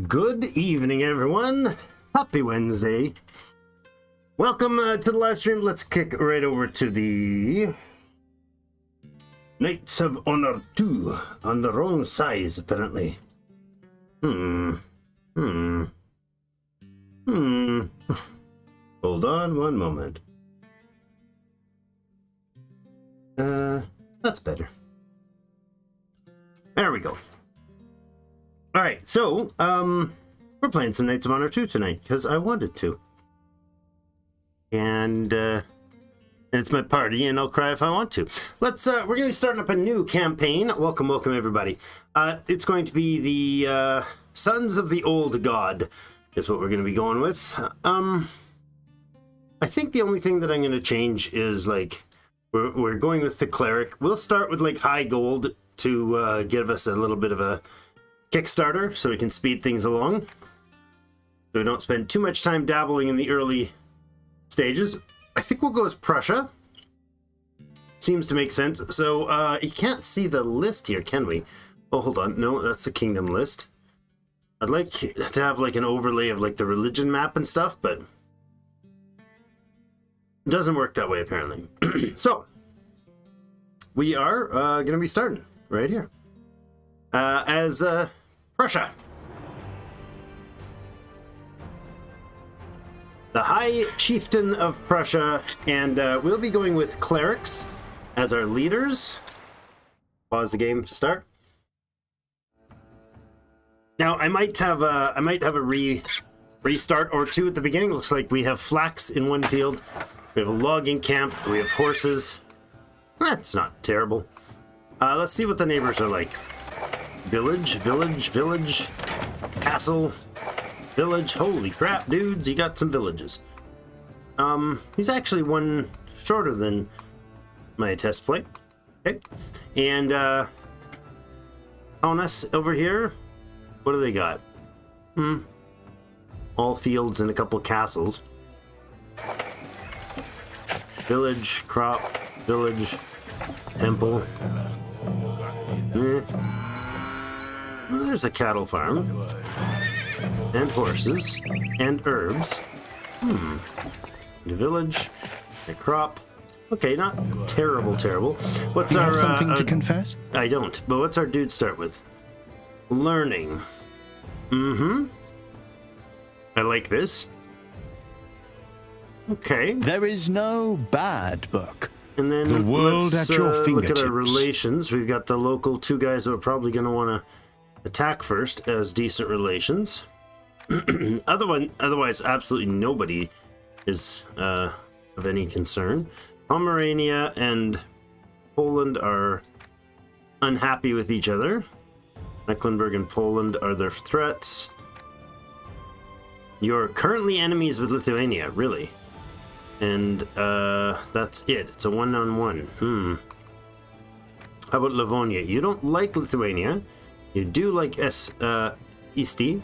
Good evening, everyone. Happy Wednesday. Welcome to the live stream. Let's kick right over to the Knights of Honor 2 on the wrong size, apparently. Hold on one moment. That's better. There we go. Alright, so, we're playing some Knights of Honor 2 tonight, because I wanted to. And it's my party, and I'll cry if I want to. Let's, we're going to be starting up a new campaign. Welcome, everybody. It's going to be the, Sons of the Old God, is what we're going to be going with. I think the only thing that I'm going to change is, like, we're going with the Cleric. We'll start with, like, high gold to, give us a little bit of a Kickstarter, so we can speed things along. So we don't spend too much time dabbling in the early stages. I think we'll go as Prussia. Seems to make sense. So, you can't see the list here, can we? Oh, hold on. No, that's the kingdom list. I'd like to have, like, an overlay of, like, the religion map and stuff, but it doesn't work that way, apparently. So, we are going to be starting right here. As Prussia. The High Chieftain of Prussia, and we'll be going with clerics as our leaders. Pause the game to start. Now I might have a restart or two at the beginning. Looks like we have flax in one field. We have a logging camp. We have horses. That's not terrible. Let's see what the neighbors are like. Village, castle, village. Holy crap, dudes, you got some villages. He's actually one shorter than my test plate. Okay. And, Honus over here, what do they got? All fields and a couple of castles. Village, crop, village, temple. Well, there's a cattle farm, and horses, and herbs. The village, a crop. Okay, not terrible. What's our something to confess? I don't. But what's our dude start with? Learning. I like this. Okay. There is no bad book. And then the world let's, at your fingertips. Look at our relations. We've got the local two guys who are probably going to want to attack first as decent relations. Otherwise, absolutely nobody is of any concern. Pomerania and Poland are unhappy with each other. Mecklenburg and Poland are their threats. You're currently enemies with Lithuania, really. And that's it. It's a one-on-one. How about Livonia? You don't like Lithuania. You do like Isti.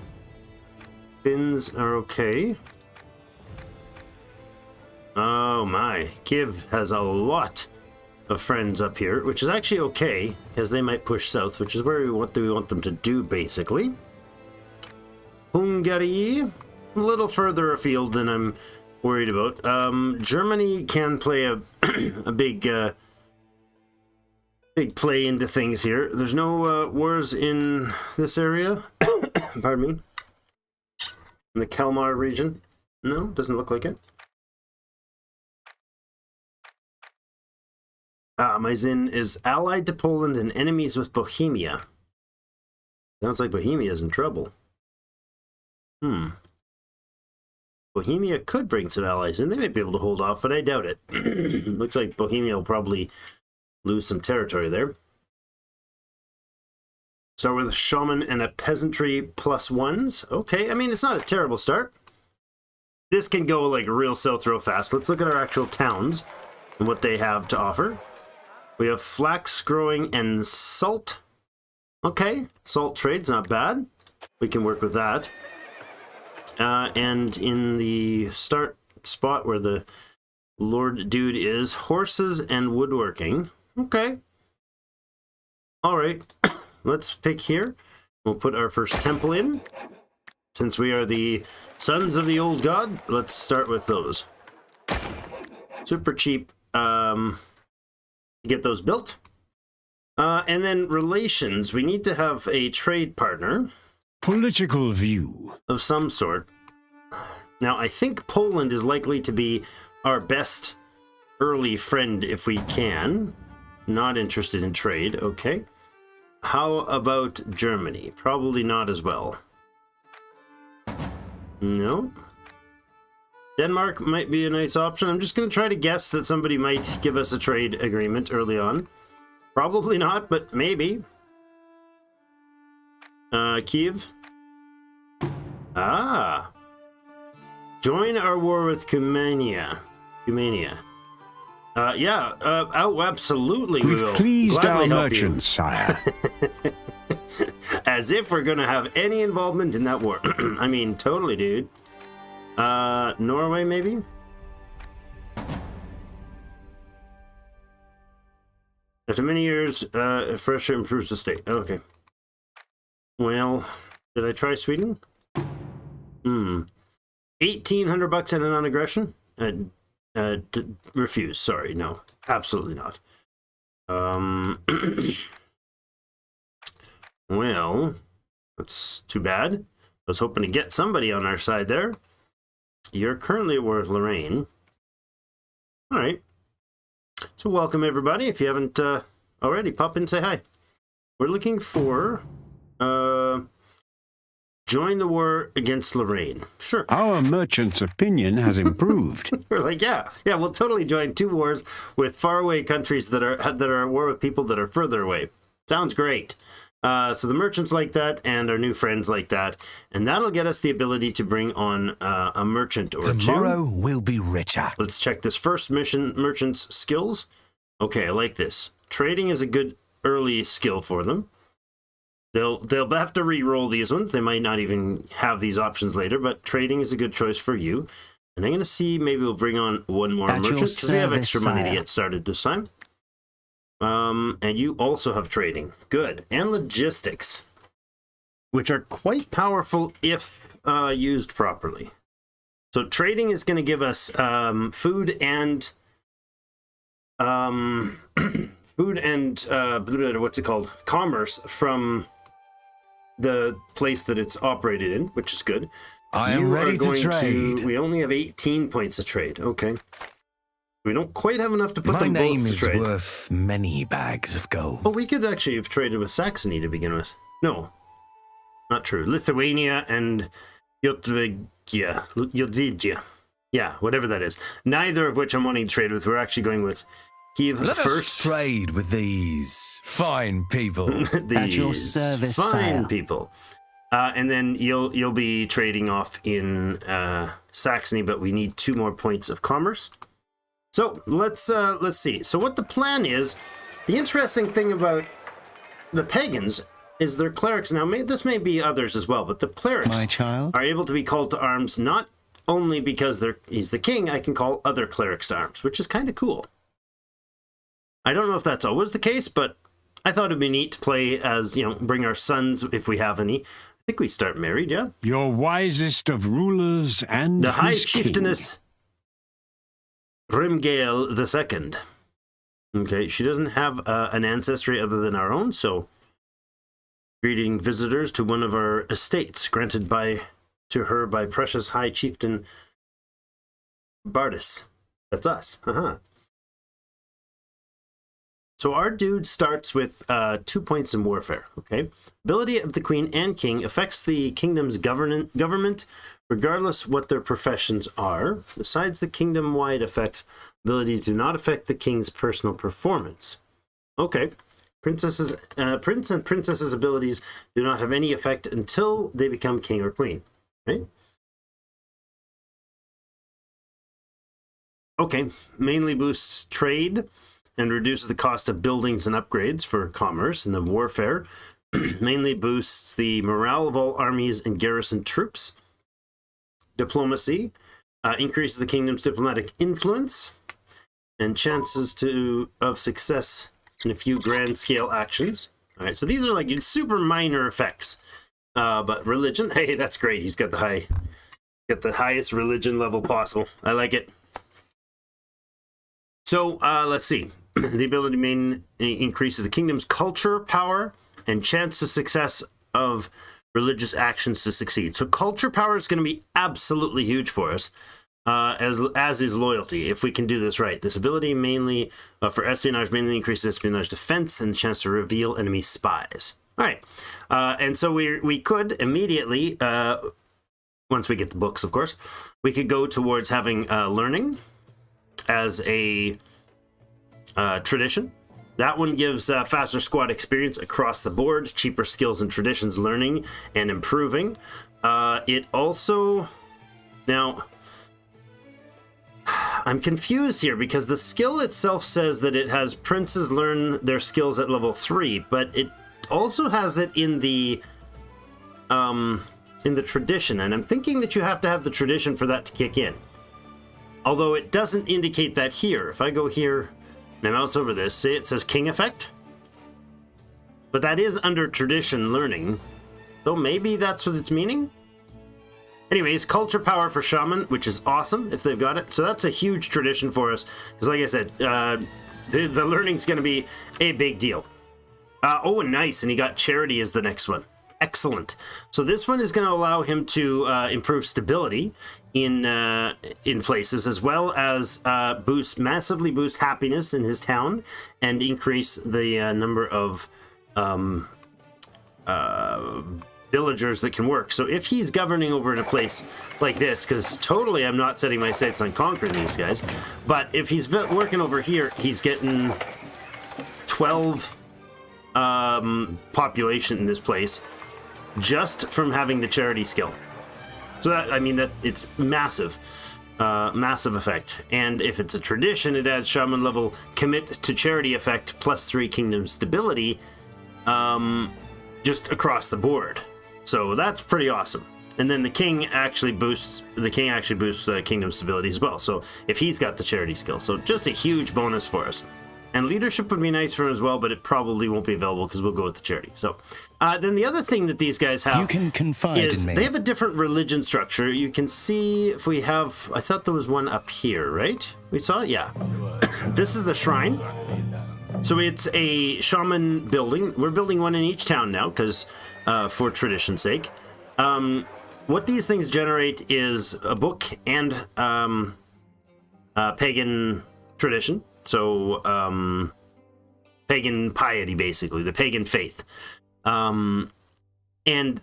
Finns are okay. Oh my. Kiev has a lot of friends up here, which is actually okay, because they might push south, which is where we want them to do, basically. Hungary, a little further afield than I'm worried about. Germany can play a big play into things here. There's no wars in this area. Pardon me. In the Kalmar region. No, doesn't look like it. Myzin is allied to Poland and enemies with Bohemia. Sounds like Bohemia's in trouble. Bohemia could bring some allies in. They might be able to hold off, but I doubt it. Looks like Bohemia will probably lose some territory there. Start with a shaman and a peasantry +1s. Okay, I mean, it's not a terrible start. This can go like real south real fast. Let's look at our actual towns and what they have to offer. We have flax growing and salt. Okay, salt trade's not bad. We can work with that. And in the start spot where the Lord Dude is, horses and woodworking. Okay. All right. Let's pick here. We'll put our first temple in. Since we are the sons of the old god, let's start with those. Super cheap to get those built. And then relations. We need to have a trade partner. Political view. Of some sort. Now, I think Poland is likely to be our best early friend if we can. Not interested in trade. Okay. How about Germany? Probably not as well. No. Denmark might be a nice option. I'm just going to try to guess that somebody might give us a trade agreement early on. Probably not, but maybe. Kiev. Ah. Join our war with Cumania. Oh, absolutely we We've will. pleased Gladly our help you. merchants, sire. As if we're going to have any involvement in that war. I mean, totally, dude. Norway, maybe? After many years, Prussia improves the state. Okay. Well, did I try Sweden? 1,800 bucks and a non-aggression? Refuse. Sorry, no. Absolutely not. Well, that's too bad. I was hoping to get somebody on our side there. You're currently at war with Lorraine. All right. So welcome, everybody. If you haven't already, pop in and say hi. We're looking for... join the war against Lorraine. Sure. Our merchant's opinion has improved. We're like, yeah, we'll totally join 2 wars with faraway countries that are at war with people that are further away. Sounds great. So the merchants like that, and our new friends like that, and that'll get us the ability to bring on a merchant or Tomorrow two. we'll be richer. Let's check this first mission, merchant's skills. Okay, I like this. Trading is a good early skill for them. They'll have to re-roll these ones. They might not even have these options later, but trading is a good choice for you. And I'm going to see, maybe we'll bring on one more At your merchant, because we have extra money to sire. get started this time. And you also have trading. Good. And logistics, which are quite powerful if used properly. So trading is going to give us food and what's it called? Commerce from the place that it's operated in, which is good. I am ready to trade. We only have 18 points to trade. Okay. We don't quite have enough to put My them name both to is trade. worth many bags of gold. Well, we could actually have traded with Saxony to begin with. No, not true. Lithuania and Jodvigia. Yeah, whatever that is. Neither of which I'm wanting to trade with. We're actually going with Kiev Let first. us trade with these fine people. At your service, fine sire. people. And then you'll be trading off in Saxony, but we need 2 more points of commerce. So let's see. So what the plan is, the interesting thing about the pagans is their clerics. Now, this may be others as well, but the clerics My child? are able to be called to arms not only because he's the king. I can call other clerics to arms, which is kind of cool. I don't know if that's always the case, but I thought it'd be neat to play as, bring our sons if we have any. I think we start married, yeah? Your wisest of rulers and The High his king. Chieftainess Grimgale II. Okay, she doesn't have an ancestry other than our own, so greeting visitors to one of our estates granted to her by Prussia's High Chieftain Bardis. That's us. So our dude starts with 2 points in warfare, okay? Ability of the queen and king affects the kingdom's government regardless what their professions are. Besides the kingdom-wide effects, ability do not affect the king's personal performance. Okay. Prince and princess's abilities do not have any effect until they become king or queen, right? Okay. Mainly boosts trade and reduces the cost of buildings and upgrades for commerce and the warfare. Mainly boosts the morale of all armies and garrison troops. Diplomacy increases the kingdom's diplomatic influence and chances of success in a few grand scale actions. All right, so these are like super minor effects. But religion, hey, that's great. He's got the highest religion level possible. I like it. So let's see. The ability increases the kingdom's culture, power, and chance of success of religious actions to succeed. So culture power is going to be absolutely huge for us, as is loyalty, if we can do this right. This ability mainly for espionage mainly increases espionage defense and chance to reveal enemy spies. All right, and so we could immediately, once we get the books, of course, we could go towards having learning as a tradition. That one gives faster squad experience across the board, cheaper skills and traditions learning and improving. It also... Now, I'm confused here because the skill itself says that it has princes learn their skills at level 3, but it also has it in the tradition, and I'm thinking that you have to have the tradition for that to kick in. Although it doesn't indicate that here. If I go here and I mouse over this, see it says king effect? But that is under tradition learning, so maybe that's what it's meaning? Anyways, culture power for shaman, which is awesome if they've got it. So that's a huge tradition for us, because like I said, the learning's going to be a big deal. Oh, and nice, and he got charity as the next one. Excellent. So this one is going to allow him to improve stability in places, as well as massively boost happiness in his town and increase the number of villagers that can work. So if he's governing over in a place like this, because totally I'm not setting my sights on conquering these guys, but if he's working over here, he's getting 12 population in this place just from having the charity skill. So that, I mean, that it's massive effect. And if it's a tradition, it adds shaman level commit to charity effect plus 3 kingdom stability just across the board. So that's pretty awesome. And then the king actually boosts kingdom stability as well. So if he's got the charity skill, so just a huge bonus for us. And leadership would be nice for him as well, but it probably won't be available because we'll go with the charity. So then the other thing that these guys have, you can confide is in me. They have a different religion structure. You can see if we have, I thought there was one up here, right? We saw it? Yeah. This is the shrine. So it's a shaman building. We're building one in each town now because for tradition's sake. What these things generate is a book and pagan tradition. So, pagan piety, basically, the pagan faith. And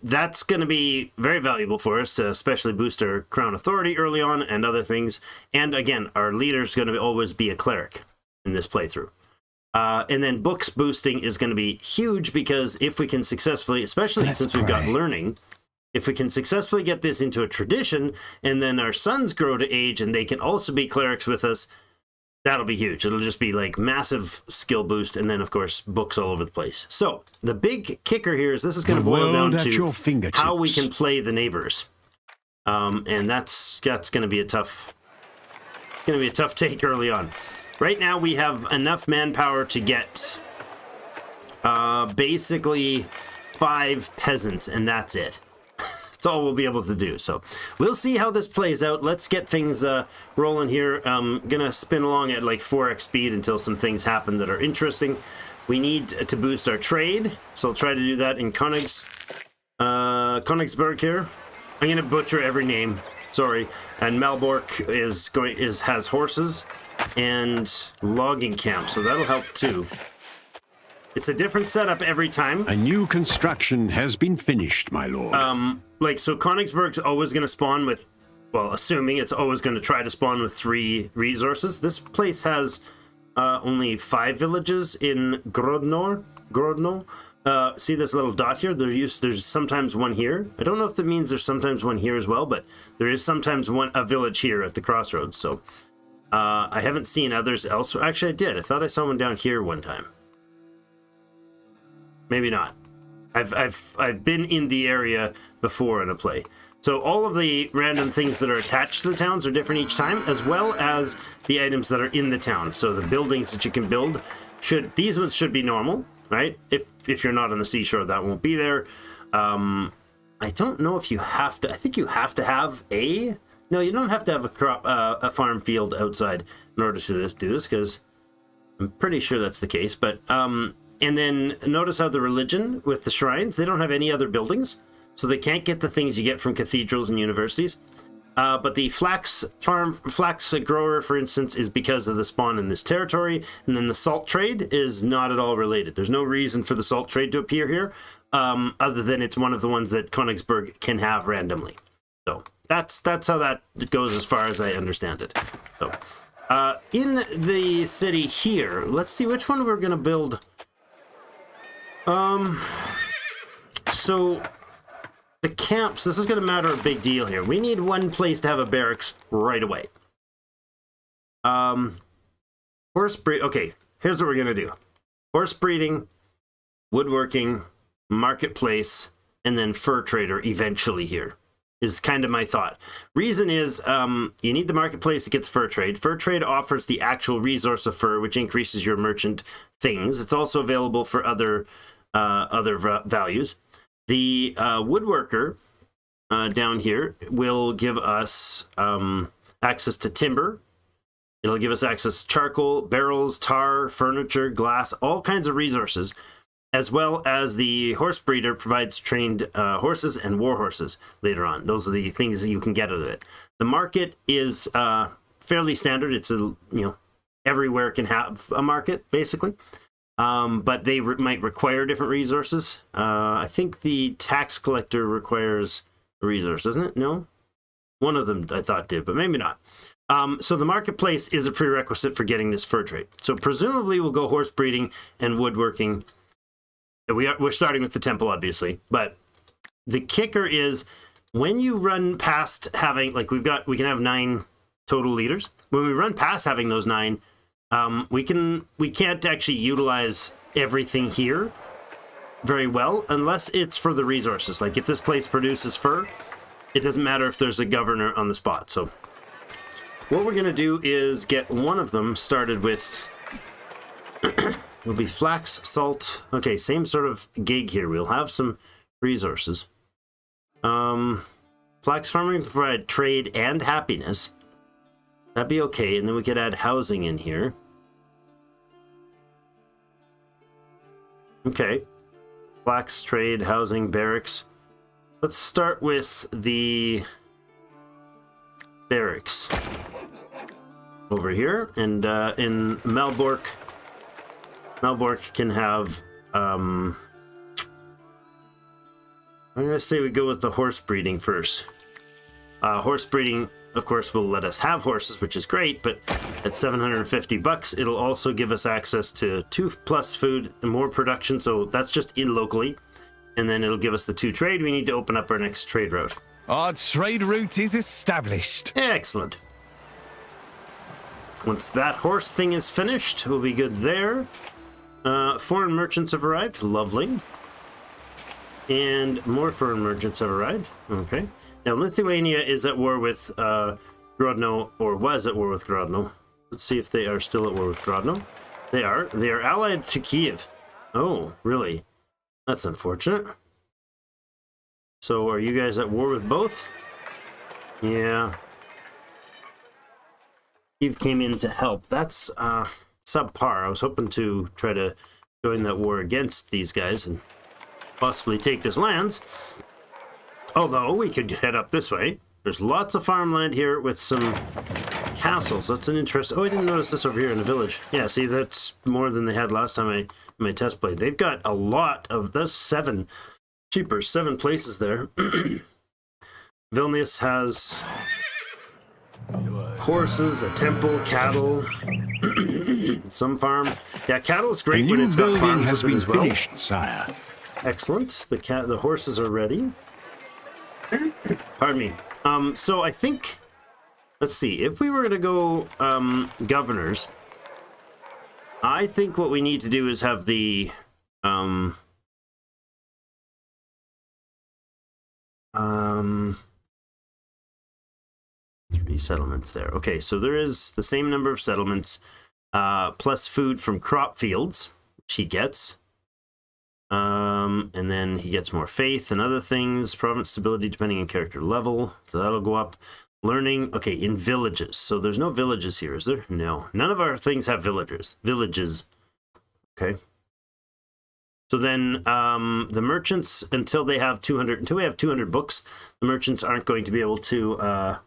that's going to be very valuable for us to especially boost our crown authority early on and other things. And again, our leader's going to always be a cleric in this playthrough. And then books boosting is going to be huge because if we can successfully, especially since we've got learning, if we can successfully get this into a tradition and then our sons grow to age and they can also be clerics with us, that'll be huge. It'll just be like massive skill boost, and then of course books all over the place. So the big kicker here is this is going to boil down to how we can play the neighbors, and that's going to be a tough take early on. Right now we have enough manpower to get basically 5 peasants, and that's it. That's all we'll be able to do. So we'll see how this plays out. Let's get things rolling here. Gonna spin along at like 4x speed until some things happen that are interesting. We need to boost our trade, so I'll try to do that in Königsberg here. I'm gonna butcher every name. Sorry. And Malbork has horses and logging camp, so that'll help too. It's a different setup every time. A new construction has been finished, my lord. So Königsberg's always going to spawn with, well, assuming it's always going to try to spawn with 3 resources. This place has only 5 villages in Grodno. See this little dot here? There's sometimes one here. I don't know if that means there's sometimes one here as well, but there is sometimes a village here at the crossroads. So I haven't seen others elsewhere. Actually, I did. I thought I saw one down here one time. Maybe not. I've been in the area before in a play. So all of the random things that are attached to the towns are different each time, as well as the items that are in the town. So the buildings that you can build these ones should be normal, right? If you're not on the seashore, that won't be there. I don't know if you have to. I think you have to have a. No, you don't have to have a farm field outside in order to do this, because I'm pretty sure that's the case. But and then notice how the religion with the shrines, they don't have any other buildings, so they can't get the things you get from cathedrals and universities. But the flax grower, for instance, is because of the spawn in this territory, and then the salt trade is not at all related. There's no reason for the salt trade to appear here, other than it's one of the ones that Königsberg can have randomly. So that's how that goes as far as I understand it. So in the city here, let's see which one we're gonna build. So the camps, this is going to matter a big deal here. We need one place to have a barracks right away. Horse breed. Okay, here's what we're going to do. Horse breeding, woodworking, marketplace, and then fur trader eventually here is kind of my thought. Reason is you need the marketplace to get the fur trade. Fur trade offers the actual resource of fur, which increases your merchant things. It's also available for other values. The woodworker down here will give us access to timber. It'll give us access to charcoal, barrels, tar, furniture, glass, all kinds of resources, as well as the horse breeder provides trained horses and war horses later on. Those are the things that you can get out of it. The market is fairly standard. It's everywhere can have a market, basically. But they might require different resources. I think the tax collector requires a resource, doesn't it? No? One of them I thought did, but maybe not. So the marketplace is a prerequisite for getting this fur trade. So presumably we'll go horse breeding and woodworking. We're starting with the temple, obviously. But the kicker is when you run past having, like we can have 9 total leaders. When we run past having those 9, we can't actually utilize everything here very well unless it's for the resources. Like if this place produces fur, it doesn't matter if there's a governor on the spot. So what we're gonna do is get one of them started with it'll be flax, salt. Okay, same sort of gig here. We'll have some resources. Flax farming can provide trade and happiness. That'd be okay, and then we could add housing in here. Okay. Flax, trade, housing, barracks. Let's start with the barracks over here. And in Malbork can have... I'm going to say we go with the horse breeding first. Horse breeding, of course, will let us have horses, which is great, but at $750, it'll also give us access to 2+ food and more production, so that's just in locally. And then it'll give us the 2 trade. We need to open up our next trade route. Our trade route is established. Excellent. Once that horse thing is finished, we'll be good there. Foreign merchants have arrived. Lovely. And more foreign merchants have arrived. Okay. Now, Lithuania is at war with Grodno, or was at war with Grodno. Let's see if they are still at war with Grodno. They are. They are allied to Kiev. Oh, really? That's unfortunate. So, are you guys at war with both? Yeah. Kiev came in to help. That's subpar. I was hoping to try to join that war against these guys and possibly take this lands. Although, we could head up this way. There's lots of farmland here with some castles. That's an interest. Oh, I didn't notice this over here in the village. Yeah, see, that's more than they had last time my test played. They've got a lot of... That's 7 places there. Vilnius has horses, a temple, cattle, some farm. Yeah, cattle is great when it's got farms has with it been as well. finished, sire. Excellent. The horses are ready. Pardon me. So I think, let's see, if we were to go governors, I think what we need to do is have the 3 settlements there. Okay, so there is the same number of settlements plus food from crop fields, which he gets. And then he gets more faith and other things. Province stability depending on character level. So that'll go up. Learning, okay, in villages. So there's no villages here, is there? No. None of our things have villagers. Villages. Okay. So then the merchants, until we have 200 books, the merchants aren't going to be able to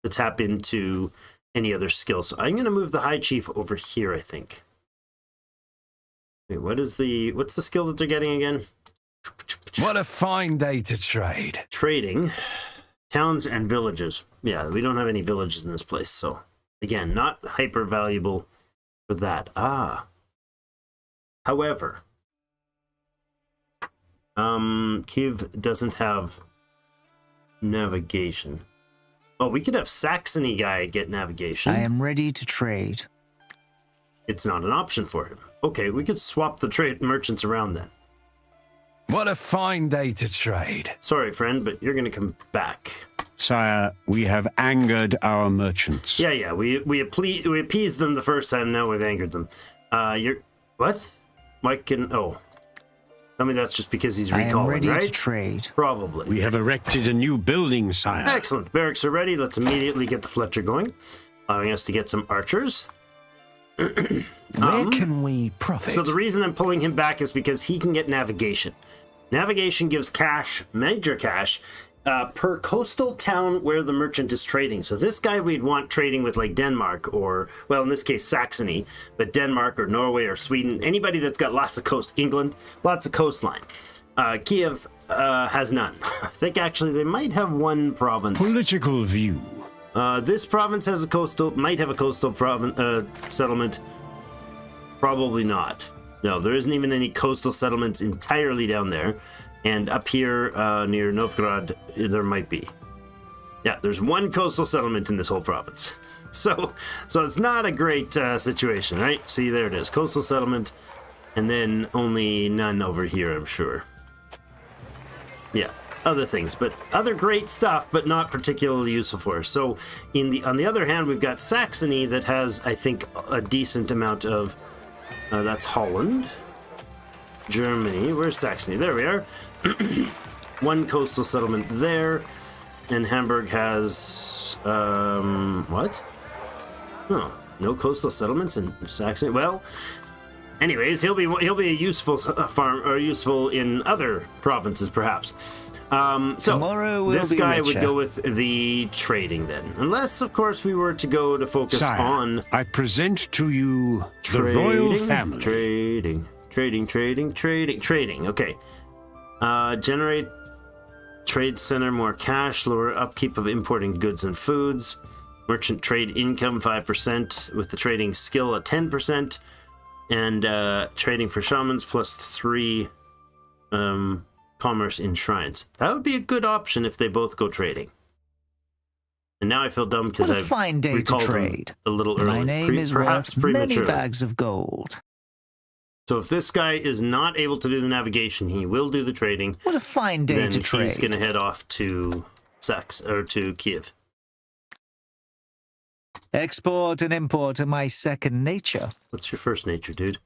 tap into any other skills. So I'm going to move the High Chief over here, I think. Wait, what's the skill that they're getting again? What a fine day to trade. Trading. Towns and villages. Yeah, we don't have any villages in this place, so again, not hyper valuable for that. However, Kiev doesn't have navigation. Oh, we could have Saxony guy get navigation. I am ready to trade. It's not an option for him. Okay, we could swap the trade merchants around then. What a fine day to trade. Sorry, friend, but you're going to come back. Sire, we have angered our merchants. Yeah, we appeased them the first time, now we've angered them. What? Mike can... Oh. Tell me that's just because he's recalling, right? I am ready to trade. Probably. We have erected a new building, sire. Excellent. Barracks are ready. Let's immediately get the Fletcher going, allowing us to get some archers. Where can we profit? So the reason I'm pulling him back is because he can get navigation. Navigation gives cash, major cash, per coastal town where the merchant is trading. So this guy we'd want trading with like Denmark or, well, in this case, Saxony, but Denmark or Norway or Sweden, anybody that's got lots of coast, England, lots of coastline. Kiev has none. I think actually they might have one province. Political view. This province has might have a coastal settlement. Probably not. No, there isn't even any coastal settlements entirely down there. And up here near Novgorod, there might be. Yeah, there's one coastal settlement in this whole province. So it's not a great situation, right? See, there it is. Coastal settlement, and then only none over here, I'm sure. Yeah, other things, but other great stuff, but not particularly useful for us. So on the other hand, we've got Saxony that has, I think, a decent amount of... that's Holland. Germany. Where's Saxony? There we are. One coastal settlement there. And Hamburg has... what? Oh, no coastal settlements in Saxony? Well, anyways, he'll be a useful farm, or useful in other provinces, perhaps. So this guy would go with the trading then, unless of course we were to go to focus Sire, on. I present to you the royal family. Trading. Okay. Generate trade center more cash, lower upkeep of importing goods and foods. Merchant trade income 5% with the trading skill at 10%, and trading for shamans plus 3 commerce in shrines. That would be a good option if they both go trading. And now I feel dumb because I've fine day to trade. A little early. My name is worth many bags of gold. So if this guy is not able to do the navigation, he will do the trading. What a fine day to trade. He's going to head off to to Kiev. Export and import are my second nature. What's your first nature, dude?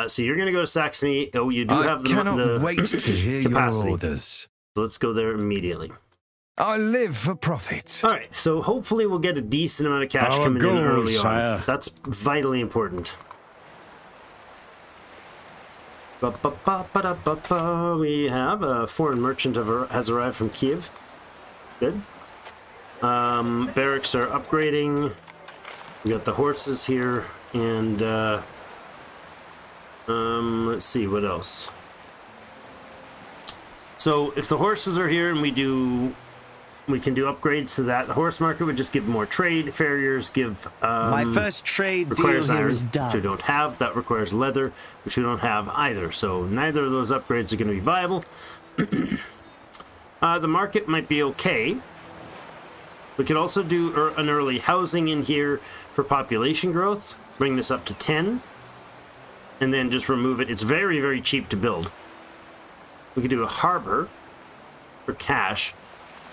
So you're going to go to Saxony. Oh, you do have the cannot wait to hear capacity. your orders. So let's go there immediately. I live for profit. All right, so hopefully we'll get a decent amount of cash Our coming goal, in early sire. on. That's vitally important. We have a foreign merchant has arrived from Kiev. Good. Barracks are upgrading. We got the horses here, and let's see what else. So if the horses are here and we can do upgrades to that. The horse market would just give more trade. Farriers give my first trade deal here is done. Which we don't have. That requires leather, which we don't have either. So neither of those upgrades are going to be viable. The market might be okay. We could also do an early housing in here for population growth. Bring this up to 10. And then just remove it. It's very, very cheap to build. We could do a harbor for cash.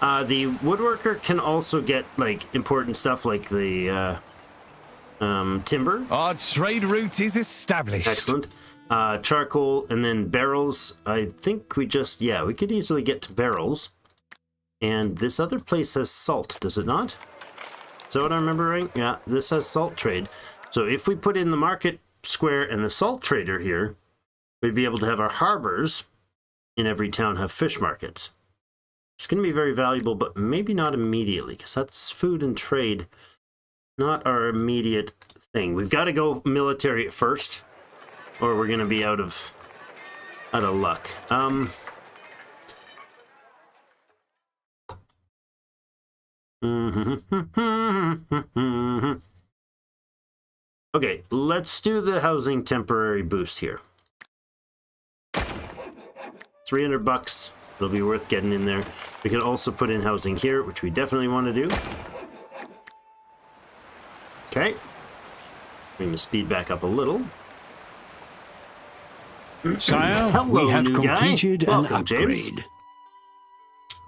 The woodworker can also get like important stuff like the timber. Our trade route is established. Excellent. charcoal, and then barrels. I think we just, yeah, we could easily get to barrels. And this other place has salt, does it not? Is that what I'm remembering? Yeah, this has salt trade. So if we put in the market square and the salt trader here, we'd be able to have our harbors in every town have fish markets. It's going to be very valuable, but maybe not immediately, because that's food and trade, not our immediate thing. We've got to go military first, or we're going to be out of luck. Okay, let's do the housing temporary boost here. $300. It'll be worth getting in there. We can also put in housing here, which we definitely want to do. Okay. Bring the speed back up a little. Sire, Hello, we have new completed guy. an Welcome, upgrade. James.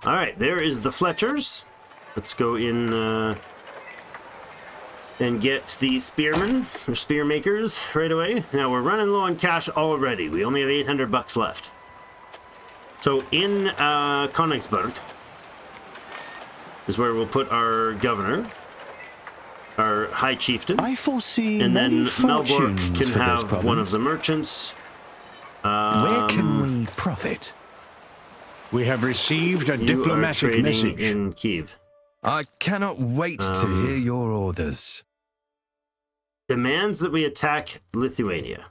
All right, there is the Fletchers. Let's go in and get the spearmen or spear makers right away. Now we're running low on cash already. We only have $800 left. So in Königsberg is where we'll put our governor, our high chieftain. I foresee and many then Melbork fortunes can for this have one of province. the merchants. Where can we profit? We have received a You are diplomatic trading message. in Kiev. I cannot wait to hear your orders. Demands that we attack Lithuania.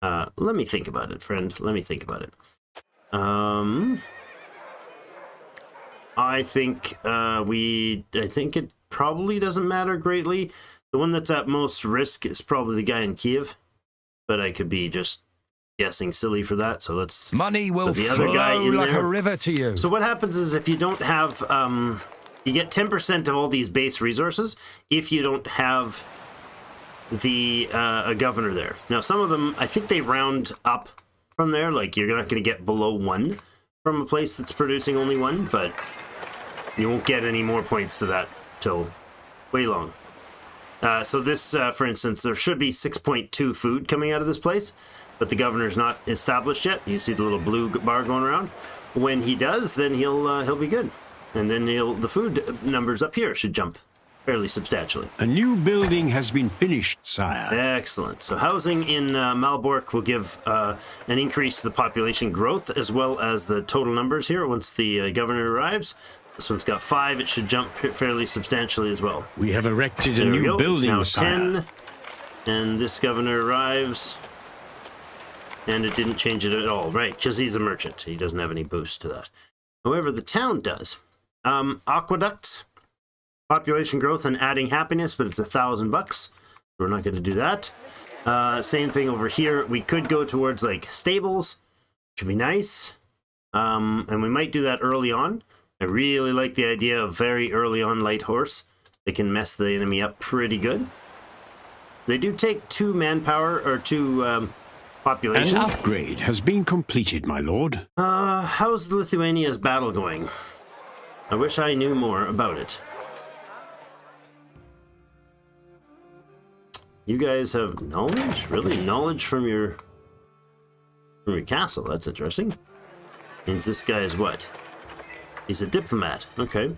Let me think about it, friend. Let me think about it. I think it probably doesn't matter greatly. The one that's at most risk is probably the guy in Kiev, but I could be just guessing silly for that. So let's Money will put the flow other guy in like there. a river to you. So what happens is if you don't have, you get 10% of all these base resources if you don't have the a governor there. Now some of them, I think they round up from there. Like you're not going to get below 1 from a place that's producing only 1, but you won't get any more points to that till way long. So this, for instance, there should be 6.2 food coming out of this place, but the governor's not established yet. You see the little blue bar going around. When he does, then he'll be good, and then the food numbers up here should jump fairly substantially. A new building has been finished, sire. Excellent. So housing in Malbork will give an increase to the population growth as well as the total numbers here once the governor arrives. This one's got 5. It should jump fairly substantially as well. We have erected a There we new go. It's building, now sire. 10, and this governor arrives, and it didn't change it at all, right? Because he's a merchant. He doesn't have any boost to that. However, the town does. Aqueducts, population growth and adding happiness, but it's $1,000. We're not going to do that. Same thing over here. We could go towards like stables, which would be nice. And we might do that early on. I really like the idea of very early on light horse. They can mess the enemy up pretty good. They do take 2 manpower or 2 population. An upgrade has been completed, my lord. How's Lithuania's battle going? I wish I knew more about it. You guys have knowledge? Really? Knowledge from your castle? That's interesting. Means this guy is what? He's a diplomat. Okay.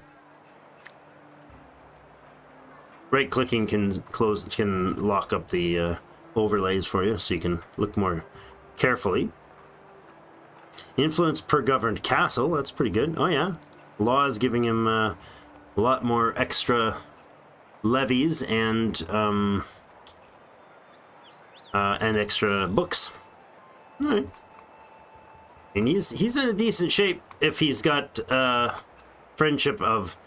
Right-clicking can lock up the overlays for you, so you can look more carefully. Influence per governed castle. That's pretty good. Oh yeah. Law is giving him a lot more extra levies and extra books. All right. And he's in a decent shape if he's got friendship of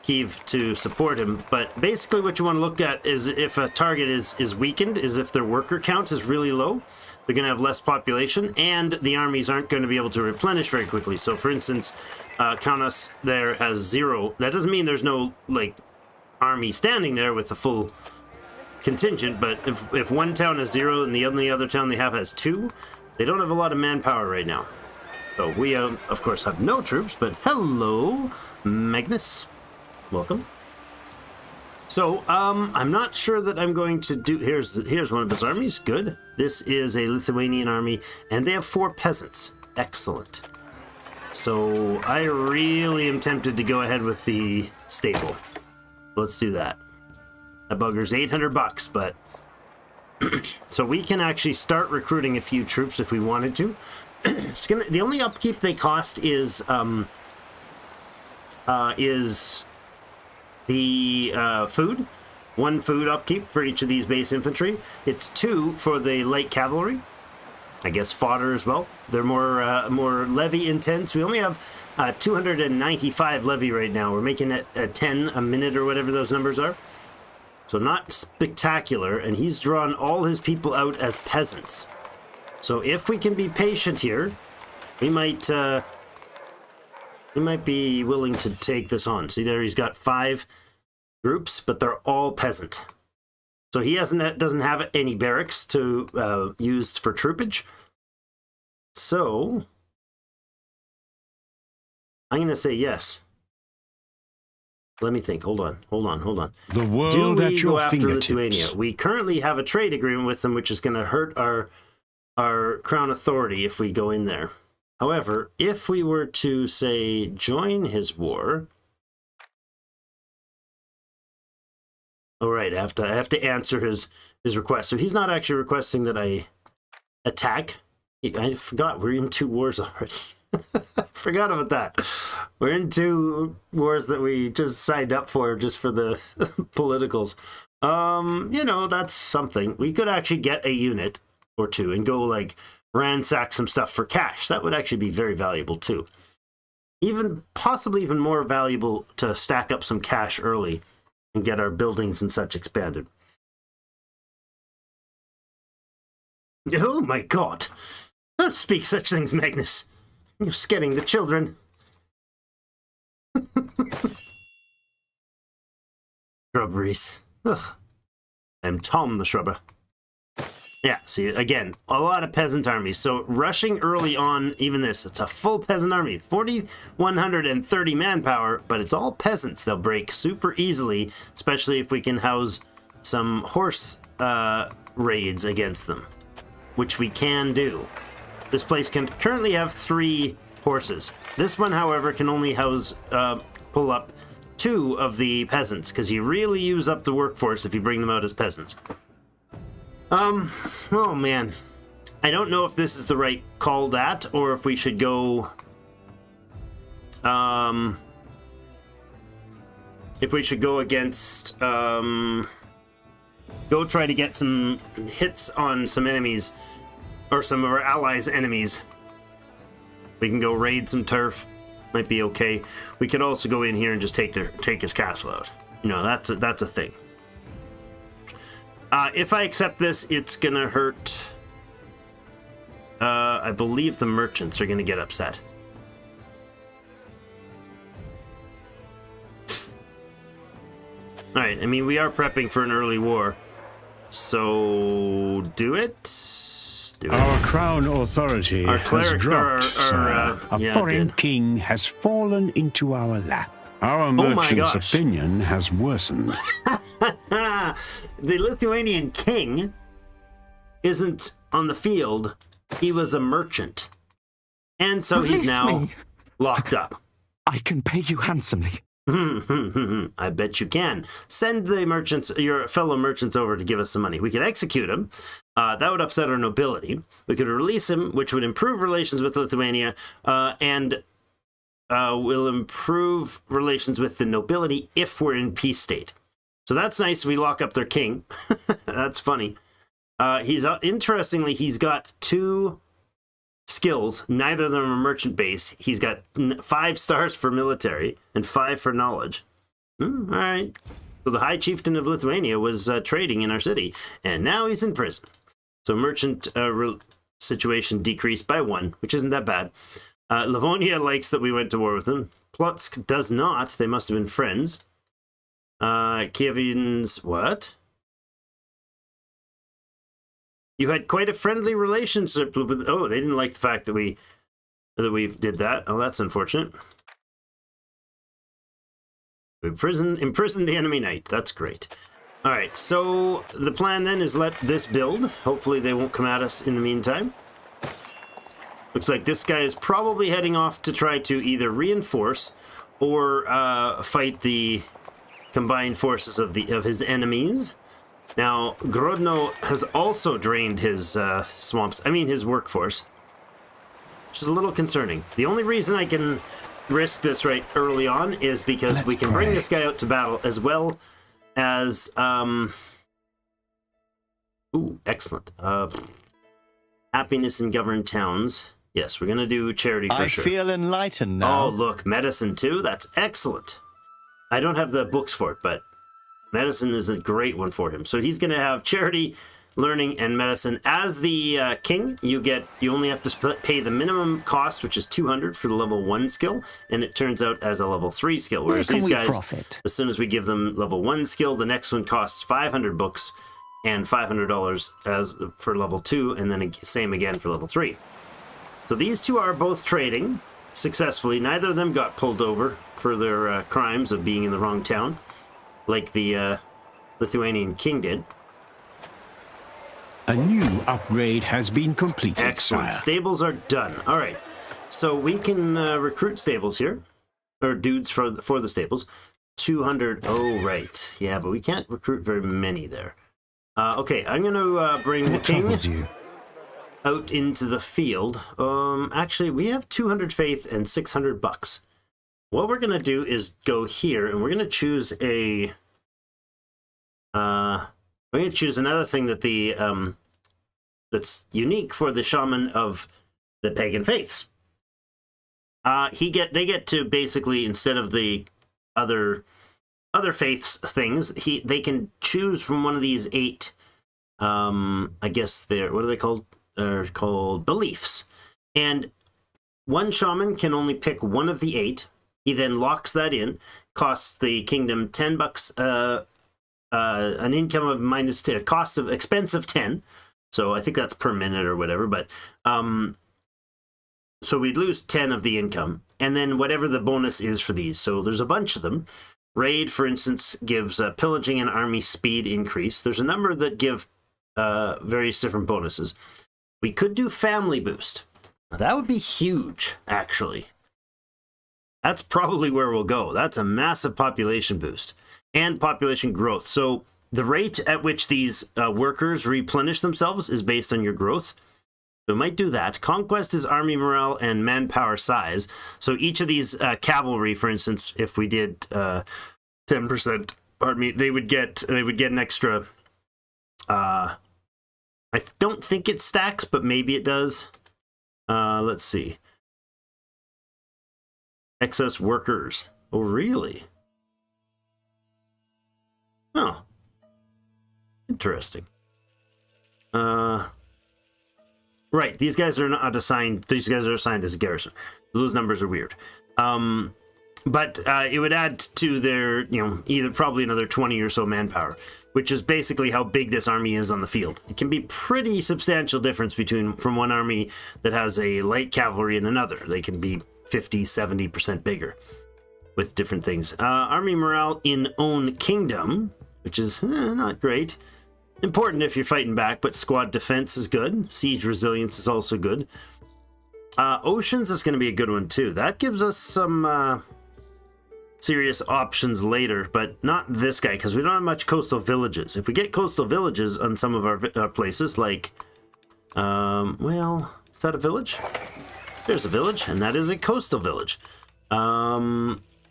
Kiev to support him. But basically what you want to look at is if a target is weakened, is if their worker count is really low, they're going to have less population, and the armies aren't going to be able to replenish very quickly. So for instance, Kaunas there has 0. That doesn't mean there's no like army standing there with a full contingent, but if one town has 0 and the only other town they have has 2, they don't have a lot of manpower right now. So we, of course, have no troops, but hello, Magnus. Welcome. So, I'm not sure that I'm going to do... Here's one of his armies. Good. This is a Lithuanian army, and they have 4 peasants. Excellent. So, I really am tempted to go ahead with the stable. Let's do that. That bugger's $800, but... So we can actually start recruiting a few troops if we wanted to. The only upkeep they cost is the food. 1 food upkeep for each of these base infantry. It's 2 for the light cavalry. I guess fodder as well. They're more levy intense. We only have 295 levy right now. We're making it 10 a minute or whatever those numbers are. So not spectacular, and he's drawn all his people out as peasants. So if we can be patient here, we might be willing to take this on. See there, he's got 5 groups, but they're all peasant. So he doesn't have any barracks to used for troopage. So I'm going to say yes. Let me think. Hold on. The world Do we at your go after fingertips. Lithuania? We currently have a trade agreement with them, which is going to hurt our crown authority if we go in there. However, if we were to, say, join his war... Oh, right, I have to answer his request. So he's not actually requesting that I attack. I forgot, we're in 2 wars already. Forgot about that. We're in 2 wars that we just signed up for just for the politicals. You know, that's something. We could actually get a unit or 2 and go, like, ransack some stuff for cash. That would actually be very valuable, too. Possibly even more valuable to stack up some cash early and get our buildings and such expanded. Oh, my God. Don't speak such things, Magnus. You're scaring the children. Shrubberies. Ugh. I'm Tom the Shrubber. Yeah, see, again, a lot of peasant armies. So rushing early on, even this, it's a full peasant army. 4,130 manpower, but it's all peasants. They'll break super easily, especially if we can house some horse raids against them, which we can do. This place can currently have 3 horses. This one, however, can only house, pull up 2 of the peasants, because you really use up the workforce if you bring them out as peasants. Oh man. I don't know if this is the right call that, or if we should go, if we should go against, go try to get some hits on some enemies, or some of our allies' enemies. We can go raid some turf. Might be okay. We could also go in here and just take his castle out. You know, that's a thing. If I accept this, it's gonna hurt. I believe the merchants are gonna get upset. Alright, I mean, we are prepping for an early war. So, do it. Our crown authority Our has cleric, dropped, sir. A yeah, it foreign did. king has fallen into our lap. Our my merchant's gosh. opinion has worsened. The Lithuanian king isn't on the field. He was a merchant. And so he's Release now me. locked up. I can pay you handsomely. I bet you can. Send the merchants, your fellow merchants, over to give us some money. We could execute him. That would upset our nobility. We could release him, which would improve relations with Lithuania, and will improve relations with the nobility if we're in peace state. So that's nice. We lock up their king. That's funny. Interestingly, he's got 2 skills. Neither of them are merchant based. He's got 5 stars for military and 5 for knowledge. All right. So the High Chieftain of Lithuania was trading in our city, and now he's in prison. So merchant situation decreased by 1, which isn't that bad. Livonia likes that we went to war with him. Plotsk does not. They must have been friends. Kievians, what? You had quite a friendly relationship with... Oh, they didn't like the fact that we did that. Oh, that's unfortunate. Imprison the enemy knight. That's great. All right, so the plan then is let this build. Hopefully they won't come at us in the meantime. Looks like this guy is probably heading off to try to either reinforce or fight the combined forces of his enemies. Now, Grodno has also drained his swamps. I mean, his workforce, which is a little concerning. The only reason I can risk this right early on is because we can bring this guy out to battle as well as ooh, excellent. Happiness in governed towns. Yes, we're gonna do charity for sure. I feel enlightened now. Oh, look, medicine too. That's excellent. I don't have the books for it, but medicine is a great one for him. So he's gonna have charity, learning, and medicine. As the king, you only have to pay the minimum cost, which is 200 for the level 1 skill, and it turns out as a level 3 skill. Whereas these guys, as soon as we give them level 1 skill, the next one costs 500 books and $500 as for level 2, and then same again for level 3. So these two are both trading successfully. Neither of them got pulled over for their crimes of being in the wrong town, like the Lithuanian king did. A new upgrade has been completed, Excellent. sire. Stables are done. All right. So we can recruit stables here, or dudes for the stables. 200. Oh, right. Yeah, but we can't recruit very many there. Okay, I'm going to bring the king out into the field. Actually, we have 200 faith and 600 bucks. What we're going to do is go here, and we're going to choose a... we're going to choose another thing that the that's unique for the shaman of the pagan faiths. They get to basically, instead of the other faiths things, they can choose from one of these 8. I guess what are they called? They're called beliefs, and one shaman can only pick one of the 8. He then locks that in. Costs the kingdom 10 bucks. An income of minus 10, cost of expense of 10. So I think that's per minute or whatever, but so we'd lose 10 of the income, and then whatever the bonus is for these. So there's a bunch of them. Raid, for instance, gives pillaging and army speed increase. There's a number that give various different bonuses. We could do family boost. That would be huge, actually. That's probably where we'll go. That's a massive population boost. And population growth. So the rate at which these workers replenish themselves is based on your growth. So we might do that. Conquest is army morale and manpower size. So each of these cavalry, for instance, if we did 10%, pardon me, they would get an extra. I don't think it stacks, but maybe it does. Let's see. Excess workers. Oh, really? Oh, interesting. Right, these guys are not assigned. These guys are assigned as a garrison. Those numbers are weird. But it would add to their, either probably another 20 or so manpower, which is basically how big this army is on the field. It can be pretty substantial difference from one army that has a light cavalry and another. They can be 50-70% bigger with different things. Army morale in own kingdom, which is not great. Important if you're fighting back, but squad defense is good. Siege resilience is also good. Oceans is going to be a good one too. That gives us some serious options later, but not this guy, because we don't have much coastal villages. If we get coastal villages on some of our places, like, well, is that a village? There's a village, and that is a coastal village.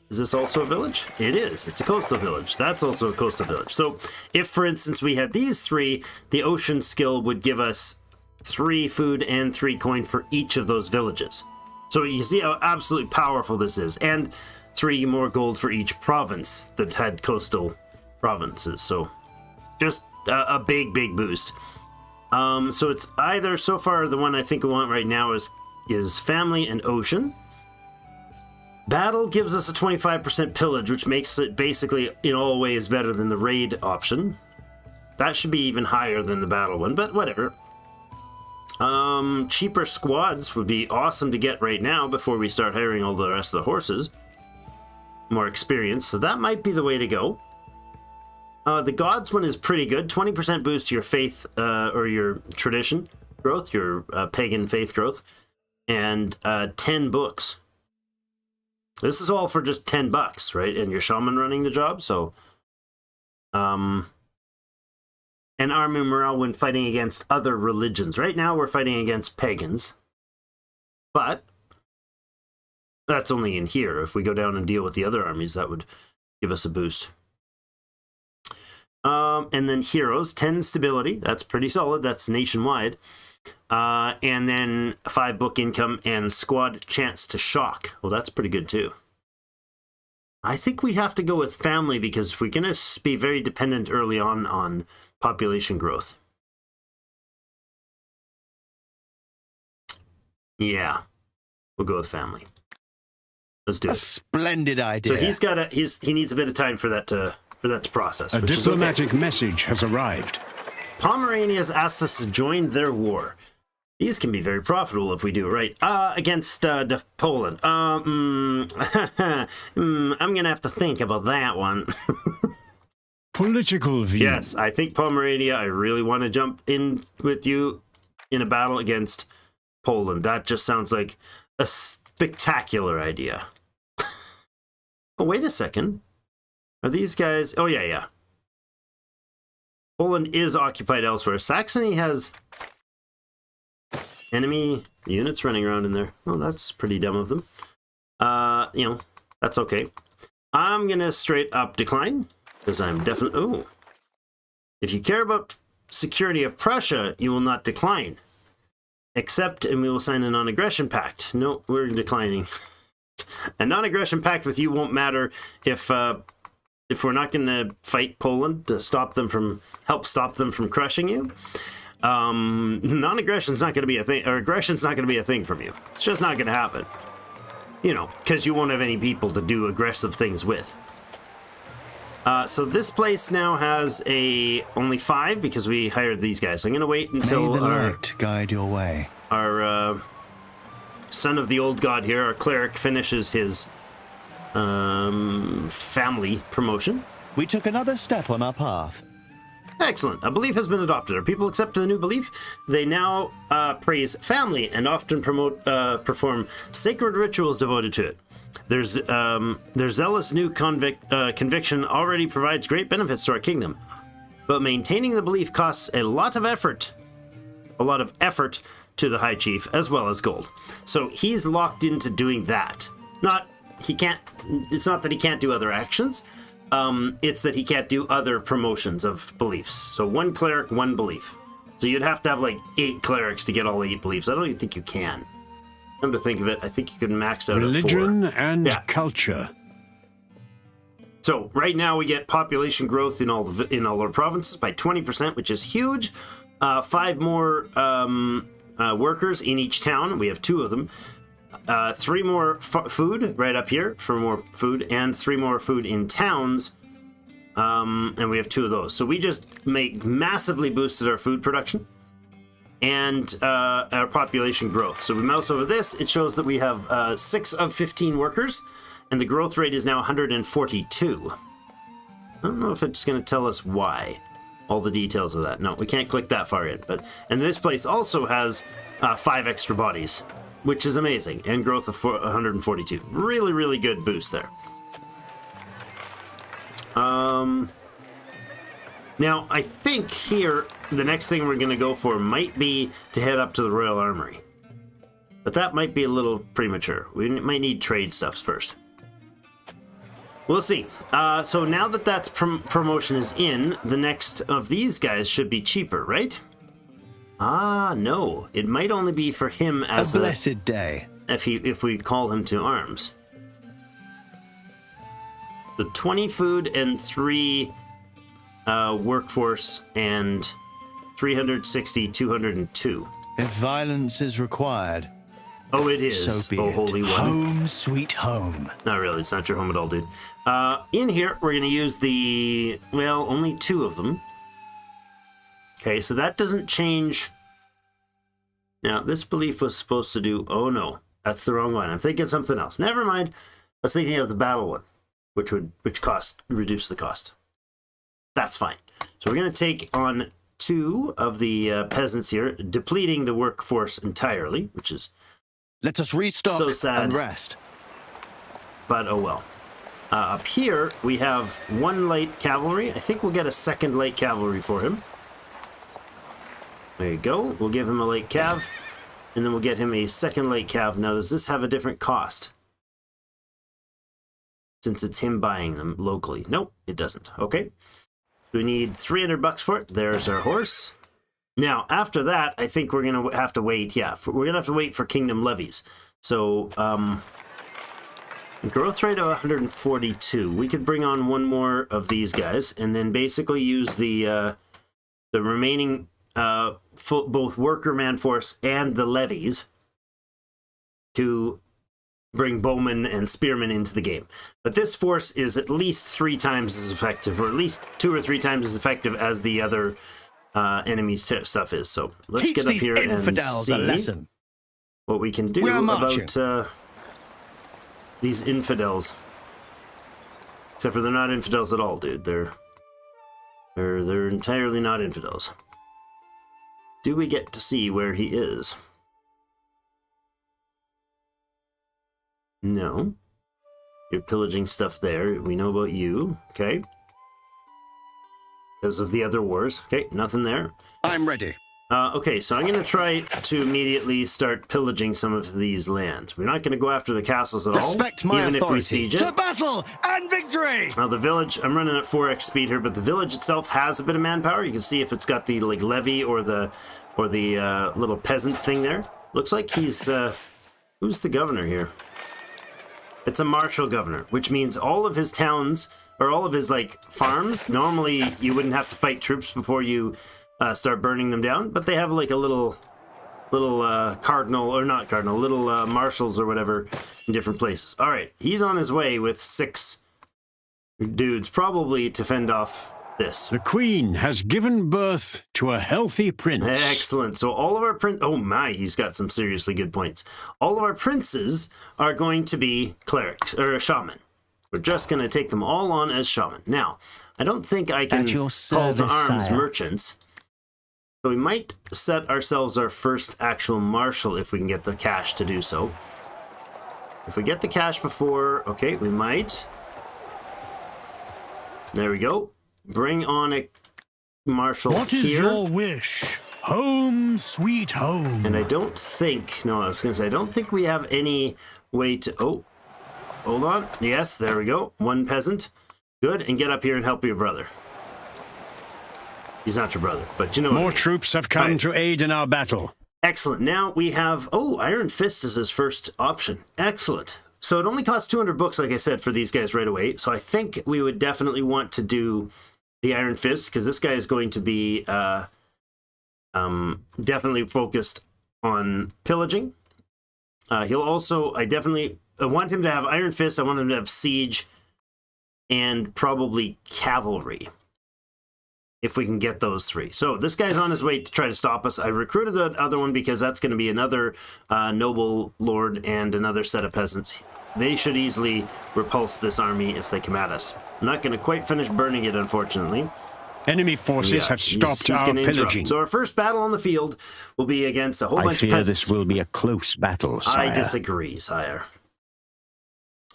Is this also a village? It is. It's a coastal village. That's also a coastal village. So if, for instance, we had these 3, the ocean skill would give us 3 food and 3 coin for each of those villages. So you see how absolutely powerful this is. And 3 more gold for each province that had coastal provinces. So just a big, big boost. So it's either, so far, the one I think we want right now is family and ocean. Battle gives us a 25% pillage, which makes it basically in all ways better than the raid option. That should be even higher than the battle one, but whatever. Cheaper squads would be awesome to get right now before we start hiring all the rest of the horses. more experience, so that might be the way to go. The gods one is pretty good. 20% boost to your faith or your tradition growth, your pagan faith growth, and 10 books. This is all for just $10, right? And your shaman running the job, so and army morale when fighting against other religions. Right now we're fighting against pagans, but that's only in here. If we go down and deal with the other armies, that would give us a boost. And then heroes, 10 stability. That's pretty solid. That's nationwide. And then 5 book income and squad chance to shock. Well, that's pretty good too. I think we have to go with family because we're going to be very dependent early on population growth. Yeah, we'll go with family. Let's do it. Splendid idea. So he needs a bit of time for that to process. A diplomatic message has arrived. Pomerania has asked us to join their war. These can be very profitable if we do it right. Against Poland. I'm gonna have to think about that one. Political view. Yes, I think Pomerania, I really want to jump in with you in a battle against Poland. That just sounds like a spectacular idea. Oh, wait a second. Are these guys... Oh, yeah. Poland is occupied elsewhere. Saxony has enemy units running around in there. Oh, that's pretty dumb of them. That's okay. I'm going to straight up decline, because I'm definitely... Oh. If you care about security of Prussia, you will not decline. Accept, and we will sign a non-aggression pact. No, we're declining. A non-aggression pact with you won't matter if we're not going to fight Poland to help stop them from crushing you. Non-aggression's not going to be a thing, or aggression's not going to be a thing from you. It's just not going to happen. Because you won't have any people to do aggressive things with. So this place now has only 5 because we hired these guys. So I'm going to wait until May the light guide your way. Our son of the old god here, our cleric, finishes his family promotion. We took another step on our path. Excellent. A belief has been adopted. Are people accepting the new belief? They now praise family and often perform sacred rituals devoted to it. Their zealous new conviction already provides great benefits to our kingdom, but maintaining the belief costs a lot of effort to the High Chief as well as gold. So he's locked into doing that. It's not that he can't do other actions. It's that he can't do other promotions of beliefs. So 1 cleric, 1 belief. So you'd have to have like 8 clerics to get all 8 beliefs. I don't even think you can. Come to think of it, I think you can max out religion at 4. and culture. So right now we get population growth in all our provinces by 20%, which is huge. 5 more workers in each town. We have 2 of them. 3 more food right up here for more food, and 3 more food in towns. And we have 2 of those. So we just massively boosted our food production and our population growth. So we mouse over this, it shows that we have 6 of 15 workers, and the growth rate is now 142. I don't know if it's going to tell us why. All the details of that. No, we can't click that far in. And this place also has 5 extra bodies, which is amazing, and growth of 142. Really, really good boost there. Now, I think here, the next thing we're going to go for might be to head up to the Royal Armory. But that might be a little premature. We might need trade stuffs first. We'll see. So now that that's promotion is in, the next of these guys should be cheaper, right? No. It might only be for him as a blessed day. If we call him to arms. The 20 food and 3 workforce and 360, 202. If violence is required. Oh, it is. So be oh, it. Holy One. Home sweet home. Not really. It's not your home at all, dude. In here, we're going to use only 2 of them. Okay, so that doesn't change. Now, this belief was supposed to do... Oh, no. That's the wrong one. I'm thinking something else. Never mind. I was thinking of the battle one. which reduce the cost. That's fine. So we're going to take on 2 of the peasants here, depleting the workforce entirely, which is Let us restock so sad. and rest. But oh well. Up here, we have 1 light cavalry. I think we'll get a 2nd light cavalry for him. There you go. We'll give him a light cav, and then we'll get him a 2nd light cav. Now, does this have a different cost? Since it's him buying them locally. Nope, it doesn't. Okay. We need $300 for it. There's our horse. Now, after that, I think we're going to have to wait. Yeah, we're going to have to wait for kingdom levies. So, growth rate of 142. We could bring on 1 more of these guys, and then basically use the remaining both worker man force and the levies to bring bowmen and spearmen into the game. But this force is at least 3 times as effective, or at least 2 or 3 times as effective as the other enemies stuff is. So let's get up here and see a lesson. what we can do about these infidels. Except for they're not infidels at all, dude. They're entirely not infidels. Do we get to see where he is? No. You're pillaging stuff there. We know about you. Okay. Because of the other wars. Okay, nothing there. I'm ready. Okay, so I'm going to try to immediately start pillaging some of these lands. We're not going to go after the castles at all. Respect my even authority. if we siege To it. battle and victory! Now the village, I'm running at 4x speed here, but the village itself has a bit of manpower. You can see if it's got the like levy or the little peasant thing there. Looks like he's who's the governor here? It's a martial governor, which means all of his towns or all of his like farms. Normally, you wouldn't have to fight troops before you start burning them down, but they have like a little cardinal or not cardinal, little marshals or whatever in different places. All right, he's on his way with 6 dudes, probably to fend off this. The Queen has given birth to a healthy prince. Excellent. So all of our oh my, he's got some seriously good points. All of our princes are going to be clerics or shaman. We're just going to take them all on as shaman. Now, I don't think I can At your call to service, arms sire. merchants. So we might set ourselves our first actual marshal if we can get the cash to do so. If we get the cash before, okay, we might. There we go. Bring on a marshal What is here. your wish? Home, sweet home. And I don't think, no, I was going to say, I don't think we have any way to, oh, hold on. Yes, there we go. 1 peasant. Good, and get up here and help your brother. He's not your brother, but you know what I More mean. troops have come Right. to aid in our battle. Excellent. Now we have, oh, Iron Fist is his first option. Excellent. So it only costs 200 books, like I said, for these guys right away. So I think we would definitely want to do the Iron Fist, because this guy is going to be definitely focused on pillaging. He'll also, I want him to have Iron Fist, I want him to have Siege, and probably Cavalry, if we can get those 3. So this guy's on his way to try to stop us. I recruited the other one because that's going to be another noble lord and another set of peasants. They should easily repulse this army if they come at us. I'm not going to quite finish burning it, unfortunately. Enemy forces have stopped he's our gonna interrupt. pillaging. So our first battle on the field will be against a whole I bunch of fear peasants. this will be a close battle, sire. I disagree, sire.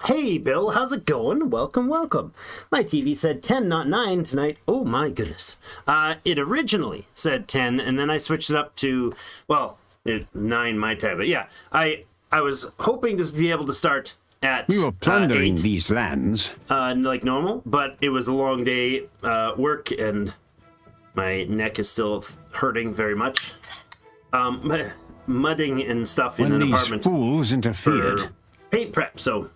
Hey, Bill, how's it going? Welcome, welcome. My TV said 10, not 9 tonight. Oh, my goodness. It originally said 10, and then I switched it up to, well, 9 my time. But yeah, I was hoping to be able to start at We were plundering 8, these lands. like normal, but it was a long day work, and my neck is still hurting very much. Mudding and stuff in When an these apartment fools for interfered, paint prep, so...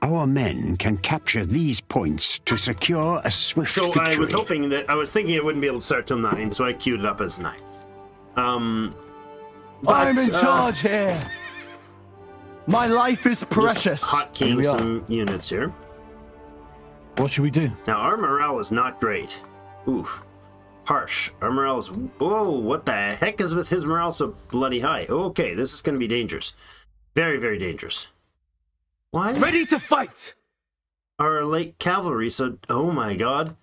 our men can capture these points to secure a swift So victory. I was hoping that I was thinking I wouldn't be able to start till 9, so I queued it up as 9. I'm in charge here. My life is precious. Here Hotkeying we are. some units here. What should we do? Now our morale is not great. Oof, harsh. Our morale is. Whoa! What the heck is with his morale so bloody high? Okay, this is going to be dangerous. Very, very dangerous. Why? Ready to fight. our light cavalry, so oh my god.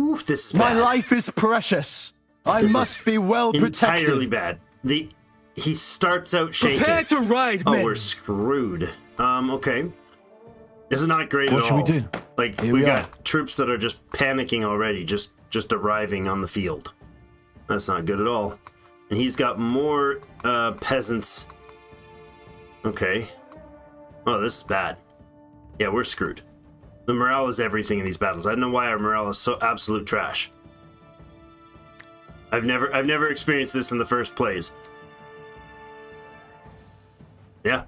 Oof, this is My bad. life is precious. I This must is be well protected. Entirely bad. He starts out shaking. Prepare to ride, Oh, men. we're screwed. Okay. This is not great What at should all. we do? Like, Here we we got troops that are just panicking already, just arriving on the field. That's not good at all. And he's got more peasants. Okay. Oh, this is bad. Yeah, we're screwed. The morale is everything in these battles. I don't know why our morale is so absolute trash. I've never experienced this in the first plays. Yeah.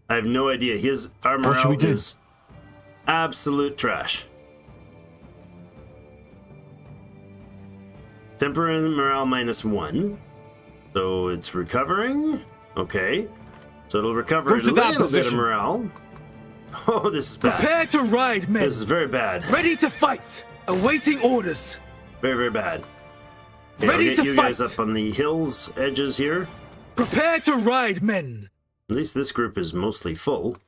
I have no idea. Our What should we morale do? is absolute trash. Temporary morale -1. So it's recovering. Okay. So it'll recover a Go to that little bit of position. morale. Oh, this is bad. Prepare to ride, men. This is very bad. Ready to fight. Awaiting orders. Very, very bad. Okay, Ready I'll get to you guys fight. up on the hills edges here. Prepare to ride, men. At least this group is mostly full.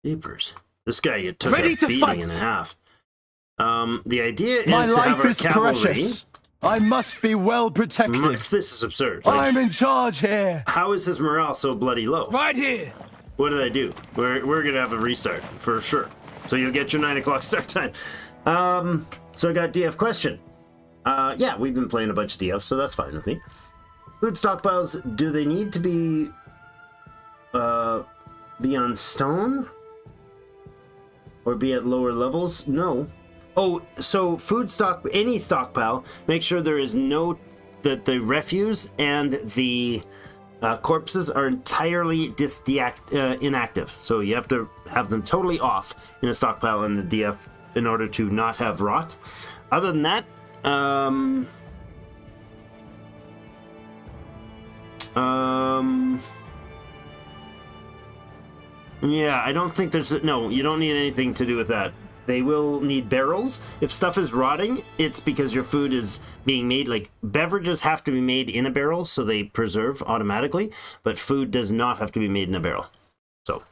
Jeepers. This guy took Ready a to beating fight. and a half. The idea is My to have life our is cavalry. precious. I must be well protected. This is absurd. Like, I'm in charge here. how is his morale so bloody low? Right here. What did I do? We're gonna have a restart for sure. So you'll get your 9 o'clock start time. So I got DF question. Yeah, we've been playing a bunch of DF, so that's fine with me. Food stockpiles, do they need to be on stone? Or be at lower levels? No. Oh, so any stockpile, make sure there is that the refuse and the corpses are entirely inactive. So you have to have them totally off in a stockpile in the DF in order to not have rot. Other than that, yeah, I don't think no, you don't need anything to do with that. They will need barrels. If stuff is rotting, it's because your food is being made, like beverages have to be made in a barrel, so they preserve automatically, but food does not have to be made in a barrel. So.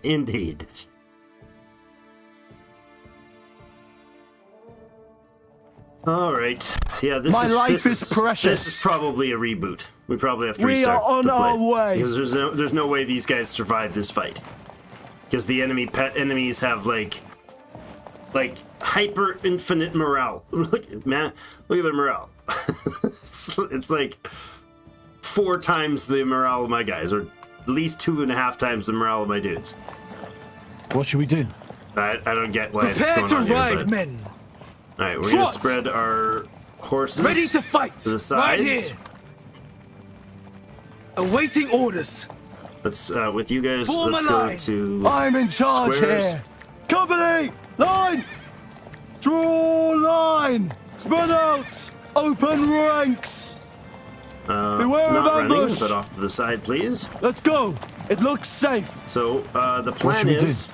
Indeed. All right. Yeah, My life is precious. This is probably a reboot. We probably have to We restart are on the play, our way. because there's no way these guys survive this fight. Because the enemies have like hyper infinite morale. Look, man, look at their morale. it's like 4 times the morale of my guys, or at least 2.5 times the morale of my dudes. What should we do? I don't get why it's Prepare going to on here, ride, but... men. All right, we're gonna Trot. spread our horses Ready to fight. to the Right sides. here. Awaiting orders. Let's with you guys. Form Let's a go line. to I'm in charge squares. here. Company, line. Draw line. Spread out. Open ranks. Beware of Not running, ambush. but off to the side, please. Let's go. It looks safe. So the plan should we do? is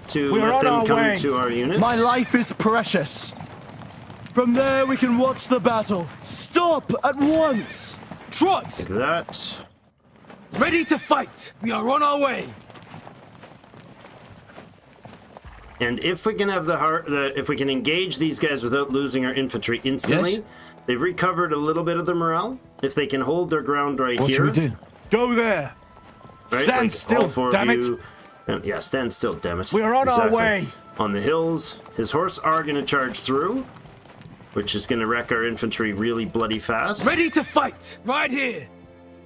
to We're let on them our come way. to our units. My life is precious. From there we can watch the battle. Stop at once. Trot. Like that. Ready to fight. We are on our way. And if we can have if we can engage these guys without losing our infantry instantly, Yes. they've recovered a little bit of their morale. If they can hold their ground right What here, should we do? Go there. right? Stand like still, all 4 of damn it. you- and, yeah, stand still, damn it. We are on our Exactly. way. On the hills, his horse are going to charge through, which is going to wreck our infantry really bloody fast. Ready to fight. Right here.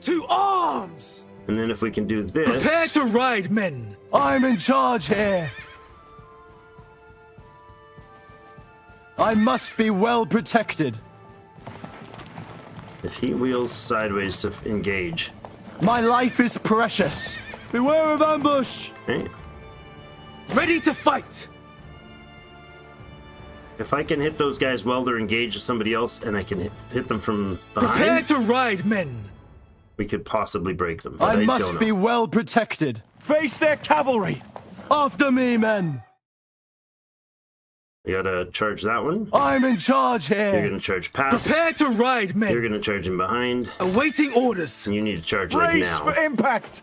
To arms. And then if we can do this, Prepare to ride, men. I'm in charge here. I must be well protected. if he wheels sideways to engage, My life is precious. Beware of ambush. okay? Ready to fight. If I can hit those guys while they're engaged with somebody else, and I can hit them from Prepare behind, to ride, men. we could possibly break them. But I I must don't be know. well protected. Face their cavalry. After me, men. We gotta charge that one. I'm in charge You're here. gonna charge past. Prepare to ride, You're men. gonna charge in behind. Awaiting orders. And you need to charge like Brace now. for impact.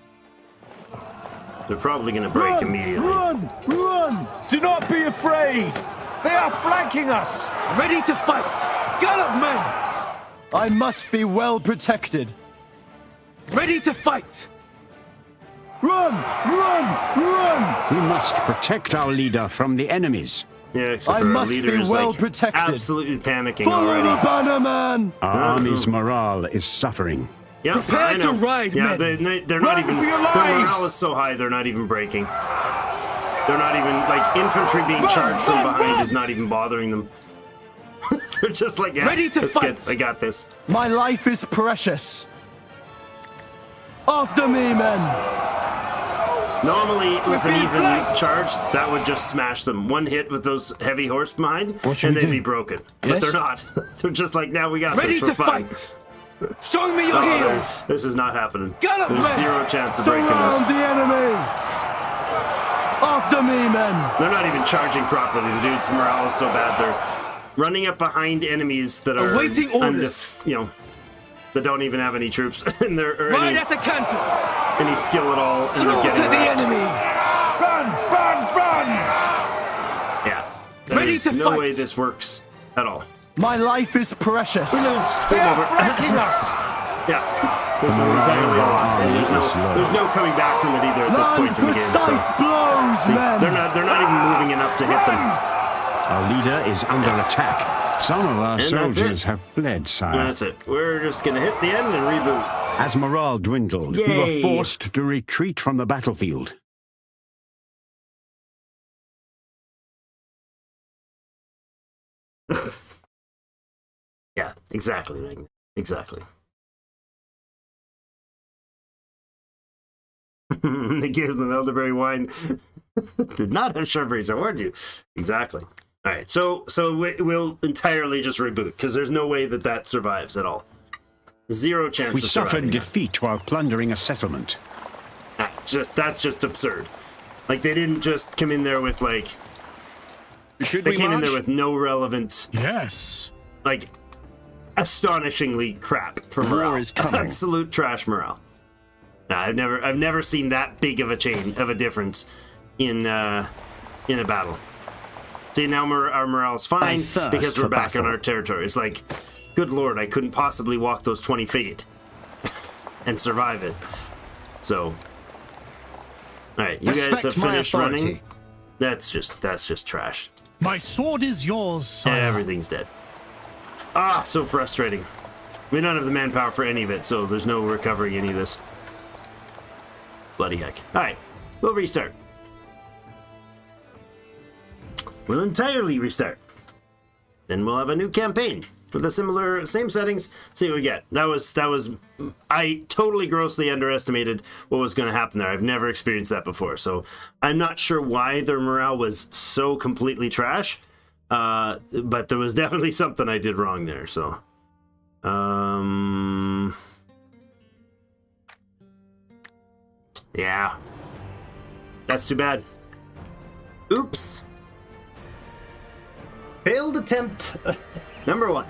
They're probably gonna break Run, immediately. run, run. Do not be afraid. They are flanking us. Ready to fight. Gallop, men. I must be well protected. Ready to fight. Run, run, run. We must protect our leader from the enemies. Yeah, except I for our must leader be is well like protected. absolutely panicking Follow already. the banner, man. Our army's morale is suffering. Yeah, Prepare I know. to ride, yeah, men. they're not Run even. for your Their lives. morale is so high, they're not even breaking. They're not even like infantry being charged from behind is not even bothering them. They're just like, yeah, Ready to let's fight. I got this. My life is precious. After me, men. Normally, with an being even flanked. charge, that would just smash them. One hit with those heavy horse behind, and they'd be broken. But Yes? they're not. They're just like, now we got Ready this. We're to fine. fight. Show me your Oh, heels. this is not happening. Gallop, There's men. zero chance of breaking this. Surround the enemy. After me, men. They're not even charging properly. The dude's morale is so bad. They're running up behind enemies that are Awaiting orders. that don't even have any troops and or Ride at a canter. any skill at all. And they're Slaughter getting the wrecked. enemy. Run, run, run. Yeah. Ready There's to no fight. way this works at all. My life is precious. Who knows? They Game are over. flanking us. Yeah. This is entirely a loss. And there's no coming back from it either at this point in the game. Precise So blows, men. they're not even moving enough to hit them. Our leader is under attack. Some of our that's soldiers it. have fled, sire. That's it. We're just gonna hit the end and reboot. As morale dwindled, we Yay. were forced to retreat from the battlefield. Yeah, exactly, Megan. Exactly. They gave them elderberry wine. Did not have shrubberries, I warned you. Exactly. All right, so we'll entirely just reboot because there's no way that survives at all. Zero chance. We of suffered surviving. defeat while plundering a settlement. That's just absurd. Like they didn't just come in there with like Should they we came in march? there with no relevant, Yes. like astonishingly crap for War morale. is coming. Absolute trash morale. No, I've never seen that big of a change of a difference in a battle. See, now our morale's I fine thirst because we're for back on battle. our territory. It's like, good lord, I couldn't possibly walk those 20 feet and survive it. So, all right, you guys Respect have my finished authority. running. That's just trash. My sword is yours, sire. Everything's dead. Ah, so frustrating. We don't have the manpower for any of it, so there's no recovering any of this. Bloody heck. Alright, we'll restart. We'll entirely restart. Then we'll have a new campaign with a same settings. See what we get. That was I totally grossly underestimated what was going to happen there. I've never experienced that before, so I'm not sure why their morale was so completely trash. But there was definitely something I did wrong there. So, yeah, that's too bad. Oops. Failed attempt number 1.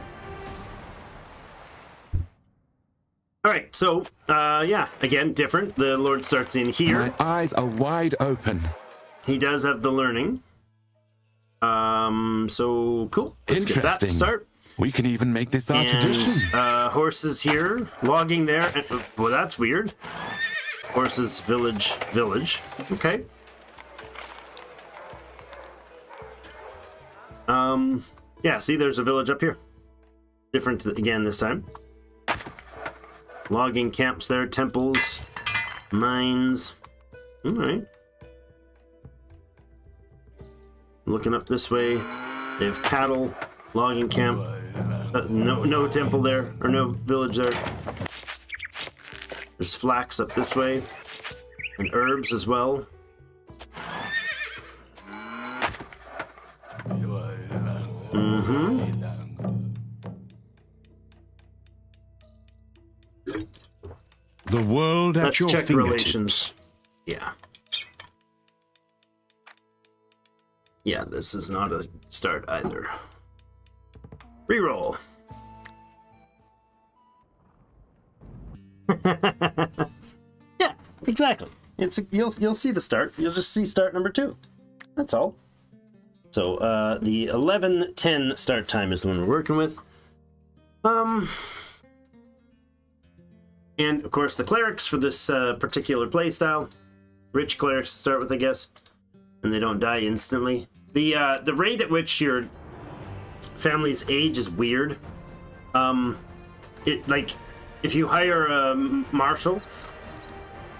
All right, so yeah, again, different. The Lord starts in here. My eyes are wide open. He does have the learning. So cool. Let's get that Interesting. to start. We can even make this our tradition. Horses here, logging there. Well, that's weird. Horses, village. Okay. Yeah, see, there's a village up here. Different again this time. Logging camps there, temples, mines. All right. Looking up this way, they have cattle, logging camp. No temple there, or no village there. There's flax up this way, and herbs as well. The world at Let's your check fingertips. relations. Yeah. Yeah, this is not a start either. Reroll. Yeah, exactly. You'll see the start. You'll just see start number 2. That's all. So the 11:10 start time is the one we're working with. And of course the clerics for this particular playstyle, rich clerics to start with, I guess, and they don't die instantly. The rate at which your family's age is weird. If you hire a marshal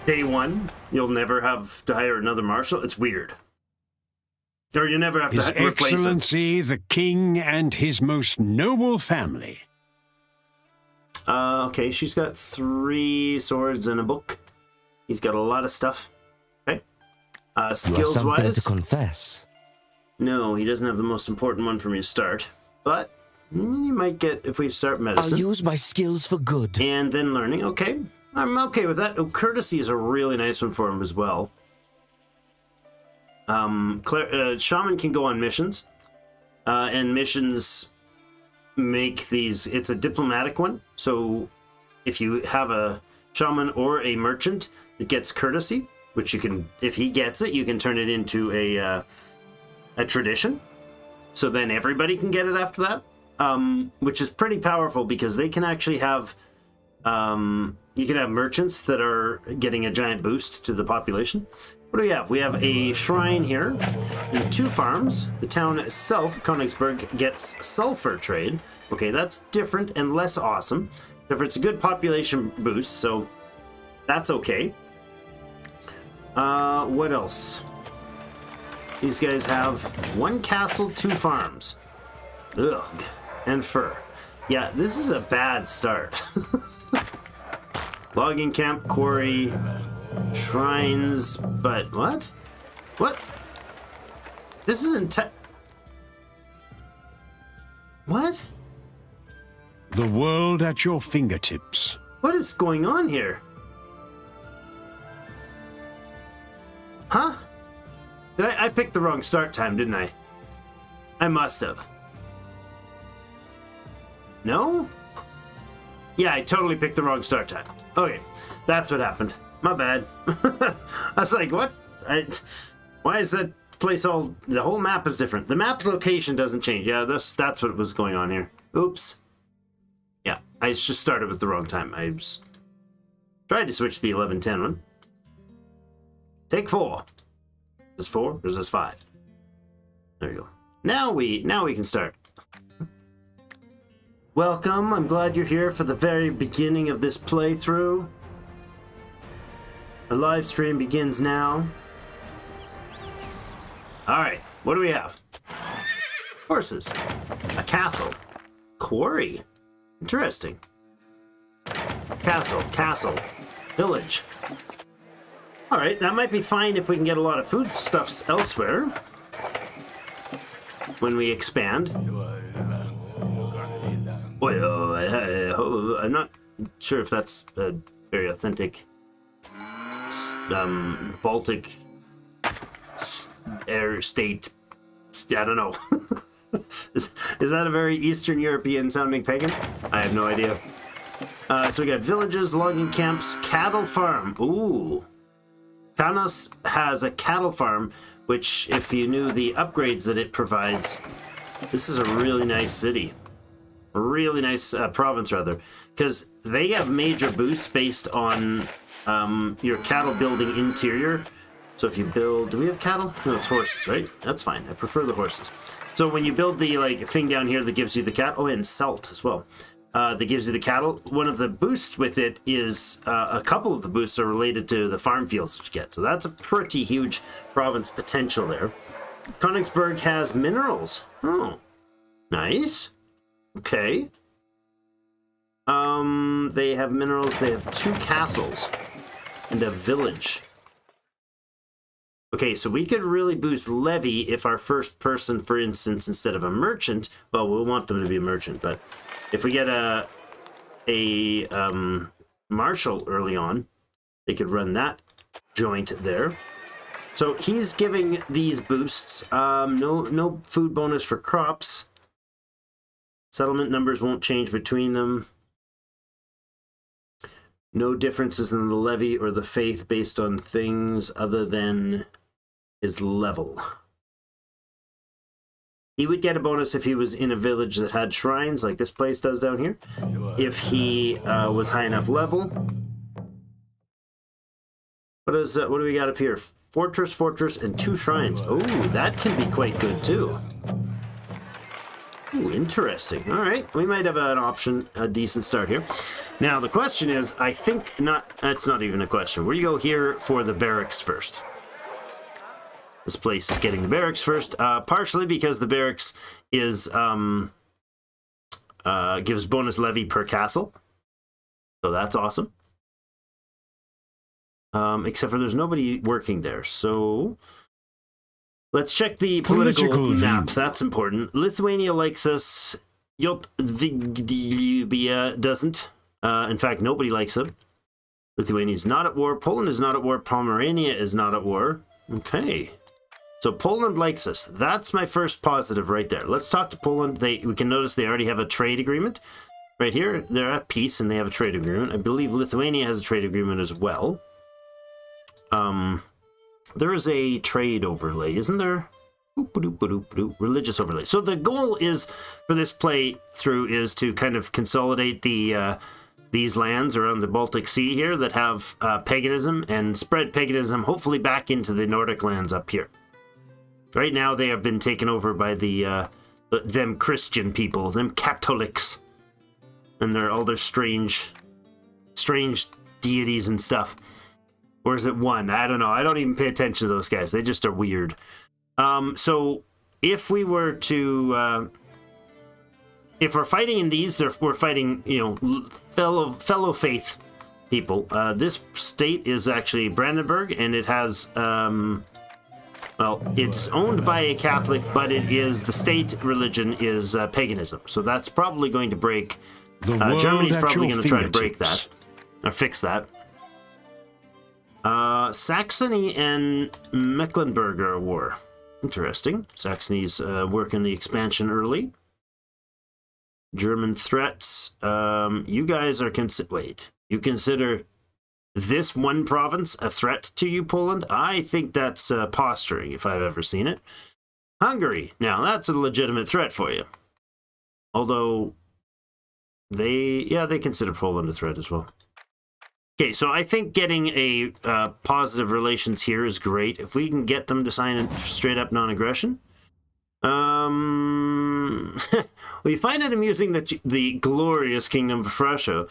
day 1, you'll never have to hire another marshal. It's weird. Or you never have His to replace him. Excellency, the king and his most noble family. Okay, she's got 3 swords and a book. He's got a lot of stuff. Okay. Skills-wise, to confess. no, he doesn't have the most important one for me to start. But you might get if we start medicine. I'll use my skills for good. And then learning. Okay, I'm okay with that. Oh, courtesy is a really nice one for him as well. Shaman can go on missions. And missions make these, it's a diplomatic one. So if you have a shaman or a merchant that gets courtesy, which you can, if he gets it, you can turn it into a tradition. So then everybody can get it after that, which is pretty powerful because they can actually have, you can have merchants that are getting a giant boost to the population. What do we have? We have a shrine here and 2 farms. The town itself, Königsberg, gets sulfur trade. Okay, that's different and less awesome. However, it's a good population boost, so that's okay. What else? These guys have 1 castle, 2 farms. Ugh, and fur. Yeah, this is a bad start. Logging camp, quarry, shrines, but what? What? This isn't what? The world at your fingertips. What is going on here? Huh? Did I picked the wrong start time, didn't I? I must have. No? Yeah, I totally picked the wrong start time. Okay, that's what happened. My bad. I was like, what? Why is that place all... The whole map is different. The map location doesn't change. Yeah, that's what was going on here. Oops. Yeah, I just started with the wrong time. I just tried to switch the 11:10 one. Take 4. Is this 4 or is this 5? There you go. Now we can start. Welcome. I'm glad you're here for the very beginning of this playthrough. Our live stream begins now. Alright, what do we have? Horses. A castle. Quarry. Interesting. Castle. Village. Alright, that might be fine if we can get a lot of foodstuffs elsewhere. When we expand. I'm not sure if that's a very authentic Baltic air state. I don't know. is that a very Eastern European sounding pagan? I have no idea. So we got villages, logging camps, cattle farm. Ooh. Kaunas has a cattle farm, which if you knew the upgrades that it provides, this is a really nice city. A really nice province, rather, because they have major boosts based on your cattle building interior. So if you build, do we have cattle? No, it's horses, right? That's fine. I prefer the horses. So when you build the thing down here that gives you the cattle, oh, and salt as well, that gives you the cattle. One of the boosts with it is a couple of the boosts are related to the farm fields that you get. So that's a pretty huge province potential there. Königsberg has minerals. Oh, nice. Okay. They have minerals. They have 2 castles and a village. Okay, so we could really boost levy if our first person, for instance, instead of a merchant, well, we'll want them to be a merchant, but if we get a marshal early on, they could run that joint there. So he's giving these boosts. No food bonus for crops. Settlement numbers won't change between them. No differences in the levy or the faith based on things other than his level. He would get a bonus if he was in a village that had shrines, like this place does down here. If he was high enough level. What do we got up here? Fortress, and 2 shrines. Oh, that can be quite good too. Ooh, interesting. All right, we might have an option, a decent start here. Now, the question is, I think not, that's not even a question. We go here for the barracks first. This place is getting the barracks first, partially because the barracks is, gives bonus levy per castle. So that's awesome. Except for there's nobody working there, so... Let's check the political map. That's important. Lithuania likes us. Yotvigdia doesn't. In fact, nobody likes them. Lithuania is not at war. Poland is not at war. Pomerania is not at war. Okay. So Poland likes us. That's my first positive right there. Let's talk to Poland. We can notice they already have a trade agreement. Right here, they're at peace and they have a trade agreement. I believe Lithuania has a trade agreement as well. There is a trade overlay, isn't there? Religious overlay. So the goal is for this playthrough is to kind of consolidate these lands around the Baltic Sea here that have paganism and spread paganism hopefully back into the Nordic lands up here. Right now they have been taken over by them Christian people, them Catholics, and all their strange deities and stuff. Or is it one? I don't know. I don't even pay attention to those guys. They just are weird. So if we were to... if we're fighting in these, we're fighting, fellow faith people. This state is actually Brandenburg, and it has... it's owned by a Catholic, but the state religion is paganism. So that's probably going to break... Germany's probably going to try to break that. Or fix that. Saxony and Mecklenburg are at war. Interesting. Saxony's working the expansion early. German threats. You guys are you consider this one province a threat to you, Poland? I think that's posturing, if I've ever seen it. Hungary. Now, that's a legitimate threat for you. Although, they consider Poland a threat as well. Okay, so I think getting a positive relations here is great. If we can get them to sign a straight-up non-aggression. We find it amusing that the glorious Kingdom of Prussia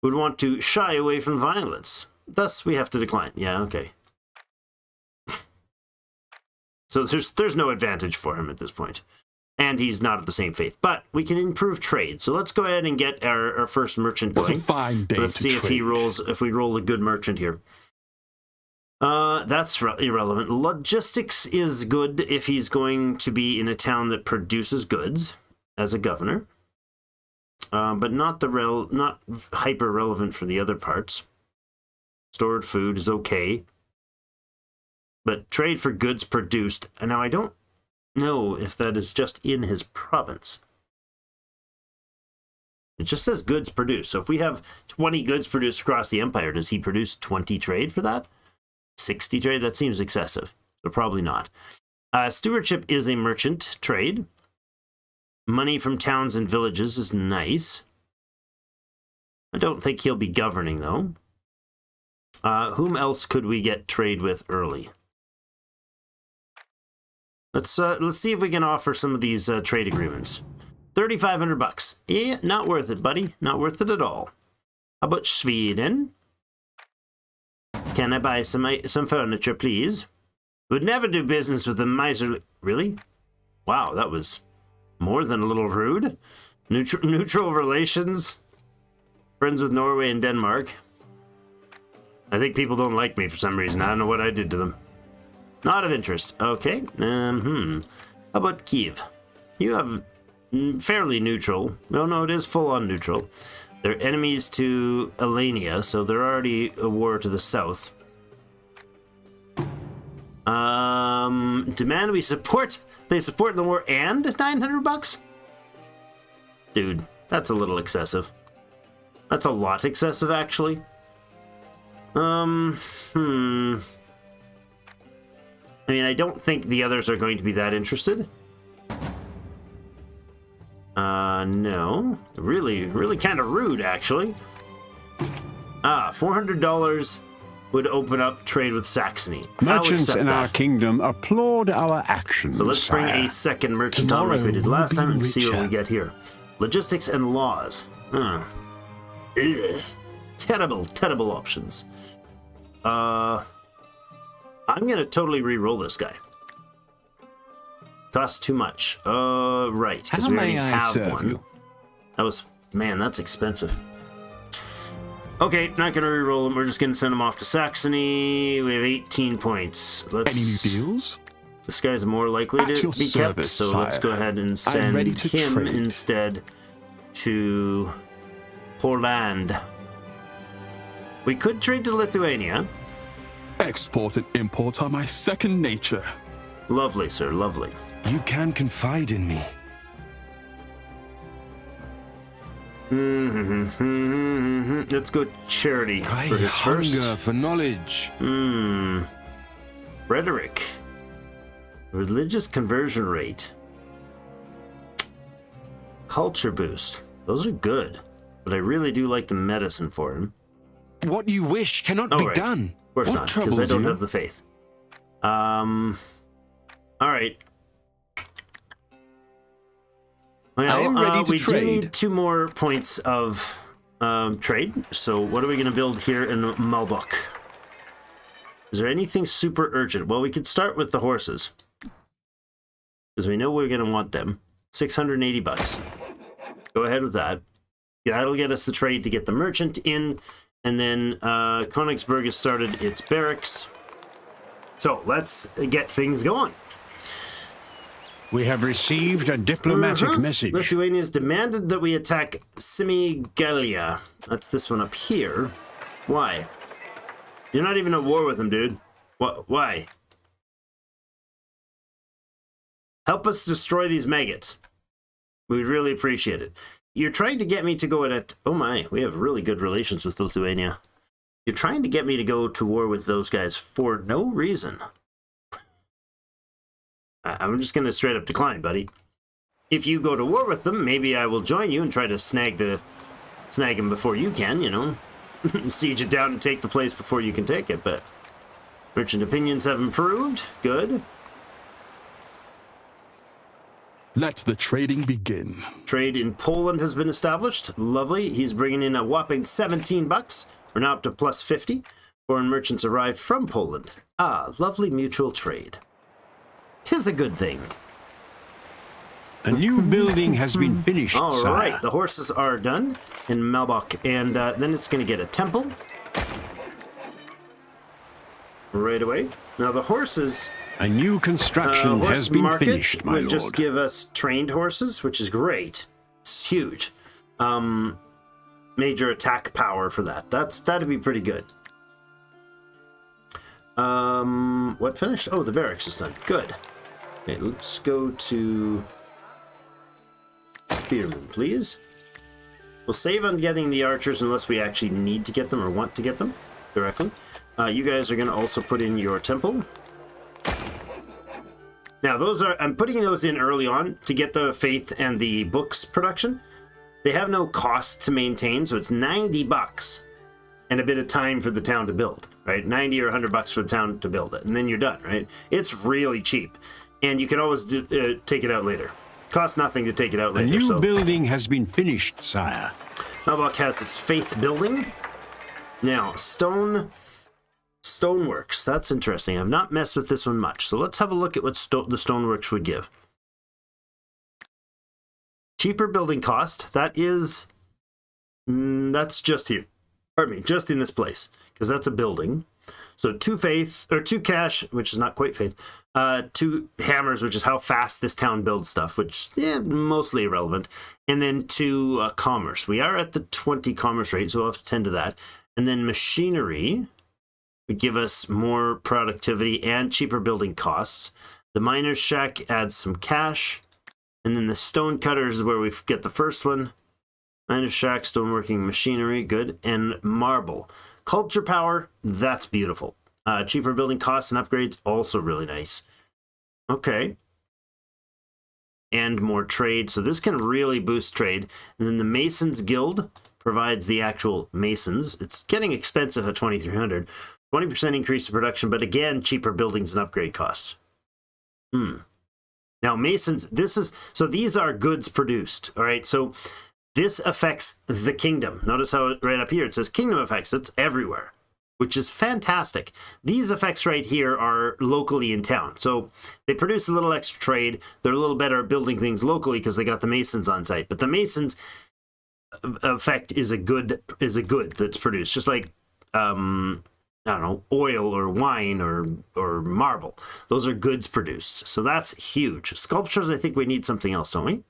would want to shy away from violence. Thus, we have to decline. Yeah, okay. So there's no advantage for him at this point. And he's not of the same faith. But we can improve trade. So let's go ahead and get our first merchant going. It's a fine day Let's see if we roll a good merchant here. That's irrelevant. Logistics is good if he's going to be in a town that produces goods as a governor. But not hyper relevant for the other parts. Stored food is okay. But trade for goods produced. And now I don't know if that is just in his province. It just says goods produced. So if we have 20 goods produced across the empire, does he produce 20 trade for that? 60 trade? That seems excessive. So probably not. Stewardship is a merchant trade. Money from towns and villages is nice. I don't think he'll be governing, though. Whom else could we get trade with early? Let's see if we can offer some of these trade agreements. $3,500. Yeah, not worth it, buddy. Not worth it at all. How about Sweden? Can I buy some furniture, please? Would never do business with a miserly... Really? Wow, that was more than a little rude. Neutral relations. Friends with Norway and Denmark. I think people don't like me for some reason. I don't know what I did to them. Not of interest. Okay. How about Kiev? You have fairly neutral. No, it is full-on neutral. They're enemies to Alania, so they're already a war to the south. Demand we support. They support the war and $900? Dude, that's a little excessive. That's a lot excessive, actually. I mean, I don't think the others are going to be that interested. No. Really kind of rude, actually. $400 would open up trade with Saxony. Merchants in our kingdom applaud our actions. So let's bring a second merchant on like we did last time and see what we get here. Logistics and laws. Ugh. Terrible options. I'm gonna totally re-roll this guy. Costs too much. Right, because we already have one. That was, man, that's expensive. Okay, not gonna re-roll him. We're just gonna send him off to Saxony. We have 18 points. Let's. Any new deals? This guy's more likely to be kept, so let's go ahead and send him instead to Poland. We could trade to Lithuania. Export and import are my second nature. Lovely, sir, lovely. You can confide in me. Let's go charity I for his hunger first. for knowledge. Rhetoric. Religious conversion rate. Culture boost. Those are good. But I really do like the medicine for him. What you wish cannot be right. done. Of course What not, because troubles I don't you? have the faith. Alright. Well, I am ready to we trade. do need 2 more points of trade. So what are we going to build here in Malbok? Is there anything super urgent? Well, we could start with the horses. Because we know we're going to want them. $680. Go ahead with that. That'll get us the trade to get the merchant in. And then Königsberg has started its barracks. So let's get things going. We have received a diplomatic message. Lithuania's demanded that we attack Semigalia. That's this one up here. Why? You're not even at war with them, dude. Why? Help us destroy these maggots. We'd really appreciate it. You're trying to get me to go at... Oh my, we have really good relations with Lithuania. You're trying to get me to go to war with those guys for no reason. I'm just going to straight up decline, buddy. If you go to war with them, maybe I will join you and try to snag them before you can, you know. Siege it down and take the place before you can take it, but... Merchant opinions have improved. Good. Let the trading begin. Trade in Poland has been established. Lovely. He's bringing in a whopping $17. We're now up to plus 50. Foreign merchants arrived from Poland. Ah, lovely mutual trade. 'Tis a good thing. A new building has been finished, All sire. right, the horses are done in Malbok, and then it's going to get a temple right away. Now the horses... A new construction horse has been market finished, my would lord. just give us trained horses, which is great. It's huge. Major attack power for that. That'd be pretty good. What finished? Oh, the barracks is done. Good. Okay, let's go to Spearmen, please. We'll save on getting the archers unless we actually need to get them or want to get them directly. You guys are going to also put in your temple. Now, I'm putting those in early on to get the faith and the books production. They have no cost to maintain, so it's $90 and a bit of time for the town to build, right? 90 or $100 for the town to build it, and then you're done, right? It's really cheap, and you can always take it out later. Costs nothing to take it out A later. new building has been finished, sire. Malbok has its faith building. Now, stoneworks. That's interesting. I've not messed with this one much. So let's have a look at what the stoneworks would give. Cheaper building cost. That is... that's just here. Pardon me, just in this place. Because that's a building. So 2 faith, or 2 cash, which is not quite faith. 2 hammers, which is how fast this town builds stuff, which, yeah, mostly irrelevant. And then 2 commerce. We are at the 20 commerce rate, so we'll have to tend to that. And then machinery... would give us more productivity and cheaper building costs. The miner's shack adds some cash. And then the stone cutters is where we get the first one. Miner's shack, stoneworking machinery, good. And marble. Culture power, that's beautiful. Cheaper building costs and upgrades, also really nice. Okay. And more trade. So this can really boost trade. And then the Masons Guild provides the actual masons. It's getting expensive at 2,300. 20% increase in production, but again, cheaper buildings and upgrade costs. Now, masons, these are goods produced, all right? So this affects the kingdom. Notice how right up here it says kingdom effects. It's everywhere, which is fantastic. These effects right here are locally in town. So they produce a little extra trade. They're a little better at building things locally because they got the masons on site. But the masons effect is a good that's produced, just like I don't know, oil or wine or marble. Those are goods produced. So that's huge. Sculptures, I think we need something else, don't we?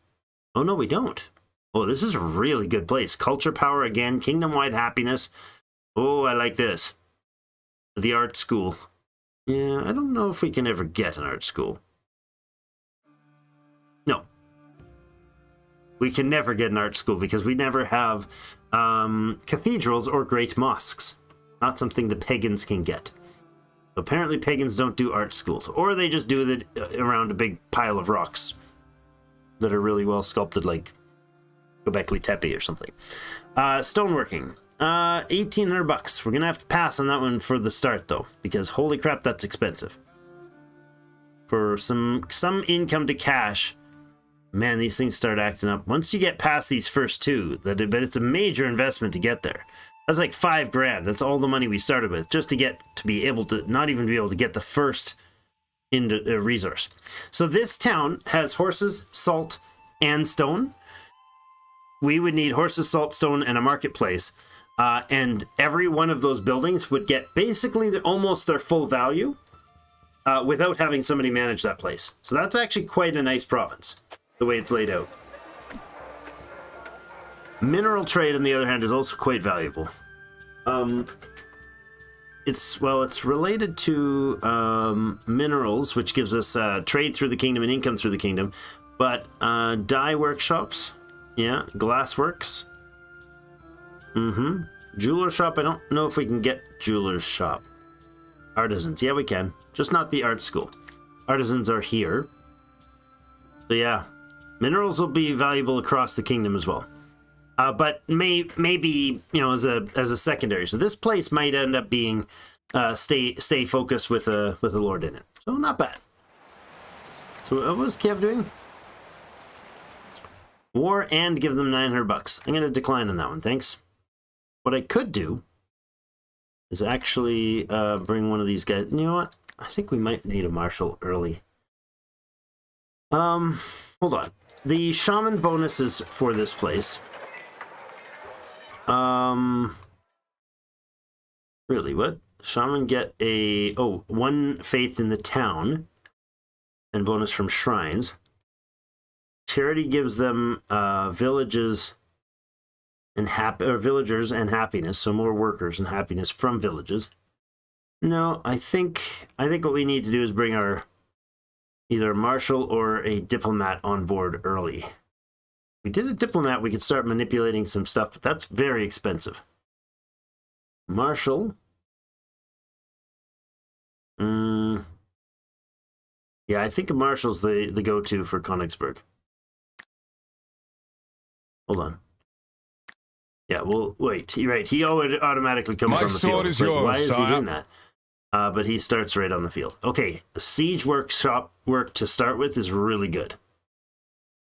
Oh, no, we don't. Oh, this is a really good place. Culture power again, kingdom-wide happiness. Oh, I like this. The art school. Yeah, I don't know if we can ever get an art school. No. We can never get an art school because we never have cathedrals or great mosques. Not something the pagans can get. Apparently pagans don't do art schools, or they just do it around a big pile of rocks that are really well sculpted, like Göbekli Tepe or something. Stoneworking, 1,800 bucks. We're gonna have to pass on that one for the start though, because holy crap, that's expensive. For some income to cash, man, these things start acting up. Once you get past these first two, but it's a major investment to get there. That's like $5,000. That's all the money we started with, just to be able to not even be able to get the first resource. So this town has horses, salt, and stone. We would need horses, salt, stone, and a marketplace. And every one of those buildings would get basically almost their full value without having somebody manage that place. So that's actually quite a nice province, the way it's laid out. Mineral trade, on the other hand, is also quite valuable. It's related to minerals, which gives us trade through the kingdom and income through the kingdom. But dye workshops, yeah, glassworks, jeweler shop. I don't know if we can get jeweler's shop. Artisans, yeah, we can, just not the art school. Artisans are here. So yeah, minerals will be valuable across the kingdom as well. But maybe as a secondary. So this place might end up being stay focused with a lord in it. So not bad. So what was Kev doing? War and give them 900 bucks. I'm gonna decline on that one, thanks. What I could do is actually bring one of these guys. You know what? I think we might need a marshal early. Hold on. The shaman bonuses for this place. Really, what? Shaman get one faith in the town and bonus from shrines. Charity gives them villages and villagers and happiness, so more workers and happiness from villages. No, I think what we need to do is bring our either a marshal or a diplomat on board early. If we did a diplomat, we could start manipulating some stuff, but that's very expensive. Marshal. Yeah, I think a marshal's the go-to for Königsberg. Hold on. Yeah, well, wait. You're right. He automatically comes on the field. My sword is yours, why is he sire. doing that? But he starts right on the field. Okay, the siege workshop work to start with is really good.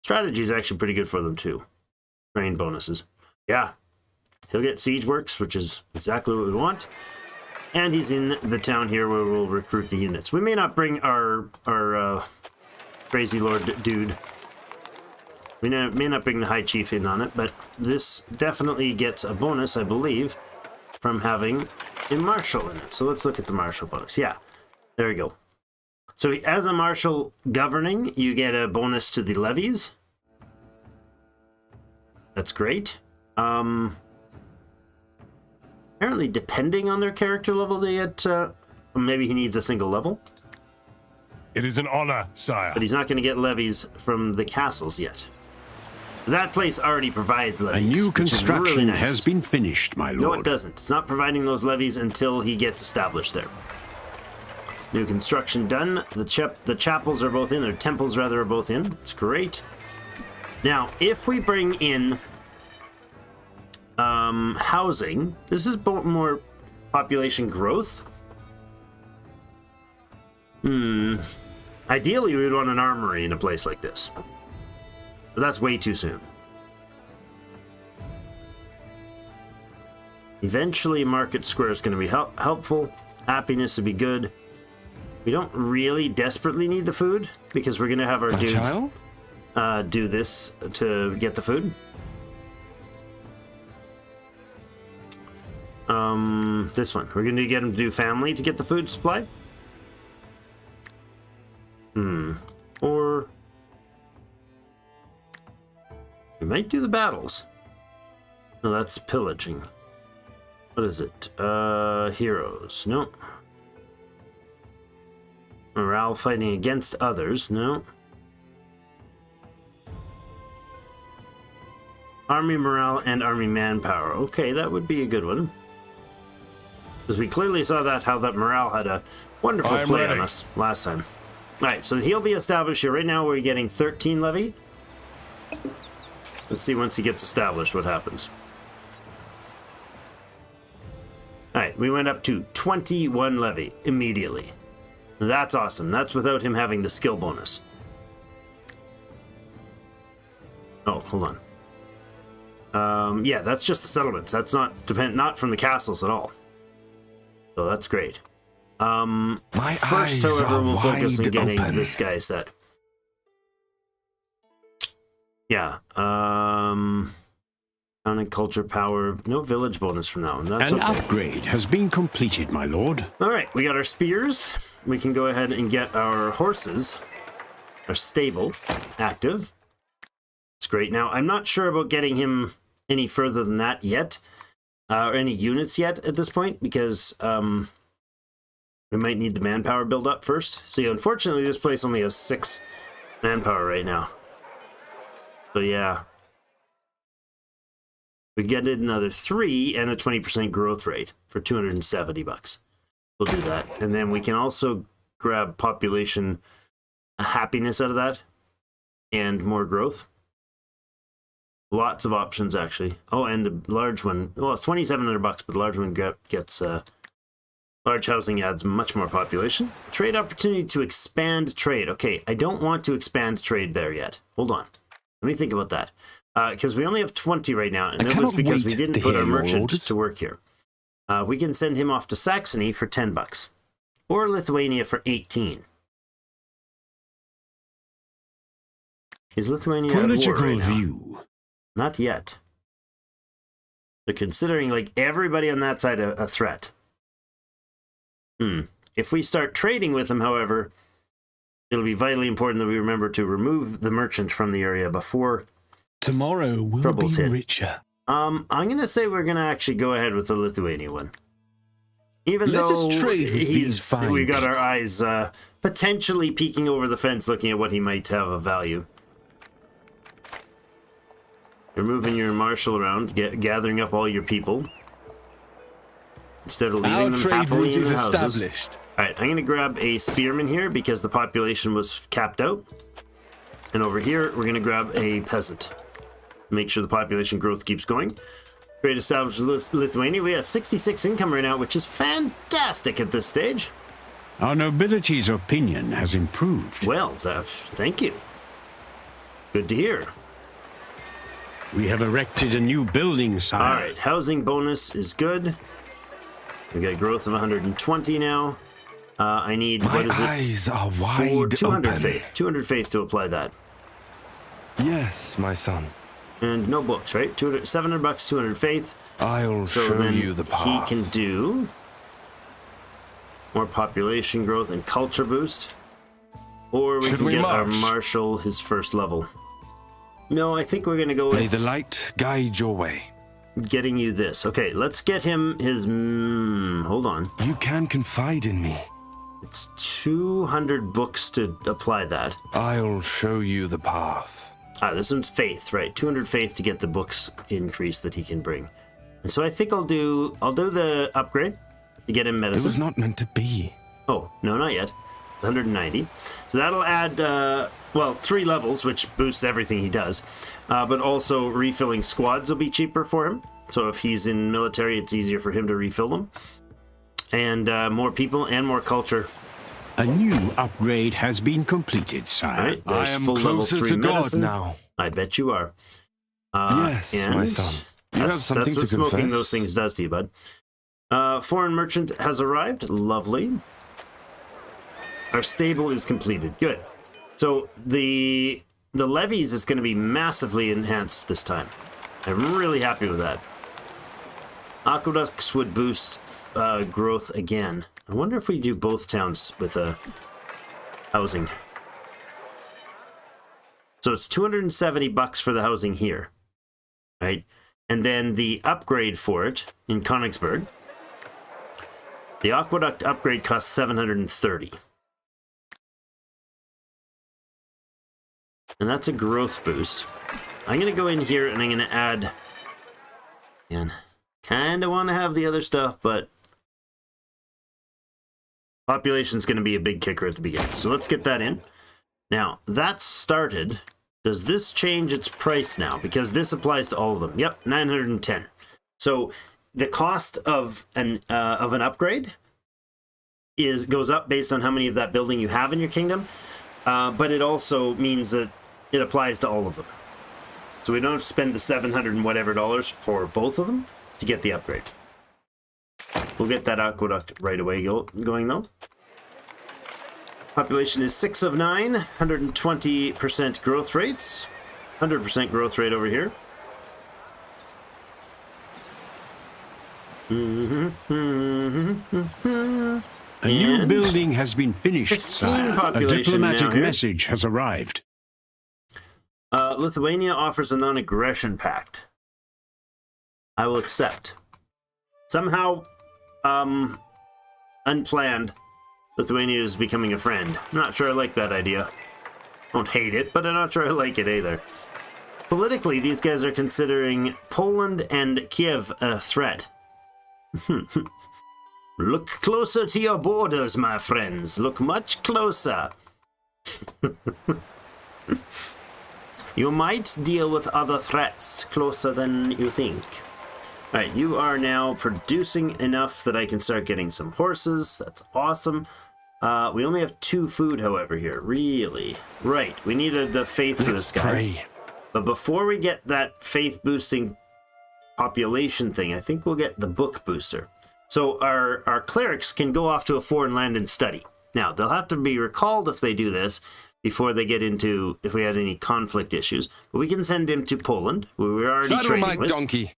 Strategy is actually pretty good for them too. Train bonuses. Yeah, he'll get siege works, which is exactly what we want. And he's in the town here where we'll recruit the units. We may not bring our crazy lord dude. We may not bring the high chief in on it, but this definitely gets a bonus, I believe, from having a marshal in it. So let's look at the marshal bonus. Yeah, there we go. So as a marshal governing, you get a bonus to the levies. That's great. Apparently, depending on their character level, they get... maybe he needs a single level. It is an honor, sire. But he's not going to get levies from the castles yet. That place already provides levies. A new construction really nice. has been finished, my lord. No, it doesn't. It's not providing those levies until he gets established there. New construction done. The chapels are both in, or temples rather are both in. It's great. Now, if we bring in housing, this is more population growth. Ideally, we would want an armory in a place like this. But that's way too soon. Eventually, market square is going to be helpful. Happiness would be good. We don't really desperately need the food because we're going to have our dude do this to get the food. This one. We're going to get him to do family to get the food supply. Or we might do the battles. No, that's pillaging. What is it? Heroes. No. Morale fighting against others. No. Army morale and army manpower. Okay, that would be a good one. Because we clearly saw how that morale had a wonderful play on us last time. Alright, so he'll be established here. Right now we're getting 13 levy. Let's see once he gets established what happens. Alright, we went up to 21 levy immediately. That's awesome. That's without him having the skill bonus. Oh, hold on. Yeah, that's just the settlements. That's not from the castles at all. So that's great. My first, eyes however, are we'll focus on wide getting open. this guy set. Yeah. Town and culture power. No village bonus from that one. That's An okay. upgrade has been completed, my lord. All right, we got our spears. We can go ahead and get our horses, our stable, active. It's great. Now, I'm not sure about getting him any further than that yet, or any units yet at this point, because we might need the manpower build up first. See, unfortunately, this place only has 6 manpower right now. So, yeah. We get another 3 and a 20% growth rate for $270. We'll do that. And then we can also grab population happiness out of that and more growth. Lots of options, actually. Oh, and the large one. Well, it's $2,700, but the large one gets large housing adds much more population. Trade opportunity to expand trade. Okay, I don't want to expand trade there yet. Hold on. Let me think about that. Because we only have 20 right now, and it was because we didn't put our merchant to work here. We can send him off to Saxony for $10, or Lithuania for 18. Is Lithuania at war Political right now? view. Not yet. They're considering like everybody on that side a threat. If we start trading with them, however, it'll be vitally important that we remember to remove the merchant from the area before Tomorrow will troubles be hit. richer. I'm gonna say we're gonna actually go ahead with the Lithuania one. Even Let though us trade with these fine we got our people. eyes potentially peeking over the fence looking at what he might have of value. You're moving your marshal around, gathering up all your people. Instead of leaving Our them trade happily route in is their houses. established. Alright, I'm going to grab a spearman here because the population was capped out. And over here, we're going to grab a peasant. Make sure the population growth keeps going. Trade established with Lithuania. We have 66 income right now, which is fantastic at this stage. Our nobility's opinion has improved. Well, thank you. Good to hear. We have erected a new building, sire. Alright, housing bonus is good. We got growth of 120 now. I need, My what is it? eyes are For wide 200 open. faith. 200 faith to apply that. Yes, my son. And no books, right? $700, 200 faith. I'll So show then you the path. he can do more population growth and culture boost. Or we Should can we get our march? marshal his first level. No, I think we're going to go May with... the light guide your way. getting you this. Okay, let's get him his... hold on. You can confide in me. It's 200 books to apply that. I'll show you the path. Ah, this one's faith, right? 200 faith to get the books increase that he can bring. And so I think I'll do the upgrade to get him It medicine. was not meant to be. Oh, no, not yet. 190. So that'll add, 3 levels, which boosts everything he does. But also refilling squads will be cheaper for him. So if he's in military, it's easier for him to refill them. And more people and more culture. A new upgrade has been completed, sire. Right, I there's am full level closer 3 to God medicine. now. I bet you are. Yes, my and son. You have that's something what to smoking confess. those things does to you, bud. Foreign merchant has arrived. Lovely. Our stable is completed. Good. So the levies is going to be massively enhanced this time. I'm really happy with that. Aqueducts would boost growth again. I wonder if we do both towns with housing. So it's 270 bucks for the housing here, right? And then the upgrade for it in Königsberg, the aqueduct upgrade costs 730. And that's a growth boost. I'm going to go in here and I'm going to add... Man, kind of want to have the other stuff, but... Population's going to be a big kicker at the beginning. So let's get that in. Now, that's started. Does this change its price now? Because this applies to all of them. Yep, 910. So the cost of an upgrade goes up based on how many of that building you have in your kingdom. But it also means that it applies to all of them. So we don't have to spend the 700 and whatever dollars for both of them to get the upgrade. We'll get that aqueduct right away going though. Population is 6 of 9, 120% growth rates, 100% growth rate over here. A new building has been finished, 15 sire. A population diplomatic now here. message has arrived. Lithuania offers a non-aggression pact. I will accept. Somehow, unplanned, Lithuania is becoming a friend. I'm not sure I like that idea. Don't hate it, but I'm not sure I like it either. Politically, these guys are considering Poland and Kiev a threat. Look closer to your borders, my friends. Look much closer. You might deal with other threats closer than you think. Alright, you are now producing enough that I can start getting some horses. That's awesome. We only have 2 food, however, here. Really? Right, we needed the faith for this guy. Pray. But before we get that faith-boosting population thing, I think we'll get the book booster. So our clerics can go off to a foreign land and study. Now, they'll have to be recalled if they do this before they get into, if we had any conflict issues. But we can send him to Poland, where we're already Saddle trading my with. donkey.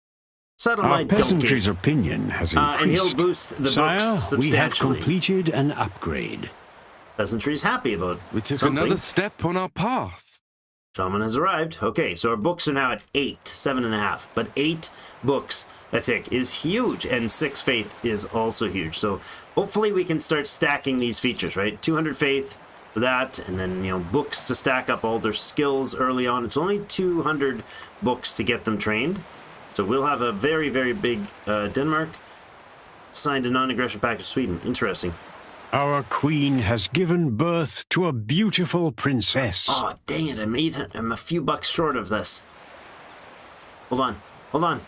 Saddle Our my peasantry's donkey. opinion has increased. And he'll boost the Sire, books we have substantially. completed an upgrade. Peasantry's happy about We took something. another step on our path. Shaman has arrived. Okay, so our books are now at 8, 7.5. But 8 books a tick is huge, and 6 faith is also huge. So hopefully we can start stacking these features, right? 200 faith for that, and then, books to stack up all their skills early on. It's only 200 books to get them trained. So we'll have a very, very big Denmark signed a non-aggression pact with Sweden. Interesting. Our queen has given birth to a beautiful princess. Oh, dang it. I'm a few bucks short of this. Hold on.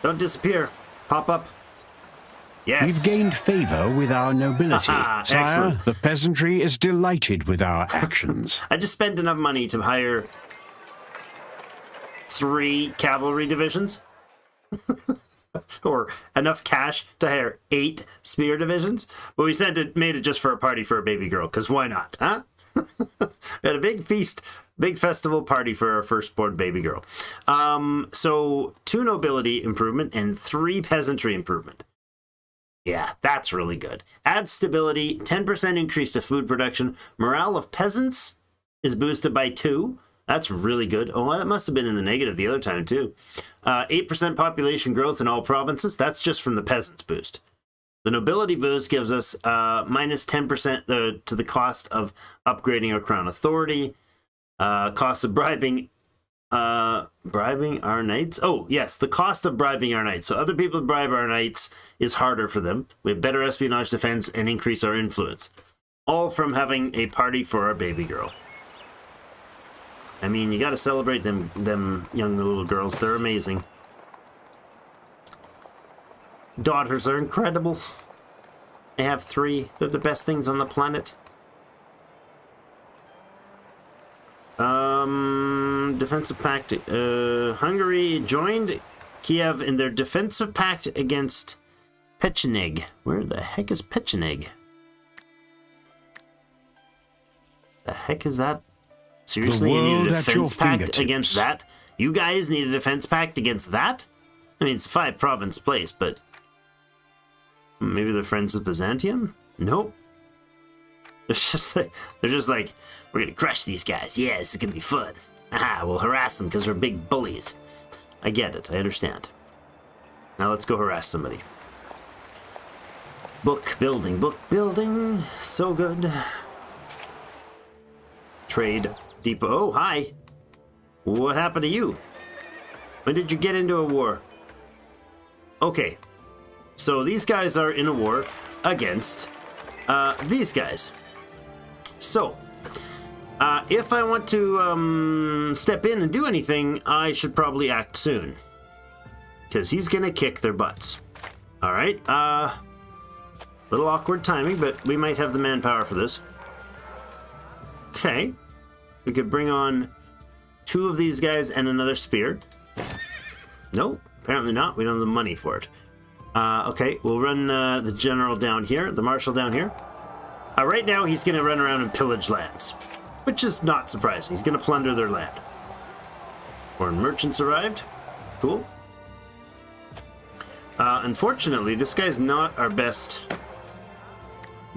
Don't disappear. Pop up. Yes. We've gained favor with our nobility. Sire, Excellent. the peasantry is delighted with our actions. I just spent enough money to hire 3 cavalry divisions. Or enough cash to hire 8 spear divisions. But we made it just for a party for a baby girl, because why not, huh? We had a big feast, big festival party for our firstborn baby girl. So 2 nobility improvement and 3 peasantry improvement. Yeah, that's really good. Add stability, 10% increase to food production. Morale of peasants is boosted by 2. That's really good. Oh, well, that must have been in the negative the other time, too. 8% population growth in all provinces. That's just from the peasants boost. The nobility boost gives us minus 10% to the cost of upgrading our crown authority. Cost of bribing our knights. Oh, yes, the cost of bribing our knights. So other people bribe our knights is harder for them. We have better espionage defense and increase our influence. All from having a party for our baby girl. I mean, you got to celebrate them young little girls. They're amazing. Daughters are incredible. I have 3. They're the best things on the planet. Defensive pact. Hungary joined Kiev in their defensive pact against Pecheneg. Where the heck is Pecheneg? The heck is that? Seriously, you need a defense pact against that? You guys need a defense pact against that? I mean, it's a 5-province place, but maybe they're friends with Byzantium? Nope. They're just like, we're gonna crush these guys. Yeah, this is gonna be fun. Aha, we'll harass them because they're big bullies. I get it. I understand. Now let's go harass somebody. Book building. Book building. So good. Trade depot. Oh, hi. What happened to you? When did you get into a war? Okay. So these guys are in a war against these guys. So, if I want to step in and do anything, I should probably act soon. Because he's going to kick their butts. Alright, little awkward timing, but we might have the manpower for this. Okay. We could bring on 2 of these guys and another spear. No, apparently not. We don't have the money for it. Okay, we'll run the general down here, the marshal down here. Right now, he's going to run around and pillage lands, which is not surprising. He's going to plunder their land. Foreign merchants arrived. Cool. Unfortunately, this guy's not our best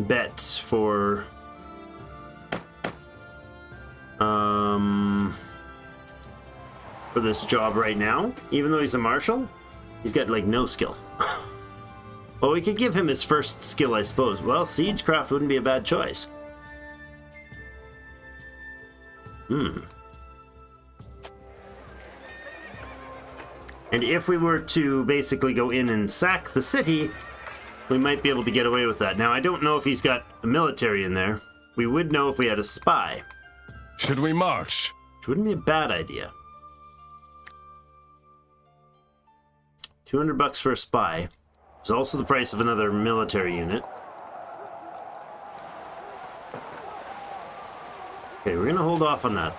bet for this job right now. Even though he's a marshal, he's got like no skill. Well, we could give him his first skill, I suppose. Well, siegecraft wouldn't be a bad choice. And if we were to basically go in and sack the city, we might be able to get away with that. Now, I don't know if he's got a military in there. We would know if we had a spy. Should we march? Which wouldn't be a bad idea. 200 bucks for a spy. It's also the price of another military unit. Okay, we're going to hold off on that.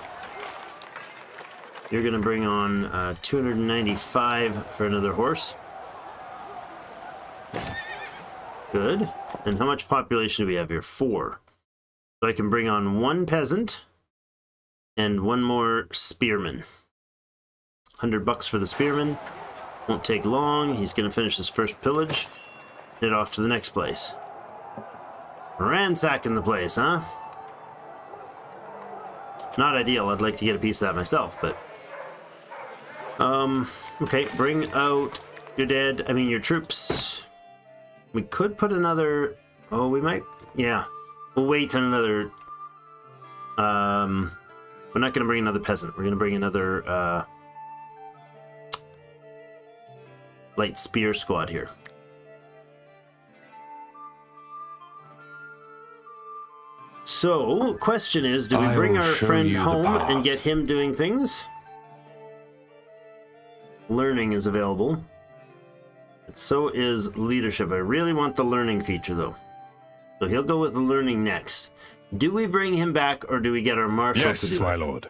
You're going to bring on 295 for another horse. Good. And how much population do we have here? 4. So I can bring on 1 peasant and 1 more spearman. 100 bucks for the spearman. Won't take long. He's going to finish his first pillage. Head off to the next place. Ransacking the place, huh? Not ideal. I'd like to get a piece of that myself, but... Okay, bring out your troops. We could put another... Oh, we might... Yeah. We'll wait on another... We're not going to bring another peasant. We're going to bring another, light spear squad here. So, question is, do we bring our friend home and get him doing things? Learning is available. So is leadership. I really want the learning feature, though. So he'll go with the learning next. Do we bring him back, or do we get our marshal to do it? Yes, my lord.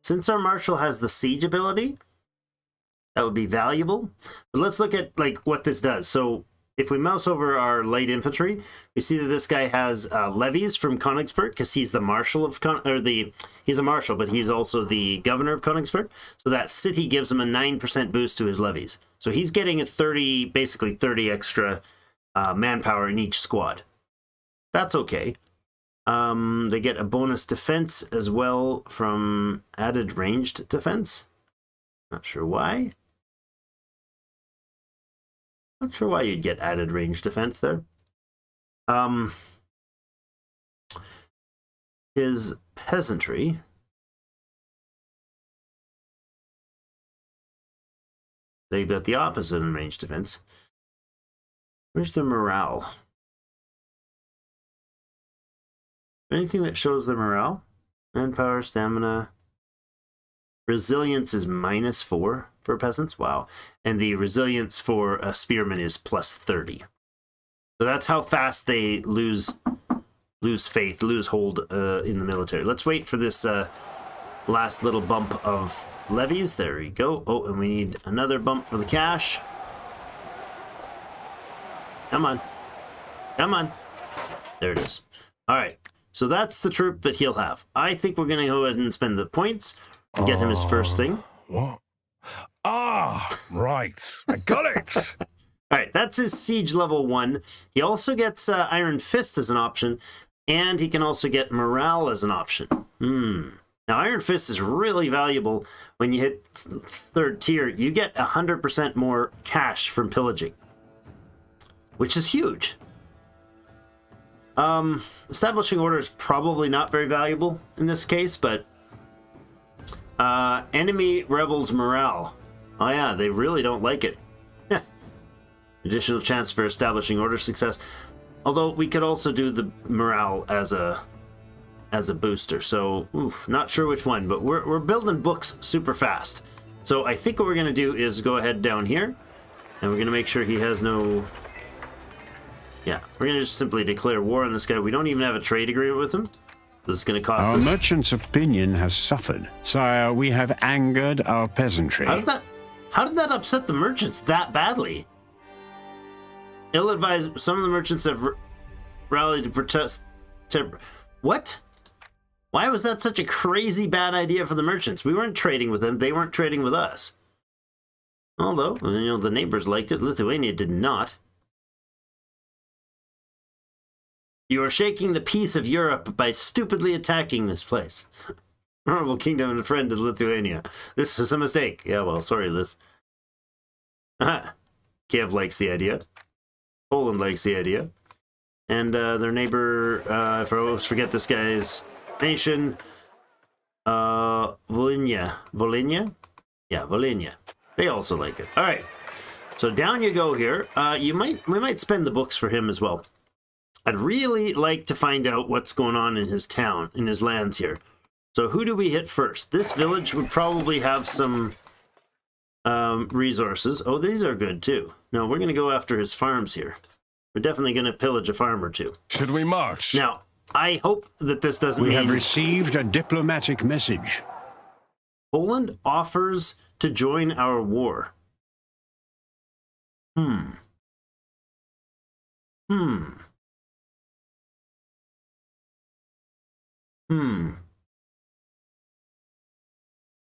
Since our marshal has the siege ability, that would be valuable. But let's look at what this does. So if we mouse over our light infantry, we see that this guy has levies from Königsberg, because he's the marshal of he's a marshal, but he's also the governor of Königsberg. So that city gives him a 9% boost to his levies. So he's getting basically 30 extra manpower in each squad. That's okay. They get a bonus defense as well from added ranged defense. Not sure why. Not sure why you'd get added ranged defense there. His peasantry. They've got the opposite in ranged defense. Where's their morale? Anything that shows their morale? Manpower, stamina. Resilience is -4 for peasants. Wow. And the resilience for a spearman is +30. So that's how fast they lose faith, lose hold in the military. Let's wait for this last little bump of levies. There we go. Oh, and we need another bump for the cash. Come on. Come on. There it is. All right. So that's the troop that he'll have. I think we're going to go ahead and spend the points and get him his first thing. What? Ah, right. I got it. All right, that's his siege level 1. He also gets Iron Fist as an option, and he can also get morale as an option. Now, Iron Fist is really valuable when you hit 3rd tier. You get 100% more cash from pillaging, which is huge. Establishing order is probably not very valuable in this case, but enemy rebels morale. Oh yeah, they really don't like it. Additional chance for establishing order success. Although we could also do the morale as a booster. So, not sure which one, but we're building books super fast. So I think what we're gonna do is go ahead down here, and we're gonna make sure he has no. Yeah, we're going to just simply declare war on this guy. We don't even have a trade agreement with him. This is going to cost us... Our merchant's opinion has suffered. Sire, we have angered our peasantry. How did that upset the merchants that badly? Ill-advised... Some of the merchants have rallied to protest... What? Why was that such a crazy bad idea for the merchants? We weren't trading with them. They weren't trading with us. Although, the neighbors liked it. Lithuania did not. You are shaking the peace of Europe by stupidly attacking this place. Honorable Kingdom and friend of Lithuania. This is a mistake. Yeah, well, sorry, Lith. Kiev likes the idea. Poland likes the idea. And their neighbor, if I always forget this guy's nation, Volhynia. Volhynia? Yeah, Volhynia. They also like it. All right. So down you go here. We might spend the books for him as well. I'd really like to find out what's going on in his town, in his lands here. So who do we hit first? This village would probably have some resources. Oh, these are good too. No, we're going to go after his farms here. We're definitely going to pillage a farm or two. Should we march? Now, I hope that this doesn't mean... We have received a diplomatic message. Poland offers to join our war.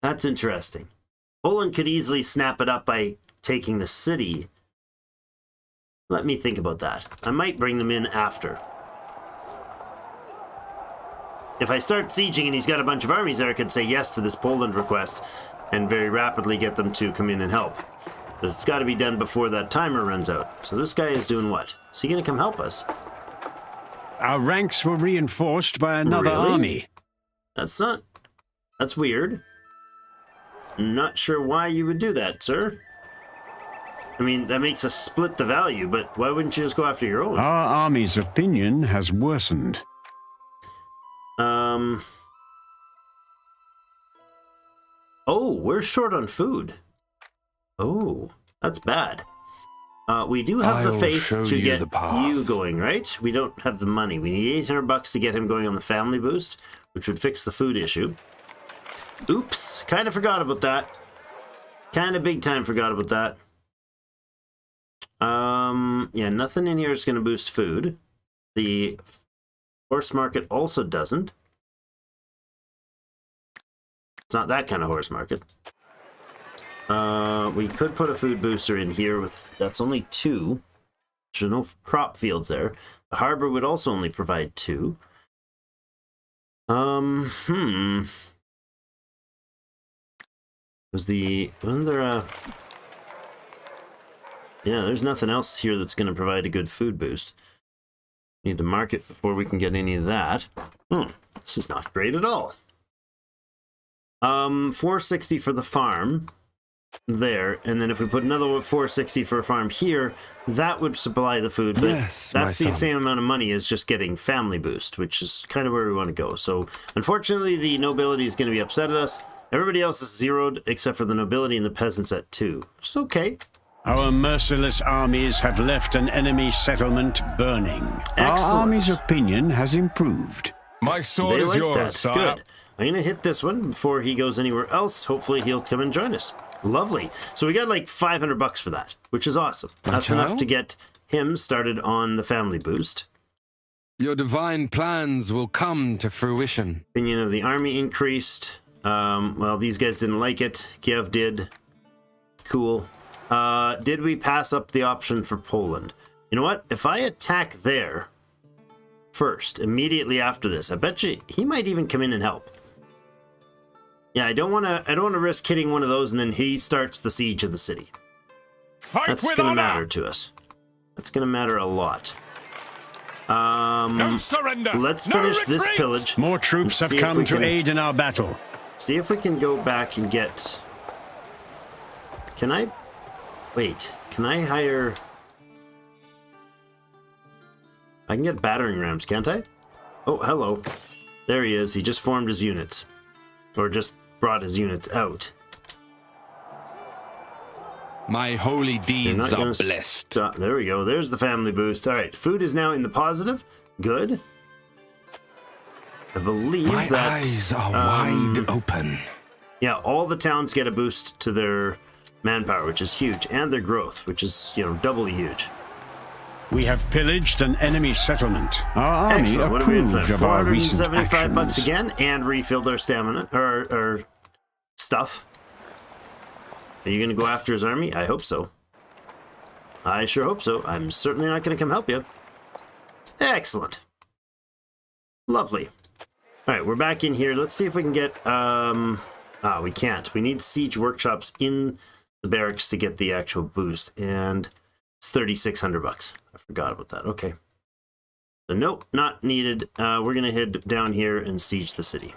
That's interesting. Poland could easily snap it up by taking the city. Let me think about that. I might bring them in after. If I start sieging and he's got a bunch of armies there, I could say yes to this Poland request and very rapidly get them to come in and help. But it's got to be done before that timer runs out. So this guy is doing what? Is he going to come help us? Our ranks were reinforced by another Really? army. That's weird. Not sure why you would do that, sir. I mean, that makes us split the value, but why wouldn't you just go after your own? Our army's opinion has worsened. Oh, we're short on food. Oh, that's bad. We do have the faith to get you going, right? We don't have the money. We need 800 bucks to get him going on the family boost, which would fix the food issue. Oops, kind of forgot about that. Kind of big time forgot about that. Yeah, nothing in here is going to boost food. The horse market also doesn't. It's not that kind of horse market. We could put a food booster in here with, that's only 2. There's no crop fields there. The harbor would also only provide 2. Wasn't there a... Yeah, there's nothing else here that's going to provide a good food boost. Need the market before we can get any of that. This is not great at all. 460 for the farm there, and then if we put another 460 for a farm here, that would supply the food. But Yes, my that's the son. same amount of money as just getting family boost, which is kind of where we want to go. So unfortunately, the nobility is going to be upset at us. Everybody else is zeroed except for the nobility and the peasants at 2. It's okay. Our merciless armies have left an enemy settlement burning. Excellent. Our army's opinion has improved. My sword They is like yours, that. sire. Good. I'm going to hit this one before he goes anywhere else. Hopefully he'll come and join us. Lovely. So we got like $500 for that, which is awesome. That's enough to get him started on the family boost. Your divine plans will come to fruition. Opinion of the army increased. Well, these guys didn't like it. Kiev did. Cool. Did we pass up the option for Poland? You know what? If I attack there first, immediately after this, I bet you he might even come in and help. Yeah, I don't want to risk hitting one of those and then he starts the siege of the city. Fight That's with going to honor. matter to us. That's going to matter a lot. No surrender. Let's No finish this retreat. pillage. More troops Let's have see if come we to can- aid in our battle. See if we can go back and get... Can I... Wait, can I hire... I can get battering rams, can't I? Oh, hello. There he is. He just formed his units. Or just brought his units out. My holy You're deeds not are gonna blessed. stop. There we go. There's the family boost. All right, food is now in the positive. Good. I believe My that... eyes are wide open. Yeah, all the towns get a boost to their manpower, which is huge, and their growth, which is, doubly huge. We have pillaged an enemy settlement. Our army Excellent. What are we in for? approved of our recent $475 actions. again, and refilled our stamina, or stuff. Are you going to go after his army? I hope so. I sure hope so. I'm certainly not going to come help you. Excellent. Lovely. All right, we're back in here. Let's see if we can get... we can't. We need siege workshops in the barracks to get the actual boost, and it's $3,600. I forgot about that. Okay. So nope, not needed. We're going to head down here and siege the city,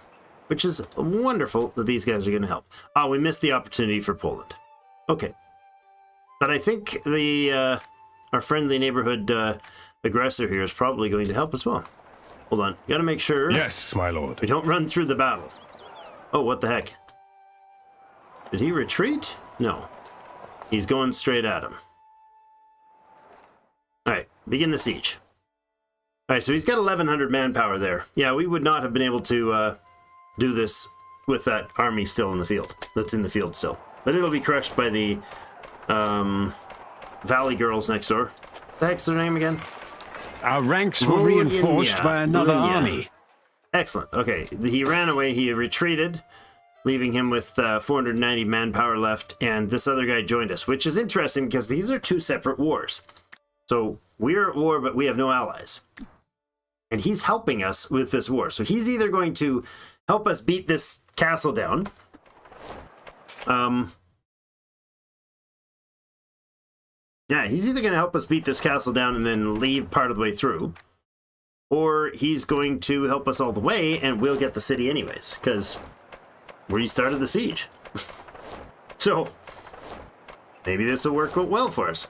which is wonderful that these guys are going to help. Oh, we missed the opportunity for Poland. Okay. But I think the our friendly neighborhood aggressor here is probably going to help as well. Hold on. Got to make sure Yes, my lord. we don't run through the battle. Oh, what the heck? Did he retreat? No. He's going straight at him. Alright, begin the siege. Alright, so he's got 1,100 manpower there. Yeah, we would not have been able to do this with that army still in the field. That's in the field still. But it'll be crushed by the Valley Girls next door. What the heck's their name again? Our ranks were Volhynia. reinforced by another Volhynia. army. Excellent. Okay, he ran away. He retreated, leaving him with 490 manpower left, and this other guy joined us, which is interesting because these are two separate wars. So we're at war, but we have no allies. And he's helping us with this war. So he's either going to help us beat this castle down, yeah, he's either going to help us beat this castle down and then leave part of the way through, or he's going to help us all the way and we'll get the city anyways, because we started the siege. So maybe this will work out well for us.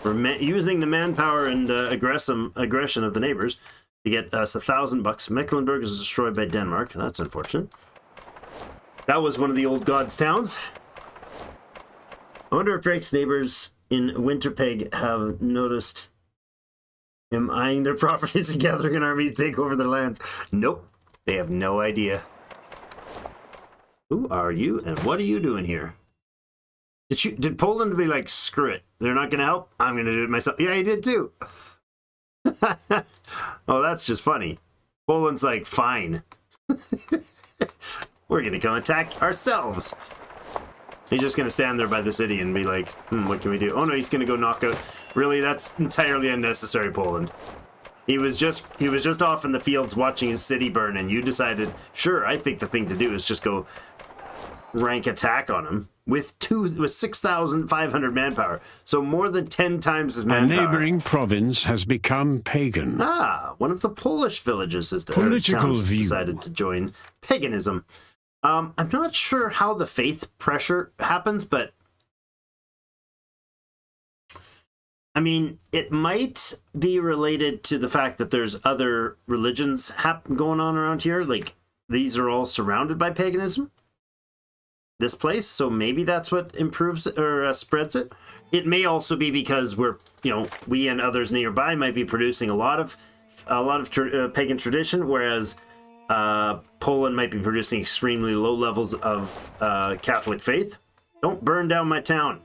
We're using the manpower and aggression of the neighbors to get us $1,000. Mecklenburg is destroyed by Denmark. That's unfortunate. That was one of the old gods' towns. I wonder if Drake's neighbors in Winterpeg have noticed him eyeing their properties and gathering an army to take over their lands. Nope. They have no idea. Who are you and what are you doing here? Did Poland be like, screw it, they're not going to help? I'm going to do it myself. Yeah, he did too. Oh, that's just funny. Poland's like, fine. We're going to come attack ourselves. He's just going to stand there by the city and be like, what can we do? Oh no, he's going to go knock out. Really, that's entirely unnecessary, Poland. He was just off in the fields watching his city burn, and you decided, sure, I think the thing to do is just go rank attack on him with 6,500 manpower, so more than 10 times his A manpower. neighboring province has become pagan. Ah, one of the Polish villages has Political view. decided to join paganism. I'm not sure how the faith pressure happens, but I mean, it might be related to the fact that there's other religions going on around here. Like, these are all surrounded by paganism, this place, so maybe that's what improves or spreads it. It may also be because we and others nearby might be producing a lot of pagan tradition, whereas Poland might be producing extremely low levels of Catholic faith. Don't burn down my town.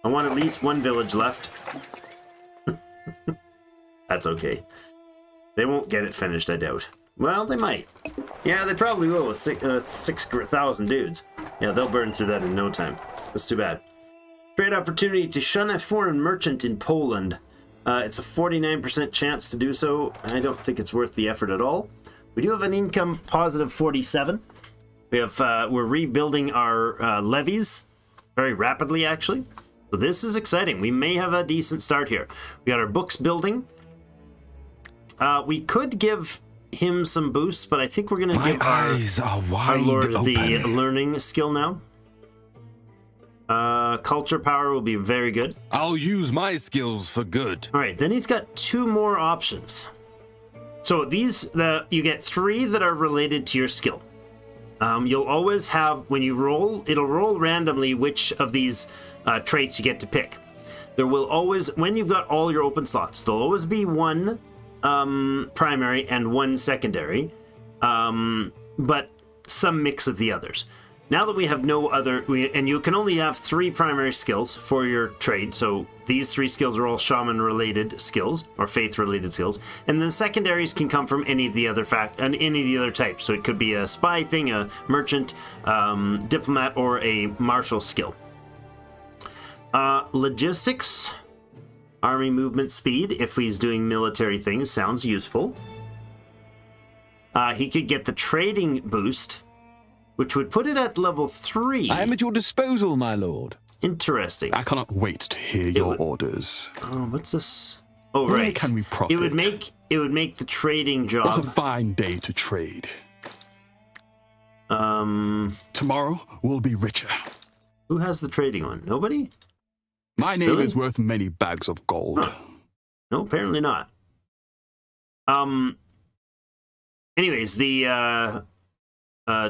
I want at least one village left. That's okay. They won't get it finished, I doubt. Well, they might. Yeah, they probably will with 6,000 dudes. Yeah, they'll burn through that in no time. That's too bad. Trade opportunity to shun a foreign merchant in Poland. It's a 49% chance to do so. I don't think it's worth the effort at all. We do have an income positive 47. We have we're rebuilding our levies very rapidly, actually. So this is exciting. We may have a decent start here. We got our books building. We could give him some boosts, but I think we're going to give eyes are wide our Lord open. the learning skill now. Culture power will be very good. I'll use my skills for good. All right, then he's got 2 more options. So you get 3 that are related to your skill. You'll always have, when you roll, it'll roll randomly which of these traits you get to pick. There will always, when you've got all your open slots, there'll always be 1 primary and 1 secondary, but some mix of the others. Now that we have no other, and you can only have 3 primary skills for your trade, so these 3 skills are all shaman-related skills, or faith-related skills, and then secondaries can come from any of the other any of the other types. So it could be a spy thing, a merchant, diplomat, or a martial skill. Logistics, army movement speed, if he's doing military things, sounds useful. He could get the trading boost, which would put it at level 3. I am at your disposal, my lord. Interesting. I cannot wait to hear your orders. Oh, what's this? Oh, Where right. can we profit? It would make the trading job. What a fine day to trade. Tomorrow we'll be richer. Who has the trading one? Nobody? My name Really? is worth many bags of gold. Huh. No, apparently not. Anyways, the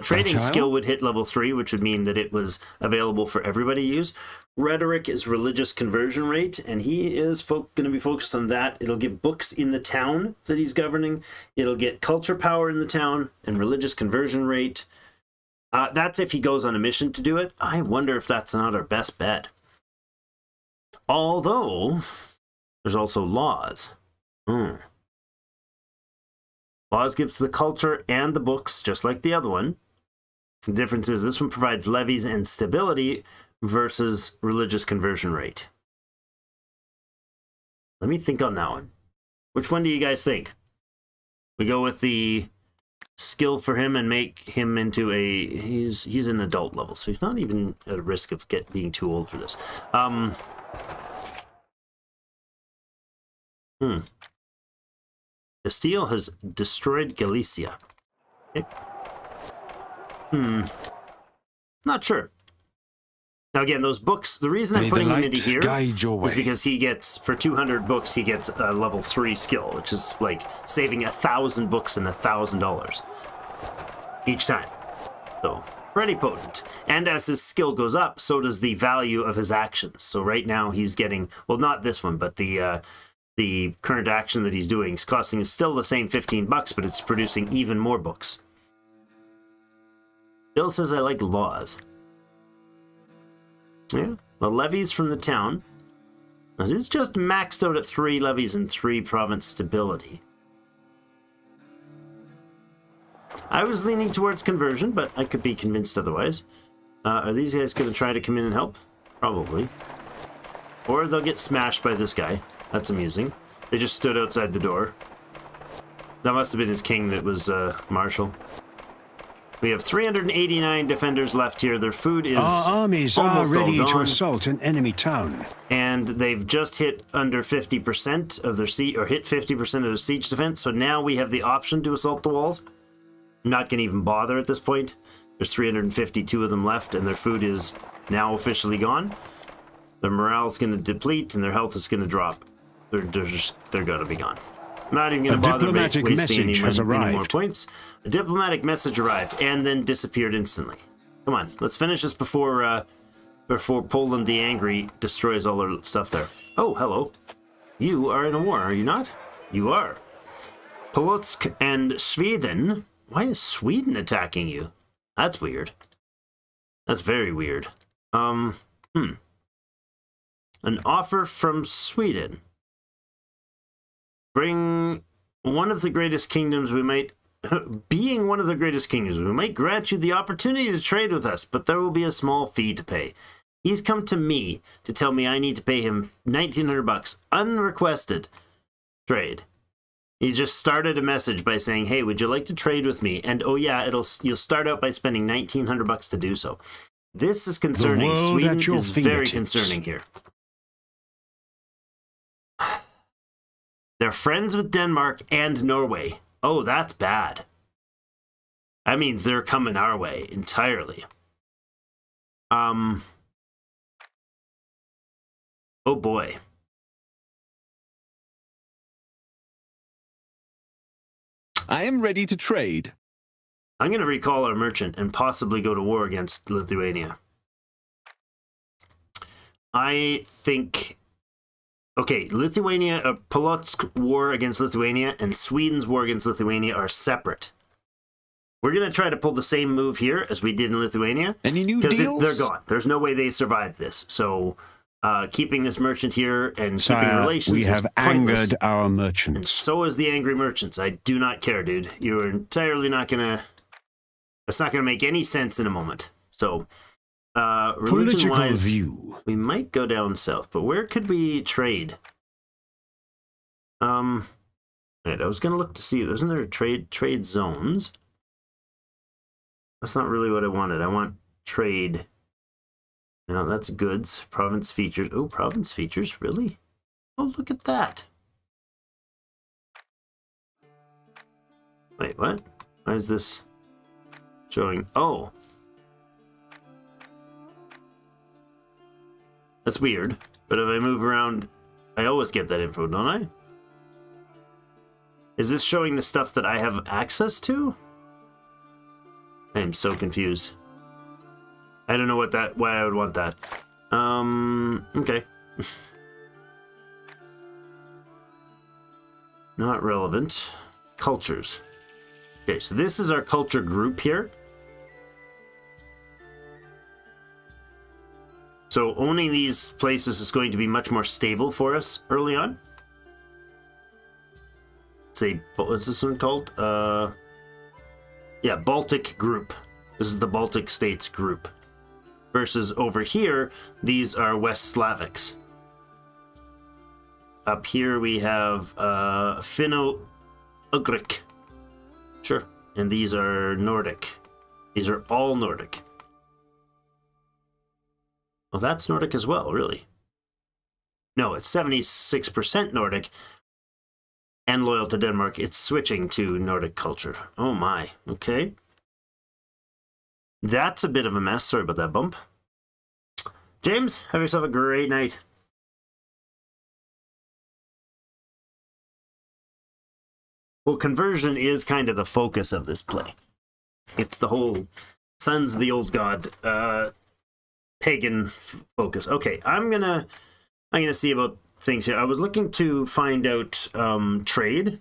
trading skill would hit level 3, which would mean that it was available for everybody to use. Rhetoric is religious conversion rate, and he is going to be focused on that. It'll give books in the town that he's governing. It'll get culture power in the town and religious conversion rate. That's if he goes on a mission to do it. I wonder if that's not our best bet. Although, there's also laws. Laws gives the culture and the books, just like the other one. The difference is this one provides levies and stability versus religious conversion rate. Let me think on that one. Which one do you guys think? We go with the skill for him and make him into a... He's an adult level, so he's not even at a risk of being too old for this. Castile has destroyed Galicia. Okay. Not sure. Now again, those books, the reason I'm putting him into here is because he gets, for 200 books, he gets a level 3 skill, which is like saving 1,000 books and $1,000 each time. So, pretty potent. And as his skill goes up, so does the value of his actions. So right now he's getting, well, not this one, but the current action that he's doing is costing still the same 15 bucks, but it's producing even more books. Bill says I like laws. Yeah, the levies from the town. It is just maxed out at 3 levies and 3 province stability. I was leaning towards conversion, but I could be convinced otherwise. Are these guys going to try to come in and help? Probably. Or they'll get smashed by this guy. That's amusing. They just stood outside the door. That must have been his king that was Marshal. We have 389 defenders left here. Their food is Our armies are almost all ready to gone, assault an enemy town. and they've just hit under 50% of their siege, or hit 50% of their siege defense. So now we have the option to assault the walls. I'm not going to even bother at this point. There's 352 of them left, and their food is now officially gone. Their morale is going to deplete, and their health is going to drop. They're going to be gone. I'm not even going to bother diplomatic wasting message has any more arrived. points. A diplomatic message arrived and then disappeared instantly. Come on, let's finish this before Poland the Angry destroys all their stuff there. Oh, hello. You are in a war, are you not? You are. Polotsk and Sweden. Why is Sweden attacking you? That's weird. That's very weird. An offer from Sweden. Bring one of the greatest kingdoms we might... Being one of the greatest kingdoms, we might grant you the opportunity to trade with us, but there will be a small fee to pay. He's come to me to tell me I need to pay him 1,900 bucks, unrequested trade. He just started a message by saying, "Hey, would you like to trade with me?" And oh yeah, you'll start out by spending 1,900 bucks to do so. This is concerning. Sweden is very concerning here. They're friends with Denmark and Norway. Oh, that's bad. That means they're coming our way entirely. Oh boy. I am ready to trade. I'm going to recall our merchant and possibly go to war against Lithuania. I think... Okay, Lithuania, Polotsk war against Lithuania and Sweden's war against Lithuania are separate. We're going to try to pull the same move here as we did in Lithuania. Any new deals? They're gone. There's no way they survived this. So keeping this merchant here and Sire, keeping relations we have is pointless. angered our And merchants. so is the angry merchants. I do not care, dude. You're entirely not going to... That's not going to make any sense in a moment. So... Political religion-wise, view. we might go down south, but where could we trade? Right, I was gonna look to see. Isn't there trade zones? That's not really what I wanted. I want trade. No, that's goods. Province features. Oh, province features, really? Oh, look at that. Wait, what? Why is this showing? Oh. That's weird, but if I move around, I always get that info, don't I? Is this showing the stuff that I have access to? I am so confused. I don't know why I would want that. Okay. Not relevant. Cultures. Okay, so this is our culture group here. So owning these places is going to be much more stable for us early on. Say, what's this one called? Yeah, Baltic group. This is the Baltic states group. Versus over here, these are West Slavics. Up here we have Finno-Ugric. Sure. And these are Nordic. These are all Nordic. Well, that's Nordic as well, really. No, it's 76% Nordic and loyal to Denmark. It's switching to Nordic culture. Oh my, okay. That's a bit of a mess. Sorry about that bump. James, have yourself a great night. Well, conversion is kind of the focus of this play. It's the whole Sons of the Old God pagan focus. Okay, I'm gonna see about things here. I was looking to find out trade,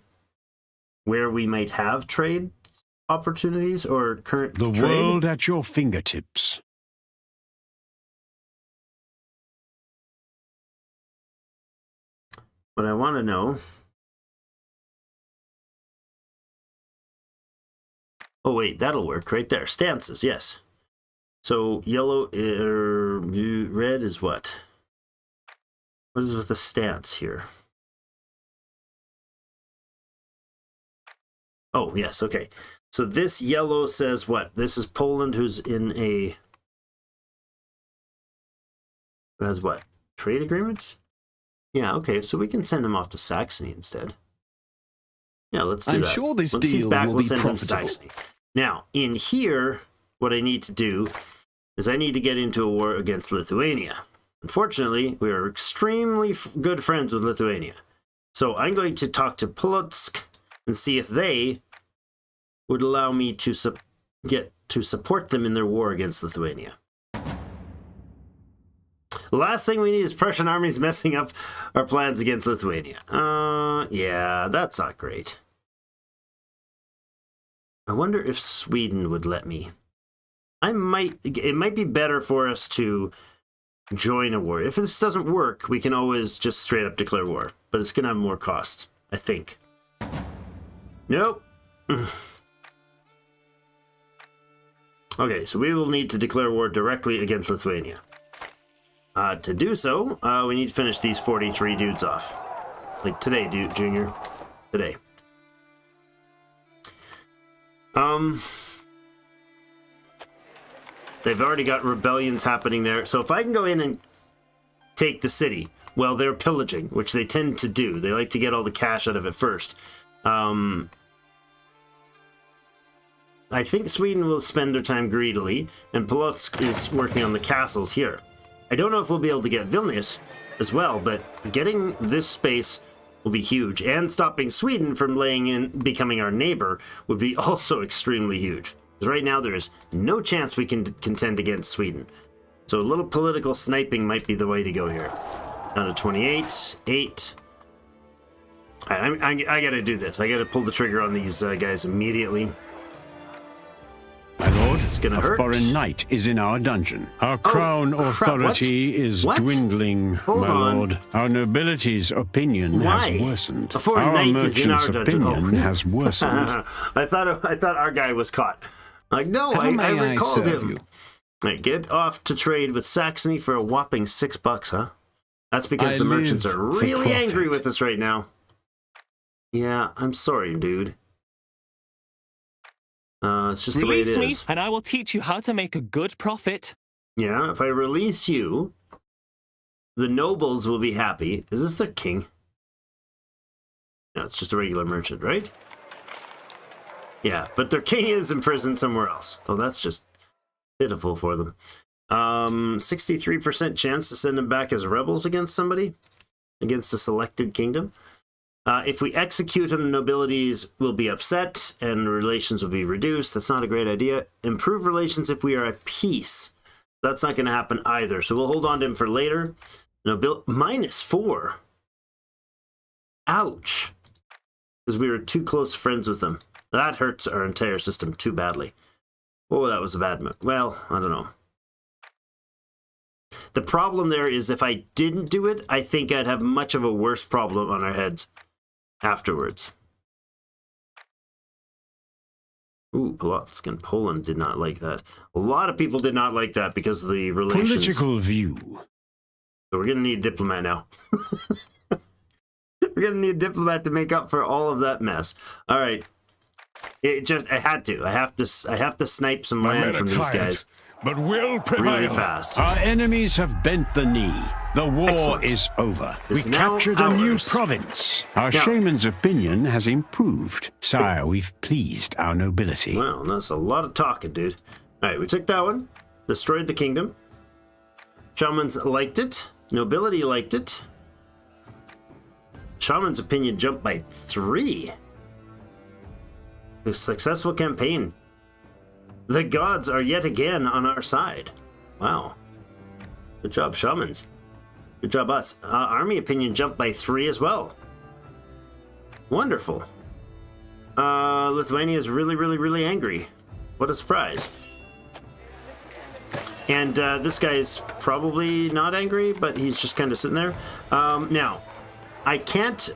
where we might have trade opportunities or current The trade. world at your fingertips. What I want to know. Oh wait, that'll work right there. Stances, yes. So yellow, red is what? What is with the stance here? Oh, yes, okay. So this yellow says what? This is Poland, who's in a... Who has what? Trade agreements? Yeah, okay, so we can send him off to Saxony instead. Yeah, let's do that. I'm sure this Once he's deal back, will we'll be send him to profitable. Saxony. Now, in here, what I need to do is I need to get into a war against Lithuania. Unfortunately, we are extremely good friends with Lithuania. So I'm going to talk to Polotsk and see if they would allow me to support them in their war against Lithuania. The last thing we need is Prussian armies messing up our plans against Lithuania. Yeah, that's not great. I wonder if Sweden would let me. It might be better for us to join a war. If this doesn't work, we can always just straight up declare war. But it's going to have more cost, I think. Nope. Okay, so we will need to declare war directly against Lithuania. To do so, we need to finish these 43 dudes off. Like today, dude, Junior. Today. They've already got rebellions happening there. So if I can go in and take the city, well, they're pillaging, which they tend to do. They like to get all the cash out of it first. I think Sweden will spend their time greedily, and Polotsk is working on the castles here. I don't know if we'll be able to get Vilnius as well, but getting this space will be huge, and stopping Sweden from becoming our neighbor would be also extremely huge. Because right now there is no chance we can contend against Sweden. So a little political sniping might be the way to go here. Down to 28, 8. I gotta do this. I gotta pull the trigger on these guys immediately. My lord, It's gonna a hurt. foreign knight is in our dungeon. Our crown crap, authority is What? dwindling, Hold my on. lord. Our nobility's opinion Why? has worsened. A foreign Our knight is in our merchant's dungeon. opinion Oh. has worsened. I thought our guy was caught. Like, no, How I may I recalled serve him. you? Right, get off to trade with Saxony for a whopping $6, huh? That's because I the merchants live are for really angry profit. with us right now. Yeah, I'm sorry, dude. It's just the way it Release me, is. and I will teach you how to make a good profit. Yeah, if I release you, the nobles will be happy. Is this their king? No, it's just a regular merchant, right? Yeah, but their king is imprisoned somewhere else. Oh, that's just pitiful for them. 63% chance to send them back as rebels against somebody, against a selected kingdom. If we execute them, nobilities will be upset and relations will be reduced. That's not a great idea. Improve relations if we are at peace. That's not going to happen either. So we'll hold on to him for later. -4. Ouch. Because we were too close friends with them. That hurts our entire system too badly. Oh, that was a bad move. Well, I don't know. The problem there is if I didn't do it, I think I'd have much of a worse problem on our heads afterwards. Ooh, Polotsk and Poland did not like that. A lot of people did not like that because of the relations. Political view. So we're going to need a diplomat now. We're going to need a diplomat to make up for all of that mess. All right. I had to. I have to snipe some land from these guys but will prevail. really fast. Our enemies have bent the knee. The war Excellent. is over. It's We now captured a new ours. province. Our Now- shaman's opinion has improved. Sire, we've pleased our nobility. Well, that's a lot of talking, dude. All right, we took that one. Destroyed the kingdom. Shamans liked it. Nobility liked it. Shaman's opinion jumped by 3. A successful campaign. The gods are yet again on our side. Wow. Good job, shamans. Good job, us. Army opinion jumped by 3 as well. Wonderful. Lithuania is really, really, really angry. What a surprise. And this guy is probably not angry, but he's just kind of sitting there. Now, I can't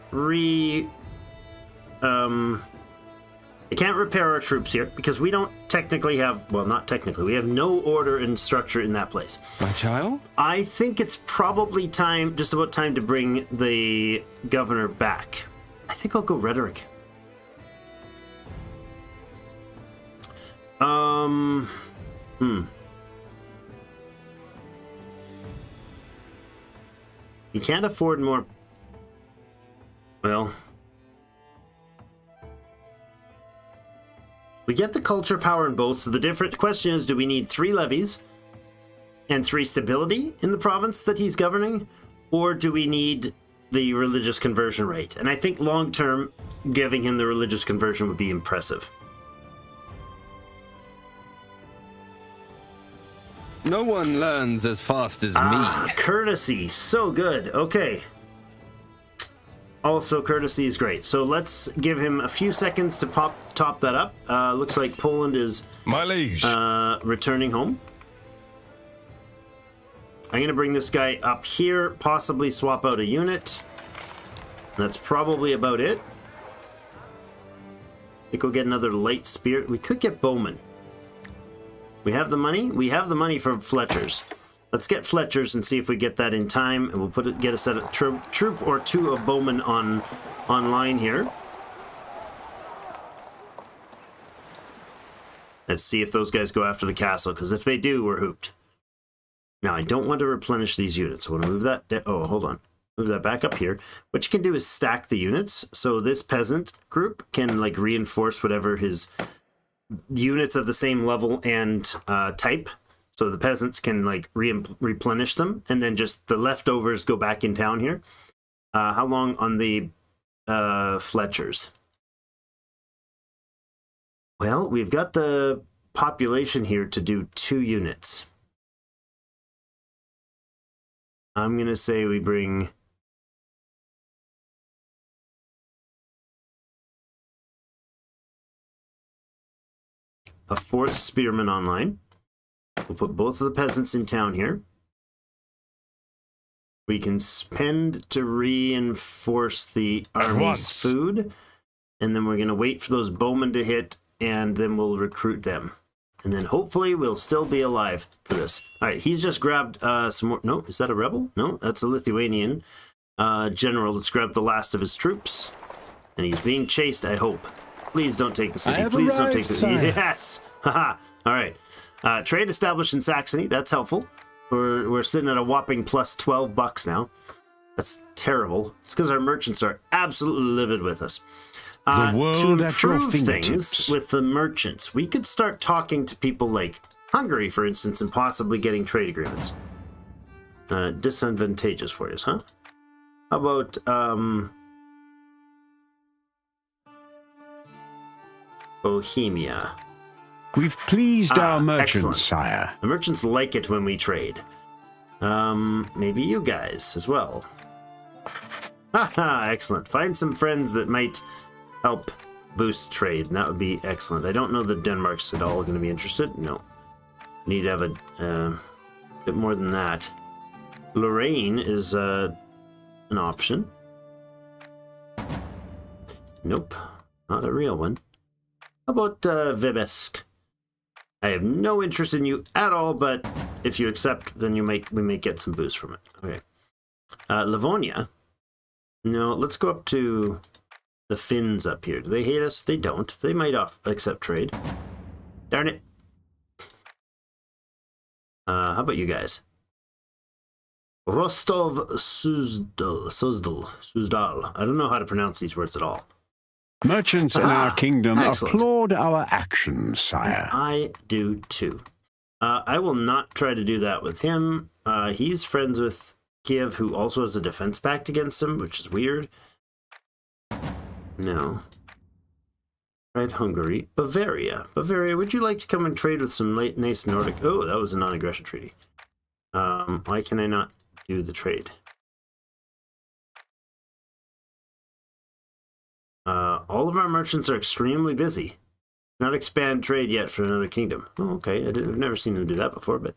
I can't repair our troops here because we don't technically have, well, not technically, we have no order and structure in that place. My child? I think it's probably time, just about time to bring the governor back. I think I'll go rhetoric. You can't afford more. Well, we get the culture power in both, so the different question is, do we need 3 levies and 3 stability in the province that he's governing, or do we need the religious conversion rate? And I think long term, giving him the religious conversion would be impressive. No one learns as fast as me. Courtesy, so good. Okay. Also, courtesy is great. So let's give him a few seconds to top that up. Looks like Poland is My liege. Returning home. I'm going to bring this guy up here, possibly swap out a unit. That's probably about it. I think we'll get another light spear. We could get bowmen. We have the money? We have the money for Fletchers. Let's get Fletchers and see if we get that in time, and we'll get a set of troop or 2 of bowmen online here. Let's see if those guys go after the castle, because if they do, we're hooped. Now, I don't want to replenish these units. I want to move that... Oh, hold on. Move that back up here. What you can do is stack the units, so this peasant group can like reinforce whatever his units of the same level and type. So the peasants can like replenish them, and then just the leftovers go back in town here. How long on the Fletchers? Well, we've got the population here to do 2 units. I'm going to say we bring... a 4th spearman online. We'll put both of the peasants in town here. We can spend to reinforce the army's food. And then we're going to wait for those bowmen to hit, and then we'll recruit them. And then hopefully we'll still be alive for this. All right, he's just grabbed some more... No, is that a rebel? No, that's a Lithuanian general that's grabbed the last of his troops. And he's being chased, I hope. Please don't take the city. Please don't take the city. Yes! Haha! All right. Trade established in Saxony. That's helpful. We're sitting at a whopping plus 12 bucks now. That's terrible. It's because our merchants are absolutely livid with us. The world to at your improve fingertips. things with the merchants, we could start talking to people like Hungary, for instance, and possibly getting trade agreements. Disadvantageous for you, huh? How about Bohemia? We've pleased our merchants, excellent. sire. The merchants like it when we trade. Maybe you guys as well. Haha, excellent. Find some friends that might help boost trade, and that would be excellent. I don't know that Denmark's at all going to be interested. No. Need to have a bit more than that. Lorraine is an option. Nope, not a real one. How about Vibesk? I have no interest in you at all, but if you accept, then we may get some boost from it. Okay. Livonia. No, let's go up to the Finns up here. Do they hate us? They don't. They might accept trade. Darn it. How about you guys? Rostov Suzdal. I don't know how to pronounce these words at all. Merchants in our kingdom excellent. applaud our actions, sire. I do too. I will not try to do that with him. He's friends with Kiev, who also has a defense pact against him, which is weird. No. Right, Hungary. Bavaria. Bavaria, would you like to come and trade with some nice Nordic... Oh, that was a non-aggression treaty. Why can I not do the trade? All of our merchants are extremely busy. Not expand trade yet for another kingdom. Oh, okay. I've never seen them do that before, but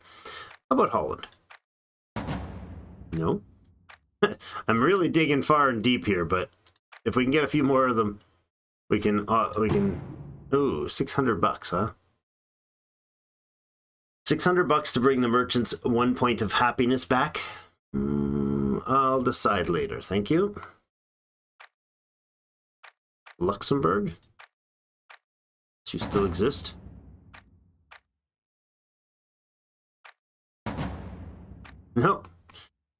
how about Holland? No. I'm really digging far and deep here, but if we can get a few more of them, we can. Ooh, 600 bucks, huh? 600 bucks to bring the merchants 1 point of happiness back. I'll decide later. Thank you. Luxembourg. You still exist?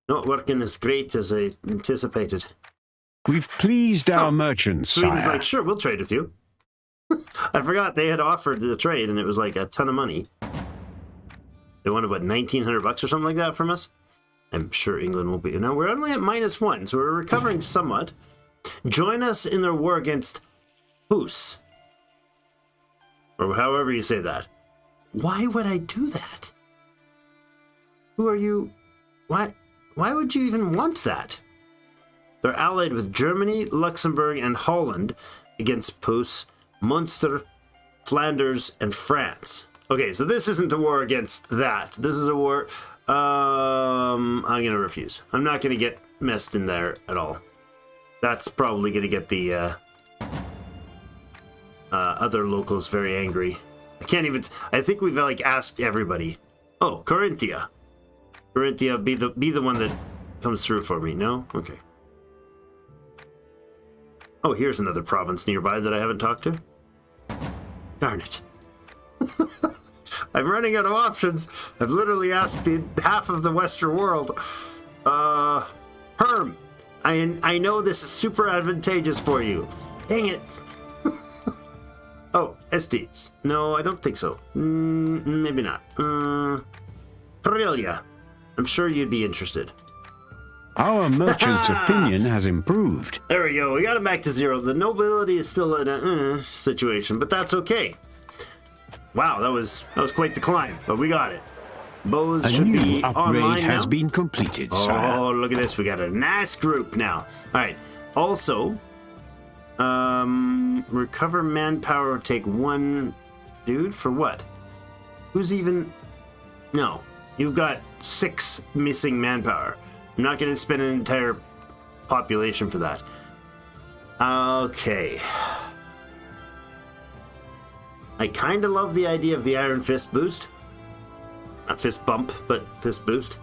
Not working as great as I anticipated. We've pleased our merchants, Sweden's sire. like, sure, we'll trade with you. I forgot they had offered the trade, and it was like a ton of money. They wanted, what, $1,900 or something like that from us? I'm sure England will be. Now, we're only at -1, so we're recovering somewhat. Join us in their war against Hus. Or however you say that. Why would I do that? Who are you? Why would you even want that? They're allied with Germany, Luxembourg, and Holland against Hus, Munster, Flanders, and France. Okay, so this isn't a war against that. This is a war... I'm going to refuse. I'm not going to get messed in there at all. That's probably going to get the other locals very angry. I can't even... I think we've like asked everybody. Oh, Corinthia. Corinthia, be the one that comes through for me. No? Okay. Oh, here's another province nearby that I haven't talked to. Darn it. I'm running out of options. I've literally asked half of the Western world. Herm, I know this is super advantageous for you. Dang it. Oh, Estes. No, I don't think so. Maybe not. Aurelia. I'm sure you'd be interested. Our merchant's opinion has improved. There we go. We got him back to 0. The nobility is still in a situation, but that's okay. Wow, that was quite the climb, but we got it. Bows should be upgrade online has now. been completed, sire. Oh, look at this. We got a nice group now. All right. Also, recover manpower, take 1 dude for what? Who's even... No. You've got 6 missing manpower. I'm not going to spend an entire population for that. Okay. I kind of love the idea of the Iron Fist boost. Not fist bump, but fist boost.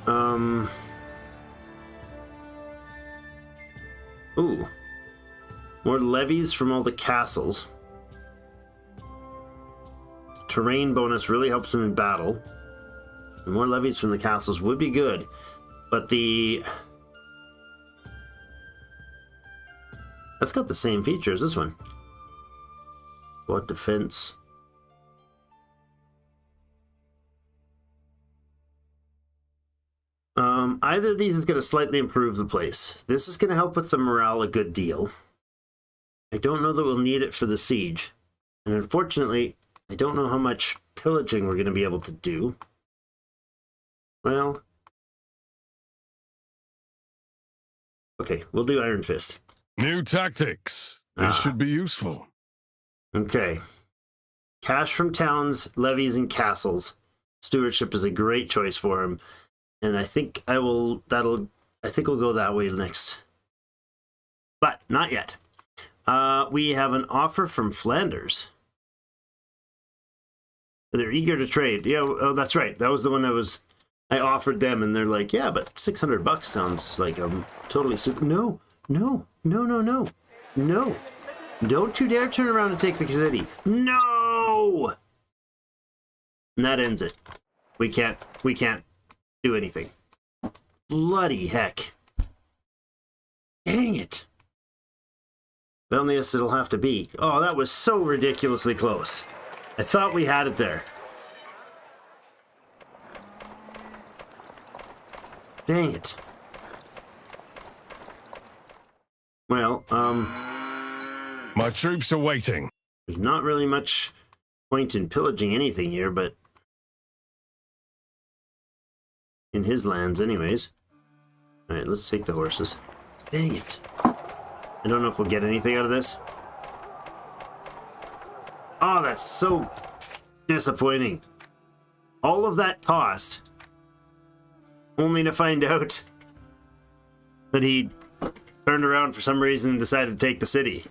Ooh. More levies from all the castles. Terrain bonus really helps them in battle. More levies from the castles would be good. But that's got the same feature as this one. What defense? Either of these is going to slightly improve the place. This is going to help with the morale a good deal. I don't know that we'll need it for the siege. And unfortunately, I don't know how much pillaging we're going to be able to do. Well... Okay, we'll do Iron Fist. New tactics. This should be useful. Okay. Cash from towns, levies, and castles. Stewardship is a great choice for him. And I think we'll go that way next. But not yet. We have an offer from Flanders. They're eager to trade. Yeah, oh, that's right. That was the one that I offered them, and they're like, yeah, but $600 sounds like totally super. No. Don't you dare turn around and take the city. No! And that ends it. We can't do anything. Bloody heck. Dang it. Vilnius it'll have to be. Oh, that was so ridiculously close. I thought we had it there. Dang it. Well, My troops are waiting. there's not really much point in pillaging anything here, but in his lands anyways. Alright, let's take the horses. Dang it. I don't know if we'll get anything out of this. Oh, that's so disappointing. All of that cost, only to find out that he turned around for some reason and decided to take the city.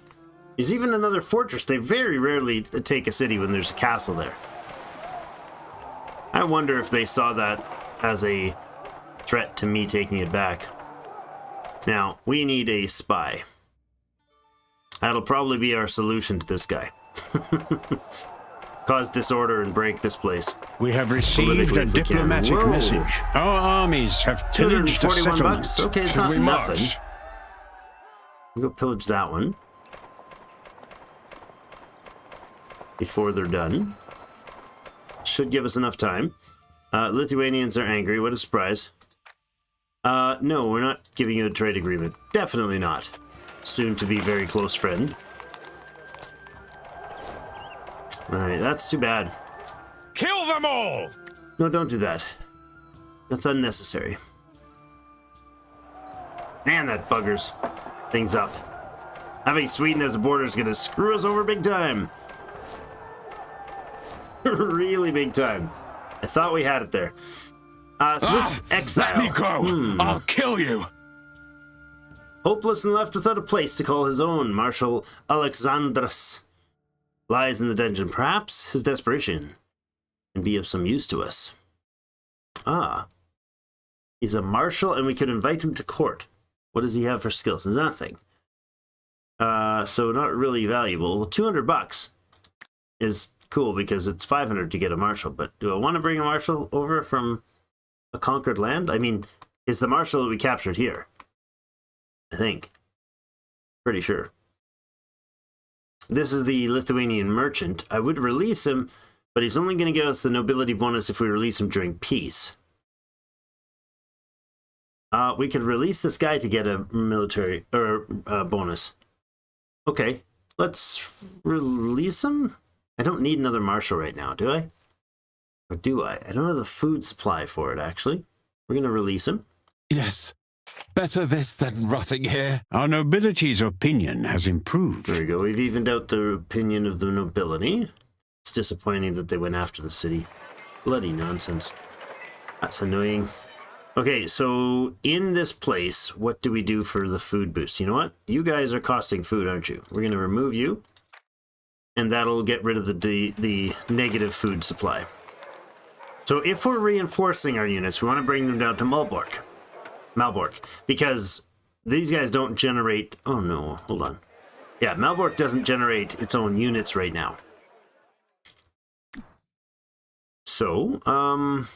There's even another fortress. They very rarely take a city when there's a castle there. I wonder if they saw that as a threat to me taking it back. Now, we need a spy. That'll probably be our solution to this guy. cause disorder and break this place. We have received a diplomatic message. Our armies have pillaged the settlement. Bucks. Okay, it's Should not we nothing. march? We'll go pillage that one before they're done. Should give us enough time. Lithuanians are angry. What a surprise. No, we're not giving you a trade agreement. Definitely not. Soon to be very close friend. Alright, that's too bad. Kill them all! No, don't do that. That's unnecessary. Man, that buggers things up. Having Sweden as a border is gonna screw us over big time. Really big time. I thought we had it there. So this exile. Let me go! I'll kill you! Hopeless and left without a place to call his own, Marshal Alexandras lies in the dungeon. Perhaps his desperation can be of some use to us. Ah. He's a marshal and we could invite him to court. What does he have for skills? Nothing. So not really valuable. Well, 200 bucks is cool because it's 500 to get a marshal. But do I want to bring a marshal over from a conquered land? I mean, is the marshal that we captured here? I think. Pretty sure. This is the Lithuanian merchant. I would release him, but he's only going to give us the nobility bonus if we release him during peace. We could release this guy to get a military or bonus. Okay, let's release him. I don't need another marshal right now, do I? Or do I? I don't have the food supply for it, actually. We're going to release him. Yes. Better this than rotting here. Our nobility's opinion has improved. There we go. We've evened out the opinion of the nobility. It's disappointing that they went after the city. Bloody nonsense. That's annoying. Okay, so in this place, what do we do for the food boost? You know what? You guys are costing food, aren't you? We're going to remove you. And that'll get rid of the negative food supply. So if we're reinforcing our units, we want to bring them down to Malbork, because these guys don't generate... Oh no, hold on. Yeah, Malbork doesn't generate its own units right now. So,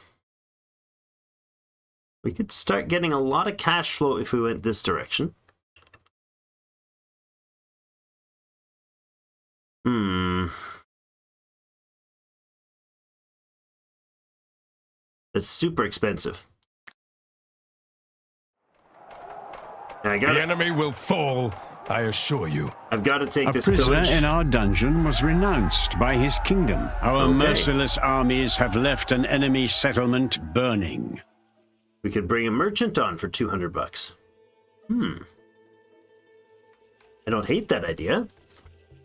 we could start getting a lot of cash flow if we went this direction. It's super expensive. The enemy will fall, I assure you. I've got to take A this prisoner pillage. in our dungeon was renounced by his kingdom. Our merciless armies have left an enemy settlement burning. We could bring a merchant on for 200 bucks. I don't hate that idea.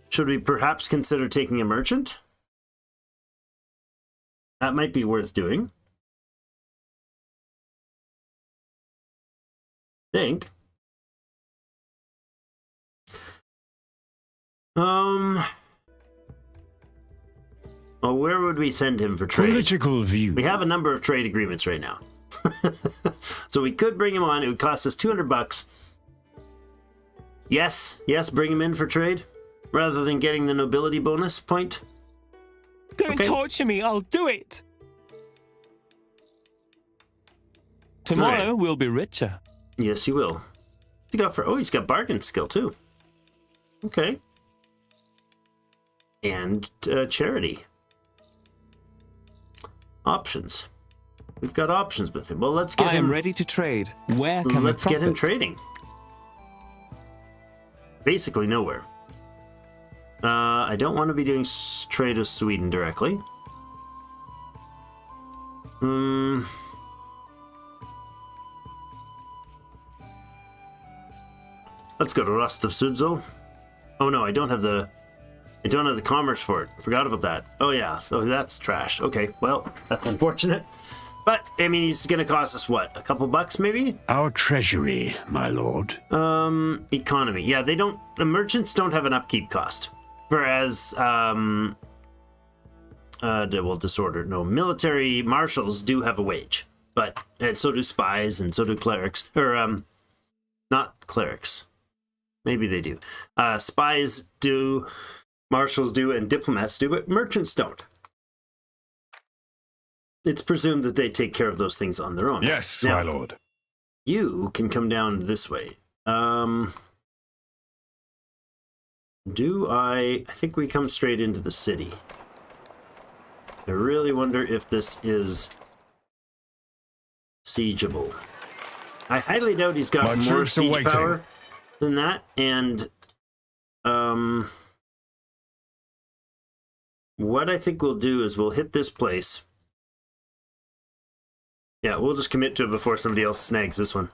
Should we perhaps consider taking a merchant? That might be worth doing. Think. Well, where would we send him for trade? Political view. We have a number of trade agreements right now. So we could bring him on. It would cost us 200 bucks. Yes, bring him in for trade. Rather than getting the nobility bonus point. Don't torture me, I'll do it! Tomorrow we'll be richer. Yes, you will. He got for he's got bargain skill too. Okay. And charity. Options. We've got options with him. Well, let's get him. I am ready to trade. Where can Let's we get him profit? trading. Basically nowhere. I don't want to be doing trade with Sweden directly. Let's go to Rostov Sudzil. Oh no, I don't have the commerce for it. Forgot about that. Oh yeah, so that's trash. Okay, well, that's unfortunate. But I mean, he's gonna cost us what? A couple bucks maybe? Our treasury, my lord. Economy. Yeah, they don't. The merchants don't have an upkeep cost. Whereas, disorder. No, military marshals do have a wage, and so do spies, and so do clerics. Or, not clerics. Maybe they do. Spies do, marshals do, and diplomats do, but merchants don't. it's presumed that they take care of those things on their own. Yes, now, my lord. You can come down this way. I think we come straight into the city. I really wonder if this is siegeable. I highly doubt he's got more siege power than that, and what I think we'll do is we'll hit this place. Yeah, we'll just commit to it before somebody else snags this one.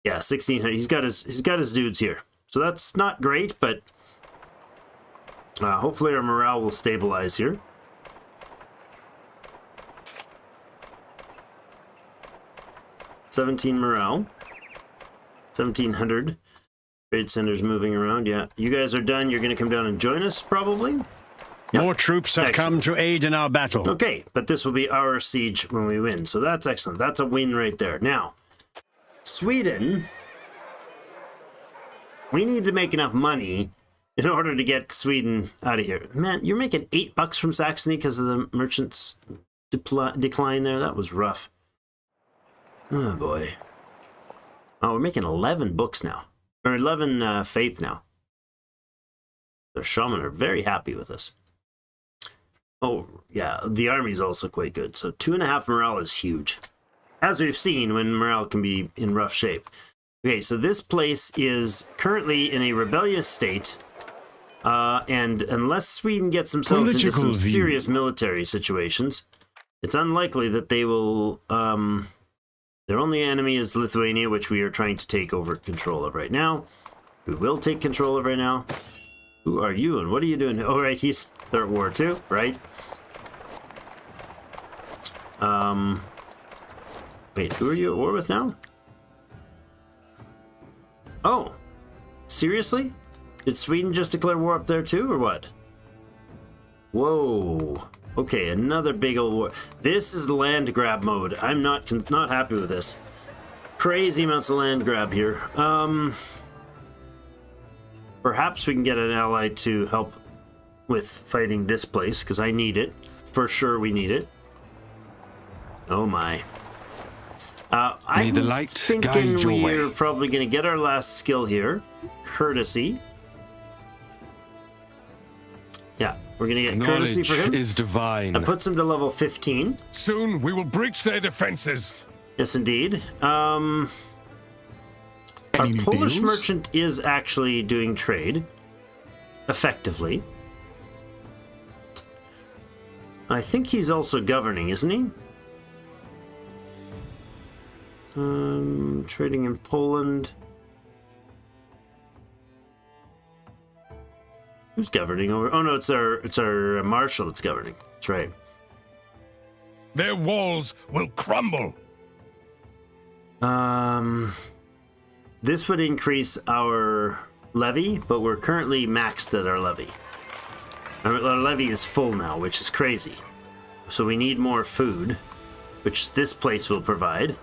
Yeah, 1600. He's got his dudes here, so that's not great, but hopefully our morale will stabilize here. $17 morale. 1700. Trade center's moving around. Yeah, you guys are done. You're going to come down and join us, probably. Yep. More troops have come to aid in our battle. Okay, but this will be our siege when we win, so that's excellent. That's a win right there. Now, Sweden, we need to make enough money in order to get Sweden out of here. Man, you're making $8 from Saxony because of the merchants' decline there. That was rough. Oh boy. Oh, we're making 11 books now, or 11 faith now. The shaman are very happy with us. Oh, yeah, the army's also quite good. So 2.5 morale is huge, as we've seen when morale can be in rough shape. Okay, so this place is currently in a rebellious state, and unless Sweden gets themselves into some serious military situations, it's unlikely that they will... their only enemy is Lithuania, which we are trying to take over control of right now. We will take control of right now. Who are you and what are you doing? Oh, right, he's Third War too, right? Wait, who are you at war with now? Oh, seriously? Did Sweden just declare war up there too, or what? Whoa. Okay, another big old war. This is land grab mode. I'm not happy with this. Crazy amounts of land grab here. Perhaps we can get an ally to help with fighting this place, because I need it. For sure we need it. Oh my. I'm thinking we're probably going to get our last skill here. Courtesy. Yeah, we're going to get courtesy for him. Knowledge is divine. That puts him to level 15. Soon we will breach their defenses. Yes, indeed. Our Polish merchant is actually doing trade effectively. I think he's also governing, isn't he? Trading in Poland. Who's governing over? Oh no, it's our marshal that's governing. That's right. Their walls will crumble. This would increase our levy, but we're currently maxed at our levy. Our levy is full now, which is crazy. So we need more food, which this place will provide.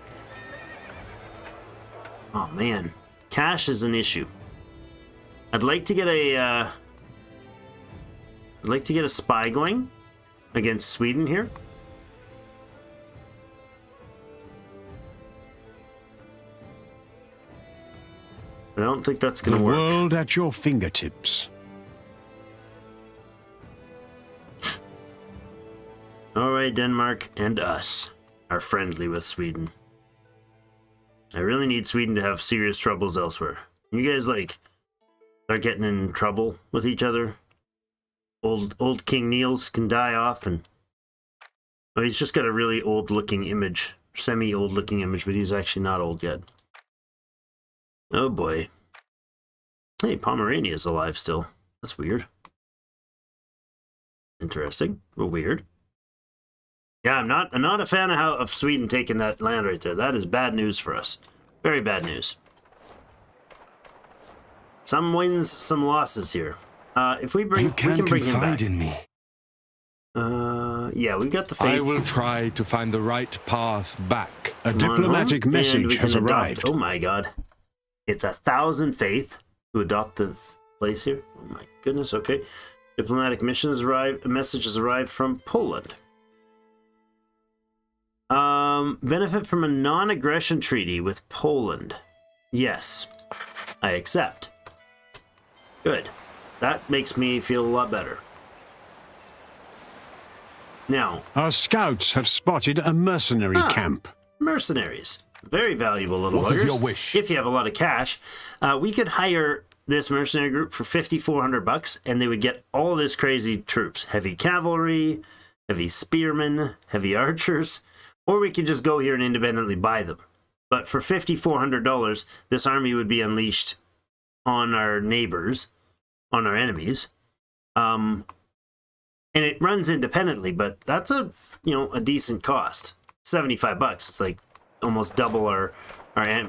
Oh man, cash is an issue. I'd like to get a spy going against Sweden here. I don't think that's going to work. The world at your fingertips. All right, Denmark and us are friendly with Sweden. I really need Sweden to have serious troubles elsewhere. You guys, like, start getting in trouble with each other. Old King Niels can die off, and... Oh, he's just got a really old-looking image. Semi-old-looking image, but he's actually not old yet. Oh boy. Hey, Pomerania is alive still. That's weird. Interesting. Well, weird. Yeah, I'm not a fan of Sweden taking that land right there. That is bad news for us. Very bad news. Some wins, some losses here. If we bring, we can bring him back. In me. Yeah, we've got the faith. I will try to find the right path back. A diplomatic message has arrived. Oh my god. It's 1,000 faith to adopt the place here. Oh my goodness, okay. Diplomatic mission has arrived. A message has arrived from Poland. Benefit from a non-aggression treaty with Poland. Yes, I accept. Good. That makes me feel a lot better. Now, our scouts have spotted a mercenary camp. Mercenaries. Very valuable little What is buggers. your wish? If you have a lot of cash, we could hire this mercenary group for $5,400, and they would get all this crazy troops. Heavy cavalry, heavy spearmen, heavy archers, or we could just go here and independently buy them. But for $5,400, this army would be unleashed on our neighbors, on our enemies. And it runs independently, but that's a decent cost. $75. It's like almost double our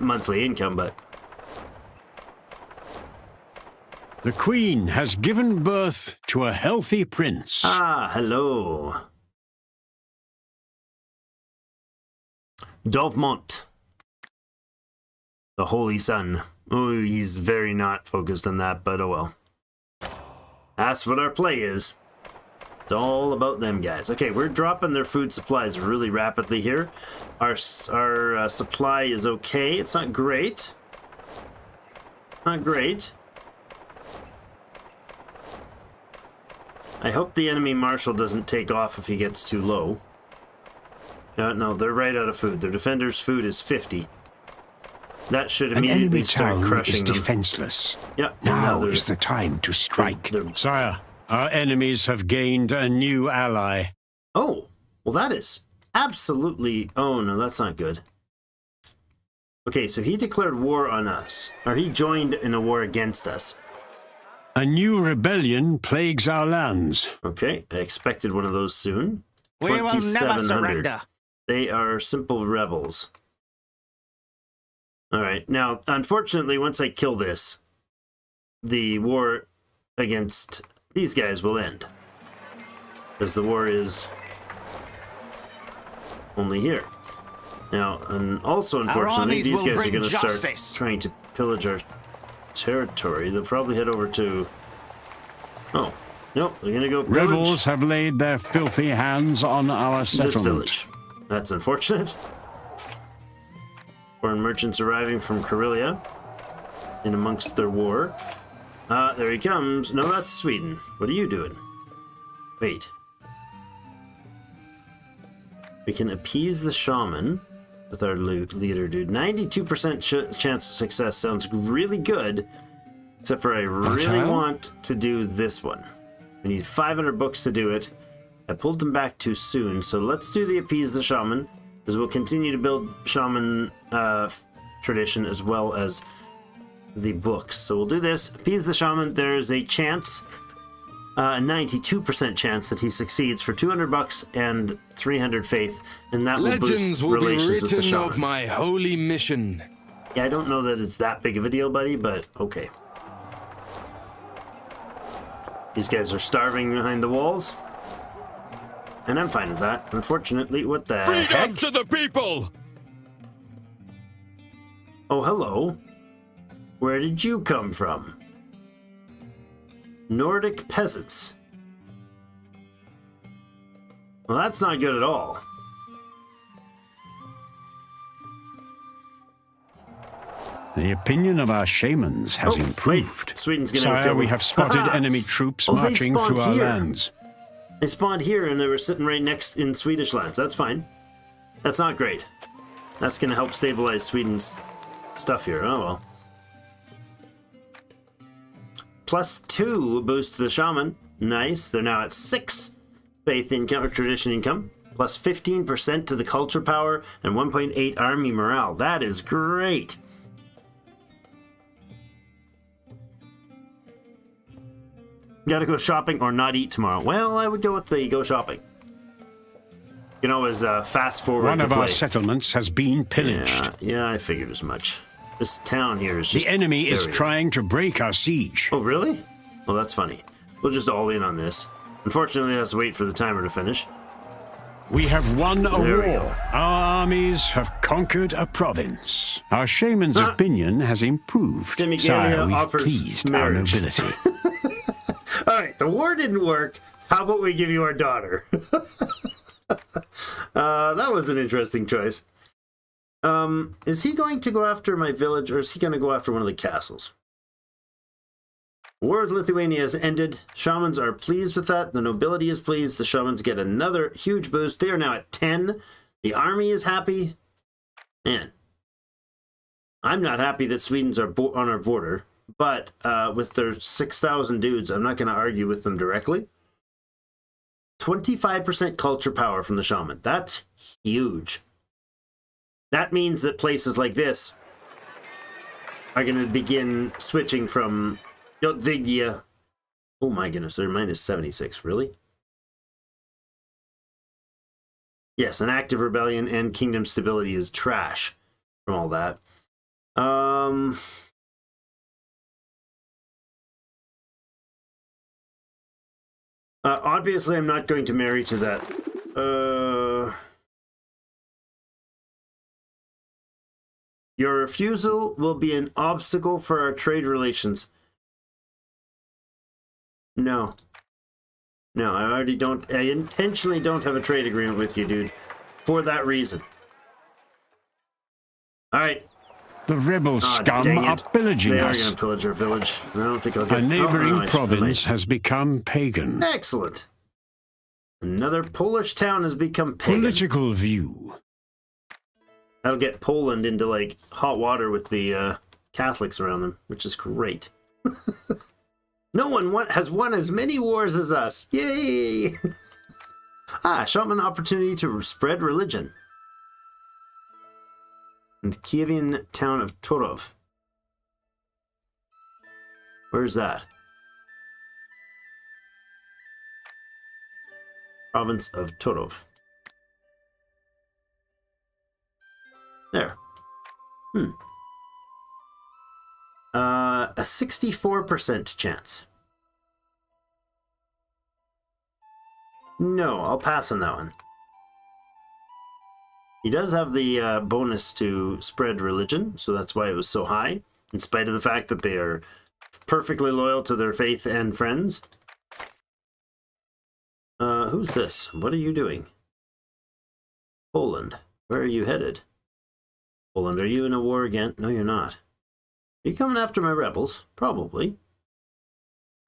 monthly income, but the Queen has given birth to a healthy prince. Ah, hello. Dolphmont. The Holy Sun. Oh, he's very not focused on that, but oh well. That's what our play is. It's all about them guys. Okay, we're dropping their food supplies really rapidly here. Our supply is okay. It's not great. Not great. I hope the enemy marshal doesn't take off if he gets too low. No, they're right out of food. Their defender's food is 50. That should immediately start crushing them. Defenseless. Yep. Now is the time to strike. Sire, our enemies have gained a new ally. Oh, well that is absolutely... Oh, no, that's not good. Okay, so he declared war on us. Or he joined in a war against us. A new rebellion plagues our lands. Okay, I expected one of those soon. We will never surrender. They are simple rebels. Alright, now, unfortunately, once I kill this, the war against these guys will end. Because the war is only here. Now, and also, unfortunately, these guys are going to start trying to pillage our territory. They'll probably head over to... Oh, no, they're going to go pillage rebels have laid their filthy hands on our settlement. this village. That's unfortunate. Foreign merchants arriving from Karelia in amongst their war. There he comes. No, that's Sweden. What are you doing? Wait. We can appease the shaman with our leader dude. 92% chance of success sounds really good, except for I really want to do this one. We need 500 books to do it. I pulled them back too soon, so let's do the appease the shaman, because we'll continue to build shaman tradition as well as the books. So we'll do this. Appease the shaman. There's a chance, a 92% chance that he succeeds for 200 bucks and 300 faith, and that will Legends boost will be relations with the written shaman. of my holy mission. Yeah, I don't know that it's that big of a deal, buddy, but okay. These guys are starving behind the walls. And I'm fine with that. Unfortunately, what the Freedom heck? to the people! Oh, hello. Where did you come from? Nordic peasants. Well, that's not good at all. The opinion of our shamans has improved. Wait. Sweden's gonna Sire, kill we them. have spotted enemy troops marching they spawned through our here. lands. They spawned here and they were sitting right next in Swedish lands. That's fine. That's not great. That's going to help stabilize Sweden's stuff here. Oh well. +2 boost to the shaman. Nice. They're now at 6 faith income or tradition income. Plus 15% to the culture power and 1.8 army morale. That is great. Gotta go shopping or not eat tomorrow. Well, I would go with the go shopping. You can always fast forward. One of our settlements has been pillaged. Yeah, I figured as much. This town here is just... The enemy is trying to break our siege. Oh, really? Well, that's funny. We'll just all in on this. Unfortunately, it has to wait for the timer to finish. We have won a There we war. go. Our armies have conquered a province. Our shaman's opinion has improved. Semigalia Sire, we've offers pleased marriage. our nobility. All right, the war didn't work. How about we give you our daughter? That was an interesting choice. Is he going to go after my village, or is he going to go after one of the castles? War with Lithuania has ended. Shamans are pleased with that. The nobility is pleased. The shamans get another huge boost. They are now at 10. The army is happy. Man, I'm not happy that Sweden's are on our border, but with their 6,000 dudes, I'm not going to argue with them directly. 25% culture power from the shaman. That's huge. That means that places like this are going to begin switching from Jotvigia. Oh my goodness, they're minus 76. Really? Yes, an active rebellion and kingdom stability is trash from all that. Obviously, I'm not going to marry to that. Your refusal will be an obstacle for our trade relations. No. No, I intentionally don't have a trade agreement with you, dude. For that reason. Alright. The rebel scum are pillaging us. They are us. going to pillage our village. I don't think I'll get... A neighboring province has become pagan. Excellent. Another Polish town has become pagan. Political view. That'll get Poland into, like, hot water with the Catholics around them, which is great. No one has won as many wars as us. Yay! Shaman opportunity to spread religion. In the Kievan town of Torov. Where's that? Province of Torov. There. A 64% chance. No, I'll pass on that one. He does have the bonus to spread religion, so that's why it was so high, in spite of the fact that they are perfectly loyal to their faith and friends. Who's this? What are you doing? Poland. Where are you headed? Poland, are you in a war again? No, you're not. Are you coming after my rebels? Probably.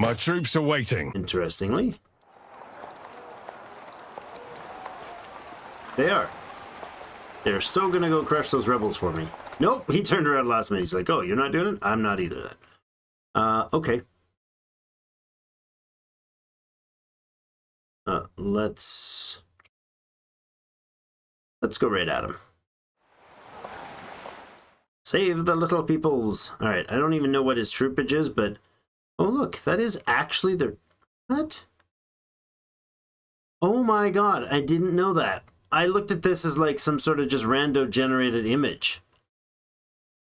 My troops are waiting. Interestingly. They are. They're so gonna go crush those rebels for me. Nope, he turned around last minute. He's like, oh, you're not doing it? I'm not either then. Okay. Let's go right at him. Save the little peoples. All right, I don't even know what his troopage is, but... Oh, look, that is actually their... What? Oh my god, I didn't know that. I looked at this as like some sort of just rando-generated image.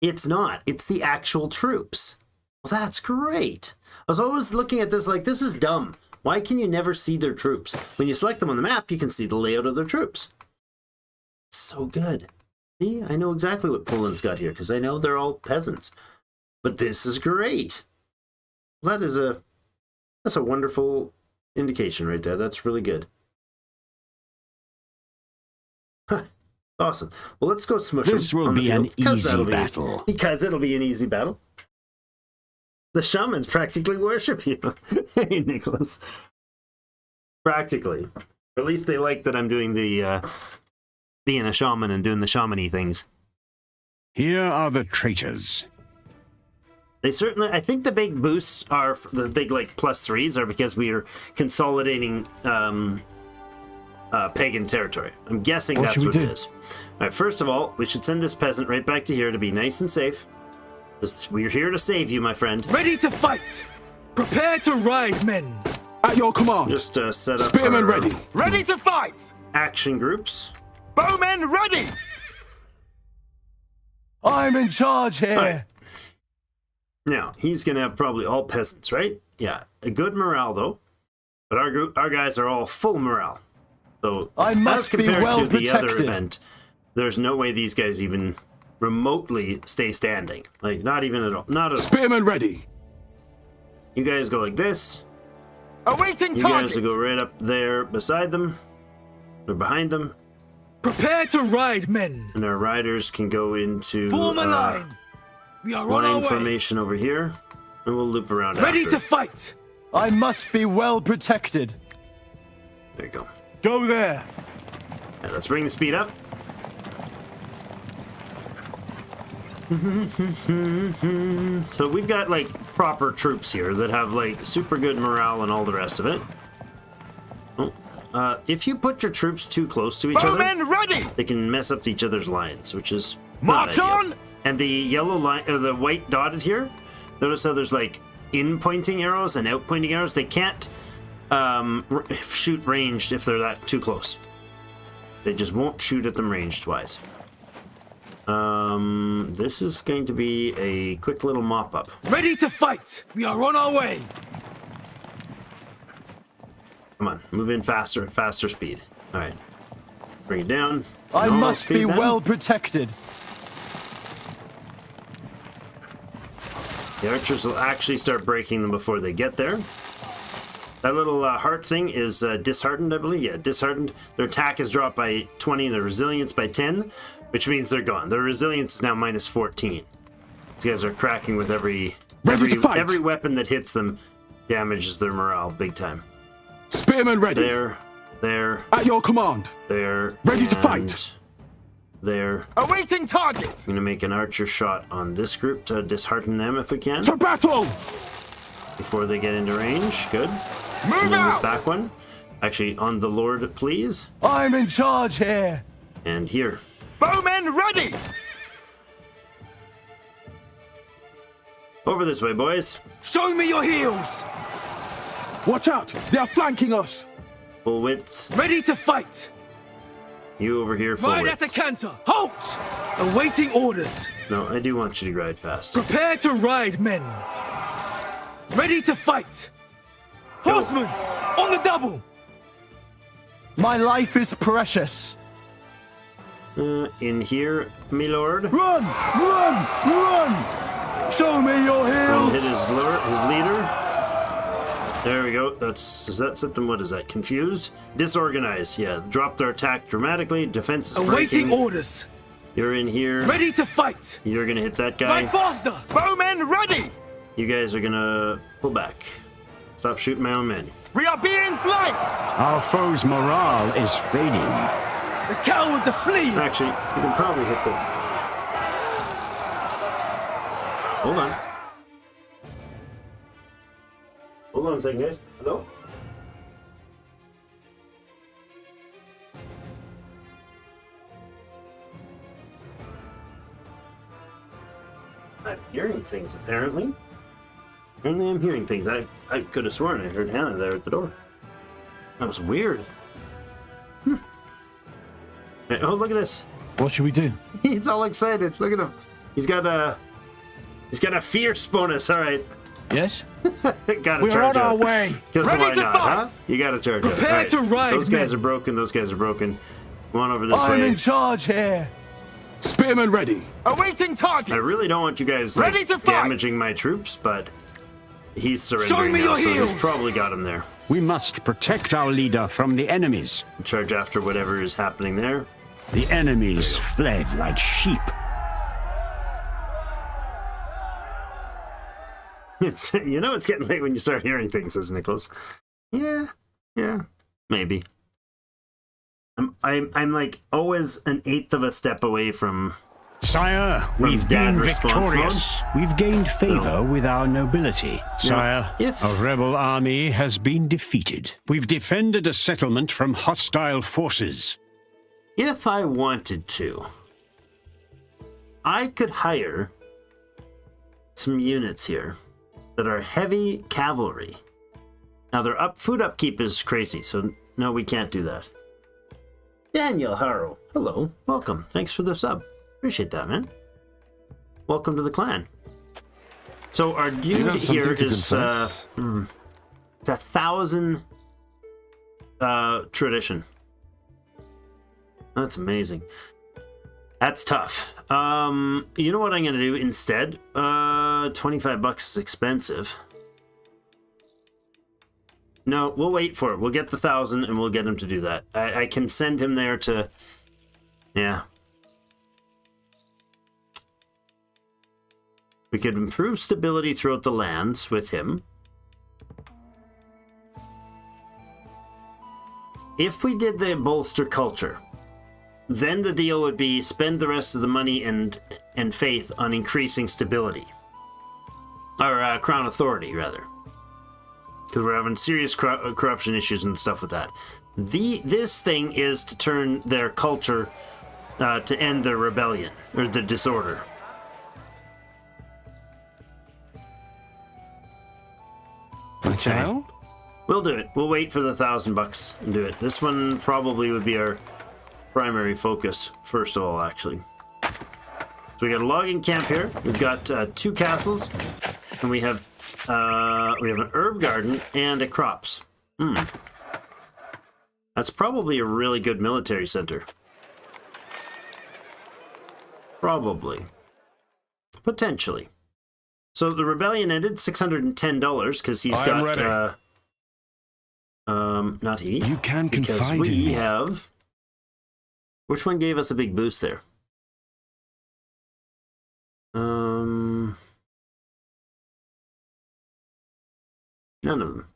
It's not. It's the actual troops. Well, that's great. I was always looking at this like, this is dumb. Why can you never see their troops? When you select them on the map, you can see the layout of their troops. It's so good. See, I know exactly what Poland's got here, because I know they're all peasants. But this is great. That's a wonderful indication right there. That's really good. Awesome. Well, let's go smush them. This will be an easy battle. Because it'll be an easy battle. The shamans practically worship you. Hey, Nicholas. Practically. Or at least they like that I'm doing the being a shaman and doing the shamany things. Here are the traitors. They certainly, I think the big boosts are, the big like +3s are because we are consolidating pagan territory. I'm guessing that's what it is. All right, first of all, we should send this peasant right back to here to be nice and safe. We're here to save you, my friend. Ready to fight! Prepare to ride, men! At your command! Just set up Spearmen ready! Ready to fight! Action groups. Bowmen ready! I'm in charge here! Right. Now, he's going to have probably all peasants, right? Yeah, a good morale, though. But our guys are all full morale. So, I must as compared be well to the protected. other event, there's no way these guys even remotely stay standing. Like, not even at all. Not at all. Spearmen ready! You guys go like this. Awaiting You target! guys will go right up there beside them. Or behind them. Prepare to ride, men. And our riders can go into Form a line. We are on our line way. formation over here, and we'll loop around Ready after. to fight. I must be well protected. There you go. Go there. Yeah, let's bring the speed up. So we've got like proper troops here that have like super good morale and all the rest of it. Oh, if you put your troops too close to each other, ready. they can mess up each other's lines, which is March not ideal. on. And the yellow line, or the white dotted here, notice how there's like in pointing arrows and out pointing arrows. They can't shoot ranged if they're that too close. They just won't shoot at them ranged wise. This is going to be a quick little mop up. Ready to fight. We are on our way. Come on, move in faster, at faster speed. All right, bring it down. I Normal must speed be then. well protected. The archers will actually start breaking them before they get there. That little heart thing is disheartened, I believe. Yeah, disheartened. Their attack is dropped by 20, their resilience by 10, which means they're gone. Their resilience is now minus 14. These guys are cracking with every weapon that hits them damages their morale big time. Spearmen ready. There. At your command. There. Ready to and fight. There. Awaiting target. I'm going to make an archer shot on this group to dishearten them if we can. To battle. Before they get into range. Good. Move and then out. this back one. Actually, on the Lord, please. I'm in charge here. And here. Bowmen ready. Over this way, boys. Show me your heels. Watch out. They are flanking us. Full width. Ready to fight. You over here, full Ride width. at a canter. Halt. Awaiting orders. No, I do want you to ride fast. Prepare to ride, men. Ready to fight. Horsemen, on the double. My life is precious. In here, me lord. Run, run, run. Show me your I'll heels. hit his leader. There we go. Does that set them? What is that? Confused? Disorganized. Yeah. Drop their attack dramatically. Defense is Awaiting breaking. orders. You're in here. Ready to fight. You're gonna hit that guy. Ride faster. Bowmen ready. You guys are gonna pull back. Stop shooting my own men. We are being flanked. Our foe's morale is fading. The cowards are fleeing. Actually, you can probably hit the... Hold on. Hold on a second, guys. Hello? I'm hearing things, apparently. Apparently I'm hearing things. I could have sworn I heard Hannah there at the door. That was weird. Oh, look at this. What should we do? He's all excited. Look at him. He's got a fierce bonus. All right. Yes? Gotta We're charge on our out. way. 'Cause Ready why to not, fight. huh? You gotta charge out. Prepare All right. to ride, Those guys men. are broken. Those guys are broken. Come on over this I'm way. in charge here. Spearmen ready. Awaiting target. I really don't want you guys Ready to fight. damaging my troops, but he's surrendering Show me now, your so heels. he's probably got him there. We must protect our leader from the enemies. Charge after whatever is happening there. The enemies fled like sheep. It's it's getting late when you start hearing things, says Nicholas. Yeah, maybe. I'm like always an eighth of a step away from. Sire, we've dad been response victorious. We've gained favor with our nobility. Sire, if- a rebel army has been defeated. We've defended a settlement from hostile forces. If I wanted to, I could hire some units here that are heavy cavalry. Now their food upkeep is crazy, so no, we can't do that. Daniel Harrow, hello, welcome. Thanks for the sub. Appreciate that, man. Welcome to the clan. So our dude here is it's 1,000 tradition. That's amazing. That's tough. You know what I'm gonna do instead? $25 is expensive. No, we'll wait for it. We'll get the 1,000 and we'll get him to do that. I can send him there to Yeah. We could improve stability throughout the lands with him. If we did the bolster culture, then the deal would be spend the rest of the money and faith on increasing stability. Or crown authority, rather. Because we're having serious corruption issues and stuff with that. This thing is to turn their culture to end their rebellion, or the disorder. My child? We'll do it. We'll wait for the $1,000 and do it. This one probably would be our primary focus, first of all, actually. So we got a logging camp here. We've got 2 castles, and we have an herb garden and a crops. That's probably a really good military center. Probably. Potentially. So the rebellion ended $610 because he's got ready. Not he. You can confide we in me. Have. Which one gave us a big boost there? None of them.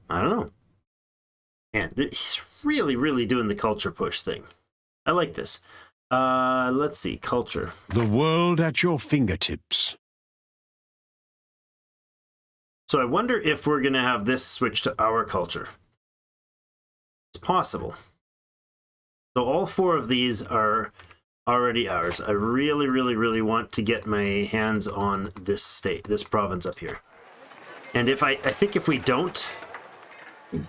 I don't know. And he's really doing the culture push thing. I like this. Let's see, culture. The world at your fingertips. So I wonder if we're going to have this switch to our culture. It's possible. So all 4 of these are already ours. I really want to get my hands on this state, this province up here. And if I think if we don't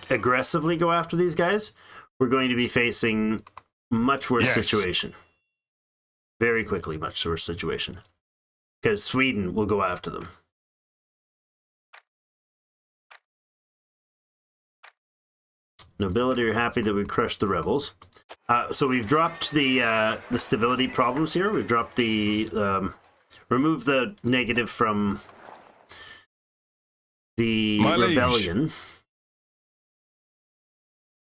aggressively go after these guys, we're going to be facing much worse situation. Very quickly, much worse situation. Because Sweden will go after them. Nobility are happy that we crushed the rebels. So we've dropped the stability problems here. We've dropped the remove the negative from the rebellion.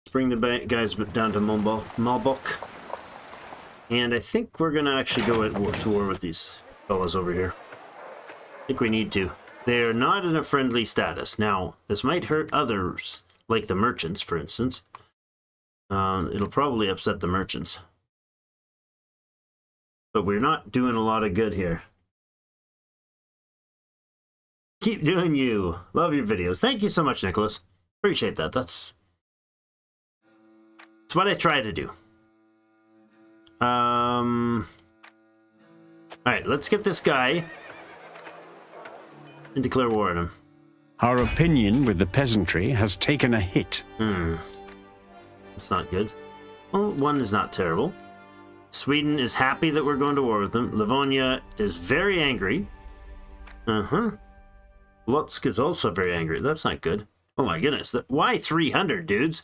Let's bring the guys down to Malbok. And I think we're going to actually go to war with these fellas over here. I think we need to. They're not in a friendly status. Now, this might hurt others, like the merchants, for instance. It'll probably upset the merchants. But we're not doing a lot of good here. Keep doing you. Love your videos. Thank you so much, Nicholas. Appreciate that. That's what I try to do. Alright, let's get this guy and declare war on him. Our opinion with the peasantry has taken a hit. That's not good. Well, 1 is not terrible. Sweden is happy that we're going to war with them. Livonia is very angry. Lutsk is also very angry. That's not good. Oh my goodness. Why 300, dudes?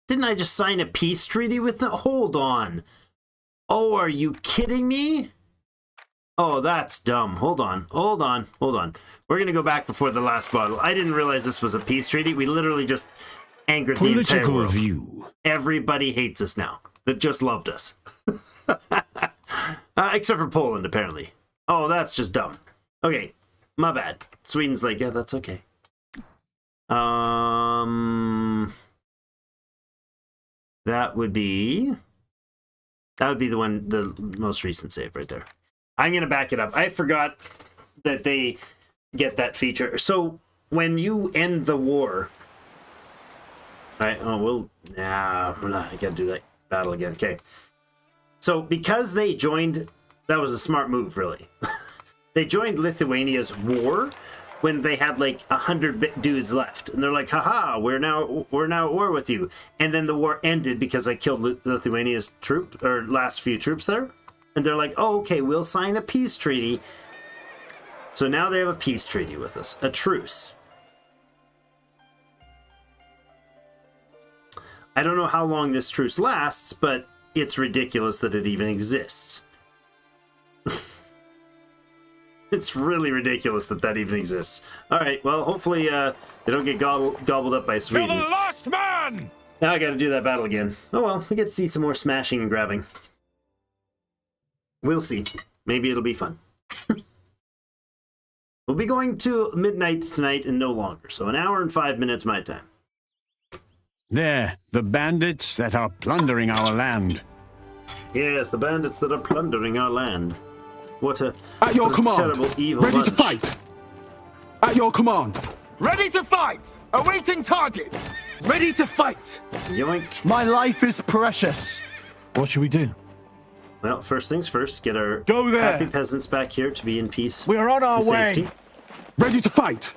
Didn't I just sign a peace treaty with them? Hold on. Oh, are you kidding me? Oh, that's dumb. Hold on. We're going to go back before the last bottle. I didn't realize this was a peace treaty. We literally just angered the entire world. View. Everybody hates us now. That just loved us. Except for Poland, apparently. Oh, that's just dumb. Okay, my bad. Sweden's like, yeah, that's okay. That would be the most recent save right there. I'm going to back it up. I forgot that they get that feature. So when you end the war, right? Oh, I got to do that battle again. Okay. So because they joined, that was a smart move, really. They joined Lithuania's war when they had like 100 dudes left, and they're like, haha, we're now at war with you. And then the war ended because I killed Lithuania's last few troops there. And they're like, oh, okay, we'll sign a peace treaty. So now they have a peace treaty with us, a truce. I don't know how long this truce lasts, but it's ridiculous that it even exists. It's really ridiculous that that even exists. All right, well, hopefully they don't get gobbled up by Sweden. To the last man! Now I gotta do that battle again. Oh well, we get to see some more smashing and grabbing. We'll see. Maybe it'll be fun. We'll be going to midnight tonight and no longer, so an hour and 5 minutes my time. There, the bandits that are plundering our land. Yes, the bandits that are plundering our land. What a, At your what a command. terrible, evil Ready to bunch. fight. At your command. Ready to fight! Awaiting target! Ready to fight! Yoink. My life is precious. What should we do? Well, first things first, get our Go there. happy peasants back here to be in peace. We are on our and way. safety. Ready to fight.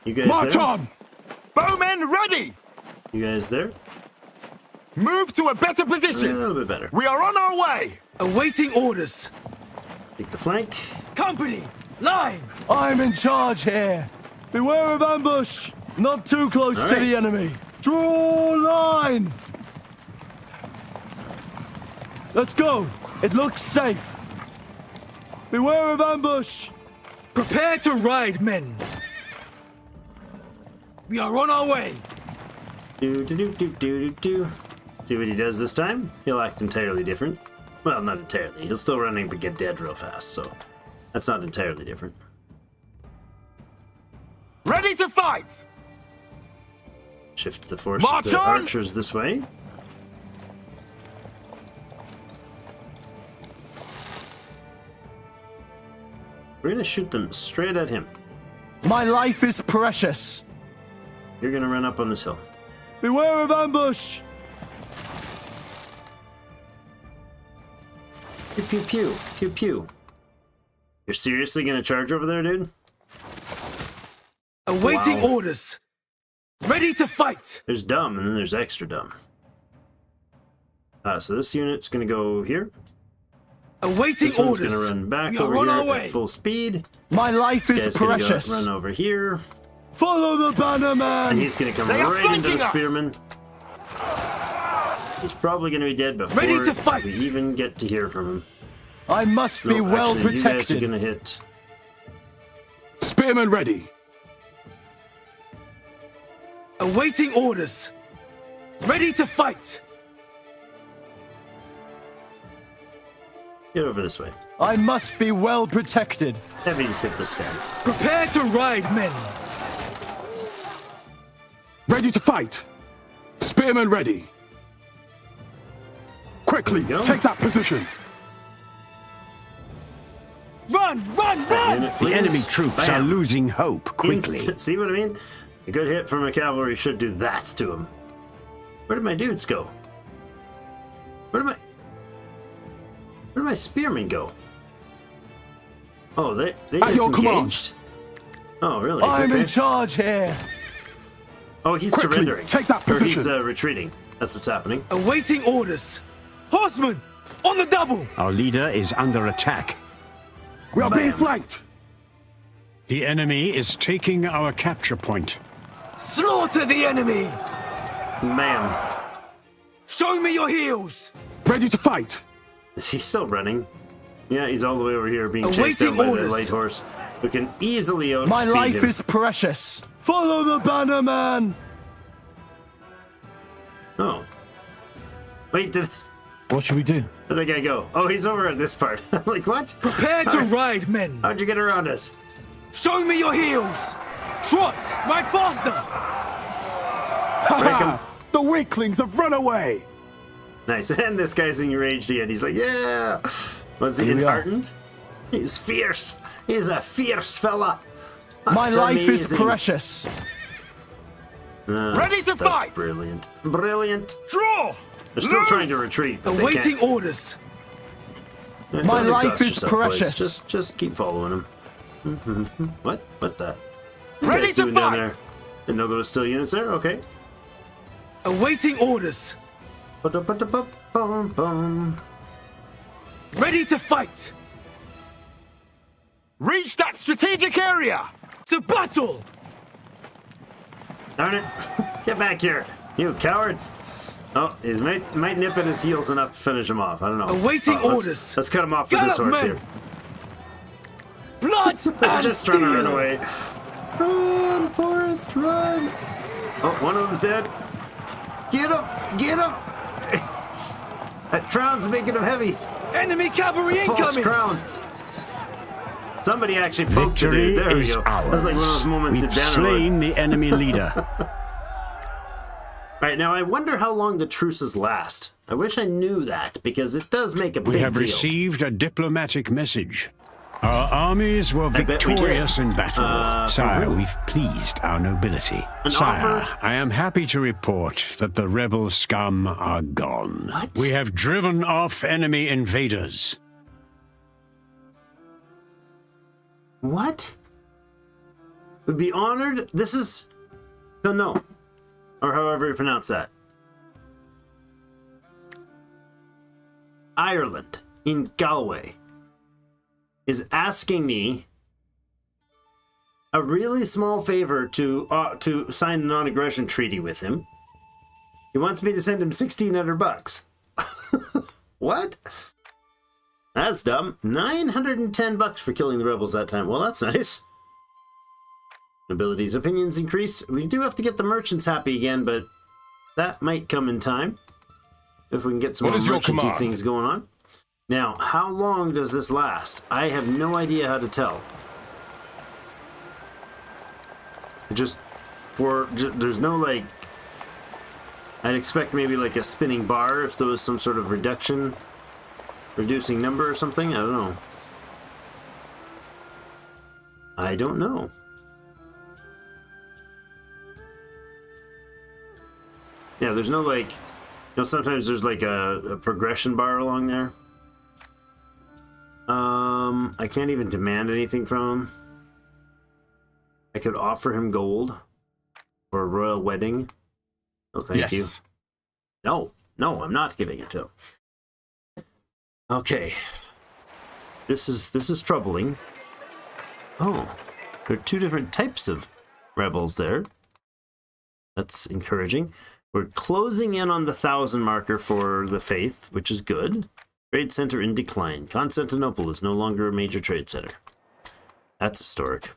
You guys March there? on. Bowmen ready! You guys there? Move to a better A position! little bit better. We are on our way! Awaiting orders. Take the flank. Company, line! I'm in charge here. Beware of ambush. Not too close All to right. the enemy. Draw line! Let's go. It looks safe. Beware of ambush. Prepare to ride, men. We are on our way. Do do do do do do do. See what he does this time? He'll act entirely different. Well, not entirely. He'll still run but get dead real fast, so that's not entirely different. Ready to fight! Shift the force March of the on! archers this way. We're gonna shoot them straight at him. My life is precious. You're gonna run up on this hill. Beware of ambush. Pew pew pew pew pew. You're seriously gonna charge over there, dude? Awaiting Wow. orders. Ready to fight. There's dumb, and then there's extra dumb. So this unit's gonna go here. Awaiting This one's orders. gonna run back We are over on our here way. at full speed. My life This is guy's gonna precious. run over here, Follow the banner and man. he's gonna come They are right into the flanking us. spearman. He's probably gonna be dead before Ready to fight. we even get to hear from him. I must be No, well actually, you guys are protected. gonna hit. Spearman ready. Awaiting orders. Ready to fight. Get over this way. I must be well protected. Heavies hit this guy. Prepare to ride, men. Ready to fight. Spearman ready. Quickly, There we go. take that position. Run, run, run! Unit, The please. enemy troops are Bam. losing hope quickly. See what I mean? A good hit from a cavalry should do that to him. Where did my dudes go? Where did my spearmen go? Oh, they At your command. disengaged? Oh, really? I'm Okay. in charge here. Oh, he's Quickly, surrendering. take that Or he's position. retreating. That's what's happening. Awaiting orders. Horsemen, on the double. Our leader is under attack. We are being Bam. flanked. The enemy is taking our capture point. Slaughter the enemy. Ma'am. Show me your heels. Ready to fight. Is he still running? Yeah, he's all the way over here being chased Awaiting down by the orders. light horse, who can easily outspeed My life him. is precious. Follow the banner man. Oh. Wait, What should we do? where'd that guy go? Oh, he's over at this part. I'm like, what? Prepare to ride, men. How'd you get around us? Show me your heels. Trot, ride faster. Break him. The weaklings have run away. Nice. And this guy's enraged again. He's like, yeah. Was he Here we are. enheartened? He's fierce. He's a fierce fella. My That's life is amazing. precious. Ready to that's fight. Brilliant. Brilliant. Draw. They're still trying to retreat. But Awaiting they orders. can't. My Don't life exhaust is yourself, boys. precious. Just keep following him. What? What the? What Ready guys to doing down fight. there? Didn't know there was still units there. Okay. Awaiting orders. Ba-da-ba-da-ba-bum-bum. Ready to fight. Reach that strategic area! To battle. Darn it! Get back here, you cowards! Oh, he might nip at his heels enough to finish him off. I don't know. Awaiting let's- orders. Let's cut him off with Get this up, horse men. here. They're just trying to run away. Run, Forrest, run! Oh, one of them's dead. Get him! Get him! That crown's making him heavy. Enemy cavalry False incoming! crown. Somebody actually poked the Victory dude. There we is go. ours. That's like one of those moments We've in Dannerod. slain the enemy leader. Right, now I wonder how long the truces last. I wish I knew that, because it does make a big We have deal. received a diplomatic message. Our armies were bet we victorious did. in battle. Sire, we've pleased our nobility. An Sire, offer? I am happy to report that the rebel scum are gone. What? We have driven off enemy invaders. What? Would be honored? This is... No. Or however you pronounce that. Ireland, in Galway, is asking me a really small favor to sign a non-aggression treaty with him. He wants me to send him $1,600. What? That's dumb. $910 for killing the rebels that time. Well, that's nice. Nobility's opinions increase. We do have to get the merchants happy again, but that might come in time. If we can get some more merchanty things going on. Now, how long does this last? I have no idea how to tell. There's no, like... I'd expect maybe like a spinning bar if there was some sort of reducing number or something. I don't know. I don't know. Yeah, there's no like... You know, sometimes there's like a progression bar along there. I can't even demand anything from him. I could offer him gold for a royal wedding. Oh, thank you. No, I'm not giving it to him. Okay. This is troubling. Oh, there are two different types of rebels there. That's encouraging. We're closing in on the 1,000 marker for the faith, which is good. Trade center in decline. Constantinople is no longer a major trade center. That's historic.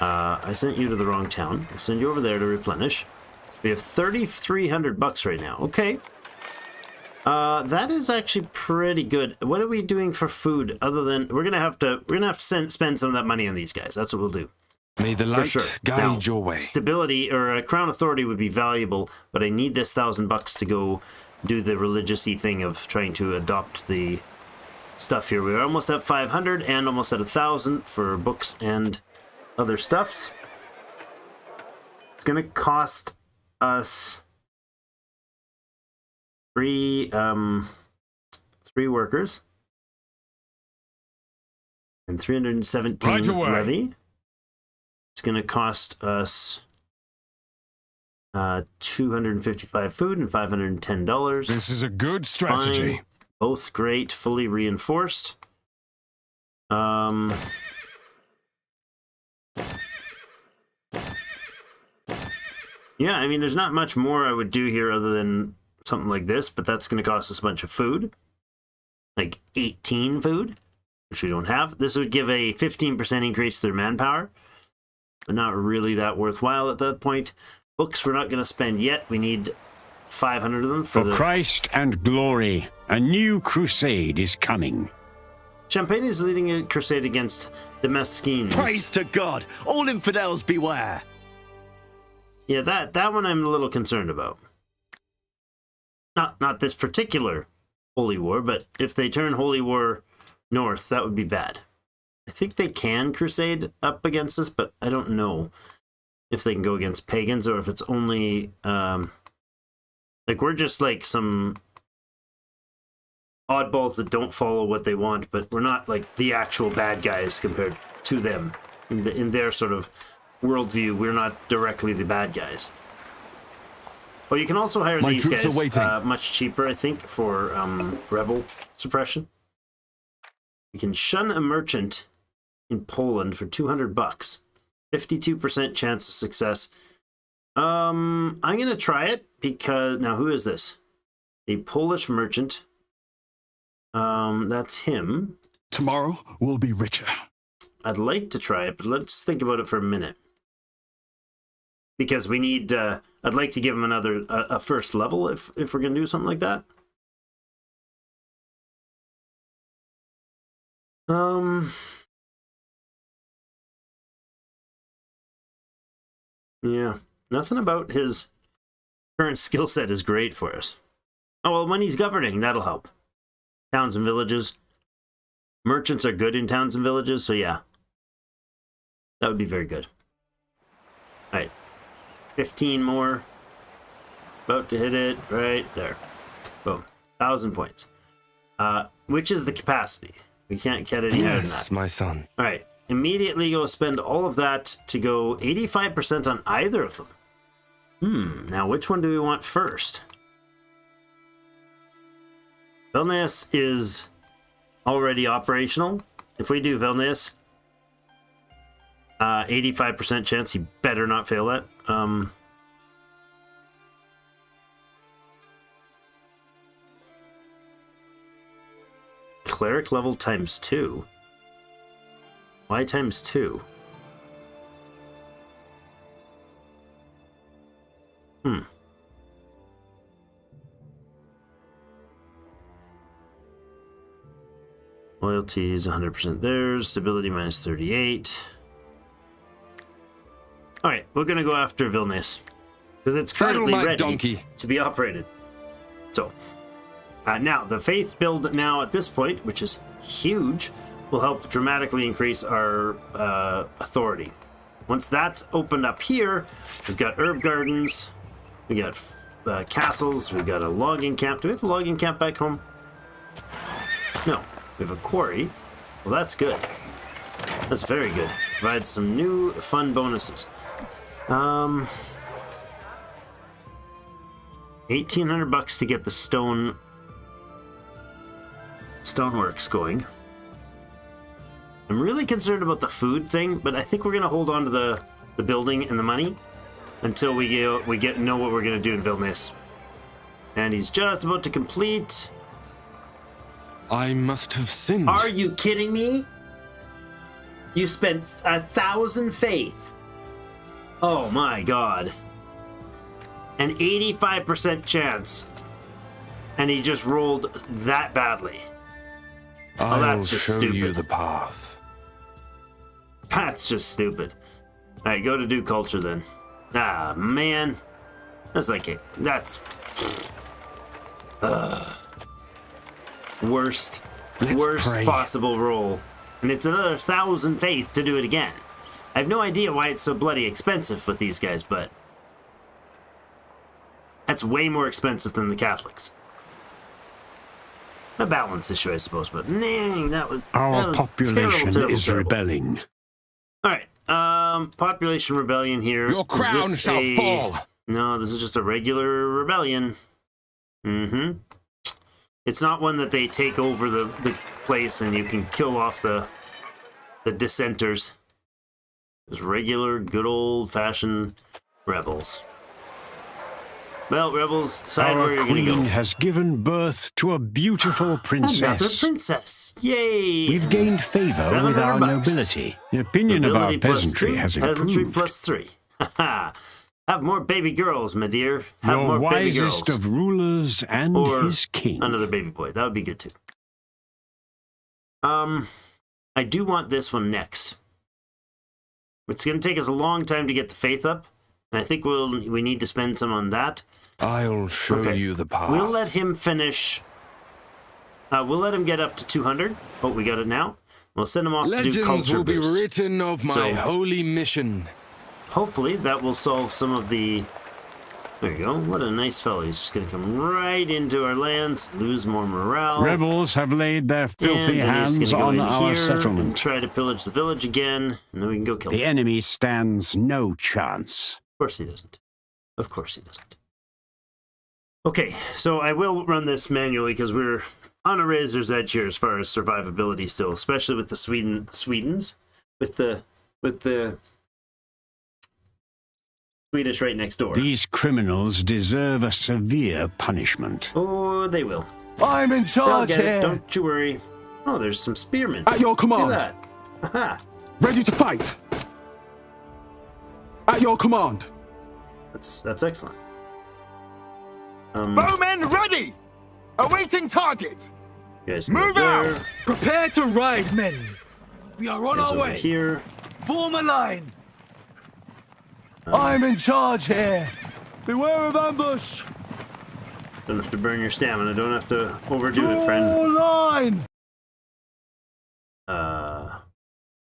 I sent you to the wrong town. I'll send you over there to replenish. We have $3,300 right now. Okay. That is actually pretty good. What are we doing for food other than we're gonna have to spend some of that money on these guys. That's what we'll do. May the light guide your way. Stability or a crown authority would be valuable, but I need this $1,000 to go do the religious-y thing of trying to adopt the stuff here. We're almost at 500 and almost at 1,000 for books and other stuffs. It's gonna cost us three workers and 317 levy. It's going to cost us 255 food and $510. This is a good strategy. Fine. Both great, fully reinforced. Yeah, I mean, there's not much more I would do here other than something like this, but that's going to cost us a bunch of food. Like 18 food, which we don't have. This would give a 15% increase to their manpower, but not really that worthwhile at that point. Books we're not going to spend yet. We need 500 of them for Christ and glory. A new crusade is coming. Champagne is leading a crusade against the Mesquines. Praise to God! All infidels beware! Yeah, that one I'm a little concerned about. Not this particular holy war, but if they turn holy war north, that would be bad. I think they can crusade up against us, but I don't know if they can go against pagans or if it's only like we're just like some oddballs that don't follow what they want, but we're not like the actual bad guys compared to them in their sort of worldview. We're not directly the bad guys. Well, you can also hire these guys much cheaper, I think, for rebel suppression. You can shun a merchant in Poland for $200. 52% chance of success. I'm gonna try it because now who is this? A Polish merchant. That's him. Tomorrow we'll be richer. I'd like to try it, but let's think about it for a minute. Because we need, I'd like to give him a first level if we're going to do something like that. Yeah, nothing about his current skill set is great for us. Oh, well, when he's governing, that'll help. Towns and villages. Merchants are good in towns and villages, so yeah. That would be very good. Alright. 15 more. About to hit it right there. Boom. 1,000 points. Which is the capacity. We can't get any higher than that. Yes, my son. Alright. Immediately go spend all of that to go 85% on either of them. Now which one do we want first? Vilnius is already operational. If we do Vilnius, 85% chance, you better not fail that. Cleric level times 2. Why times 2? Loyalty is 100% theirs. Stability minus 38. Alright, we're going to go after Vilnius. Because it's currently ready to be operated. So, now, the faith build now at this point, which is huge, will help dramatically increase our authority. Once that's opened up here, we've got herb gardens, we got castles, we've got a logging camp. Do we have a logging camp back home? No. We have a quarry. Well, that's good. That's very good. Provides some new fun bonuses. 1,800 bucks to get the stoneworks going. I'm really concerned about the food thing, but I think we're gonna hold on to the building and the money until we know what we're gonna do in Vilnius. And he's just about to complete. I must have sinned. Are you kidding me? You spent 1,000 faith. Oh my god. An 85% chance. And he just rolled that badly. I'll that's just show stupid. you the path. That's just stupid. Alright, go to do culture then. Ah, man. That's like it. That's... worst possible roll. And it's another 1,000 faith to do it again. I have no idea why it's so bloody expensive with these guys, but... that's way more expensive than the Catholics. A balance issue, I suppose, but dang, that was Our population is rebelling. Alright, population rebellion here. Your crown shall fall! No, this is just a regular rebellion. It's not one that they take over the place and you can kill off the dissenters. It's regular, good old-fashioned rebels. Well, rebels, decide where you're going to go. Our queen has given birth to a beautiful princess. Another princess! Yay! We've gained favor with our nobility. The opinion of our peasantry has improved. Peasantry plus 3. Ha! Have more baby girls, my dear. Have Your more baby girls. wisest of rulers and or his king. Another baby boy. That would be good too. I do want this one next. It's going to take us a long time to get the faith up, and I think we need to spend some on that. I'll show you the path. We'll let him finish. We'll let him get up to 200. Oh, we got it now. We'll send him off to do culture Legends will be boost. written of my holy mission. Hopefully that will solve some of the... There you go. What a nice fellow. He's just going to come right into our lands, lose more morale. Rebels have laid their filthy hands on our settlement. And try to pillage the village again, and then we can go kill the him. enemy stands no chance. Of course he doesn't. Of course he doesn't. Okay, so I will run this manually because we're on a razor's edge here as far as survivability still, especially with the Swedens, with the Swedish right next door. These criminals deserve a severe punishment. Oh, they will. I'm in charge They'll get it. here. Don't you worry. Oh, there's some spearmen. At your command. Look at that. Aha. Ready to fight. At your command. That's excellent. Bowmen ready! Awaiting target! You guys Move there. out! Prepare to ride, men! We are on Guys our over way! here. Form a line! I'm in charge here! Beware of ambush! Don't have to burn your stamina. Don't have to overdo it, friend. line!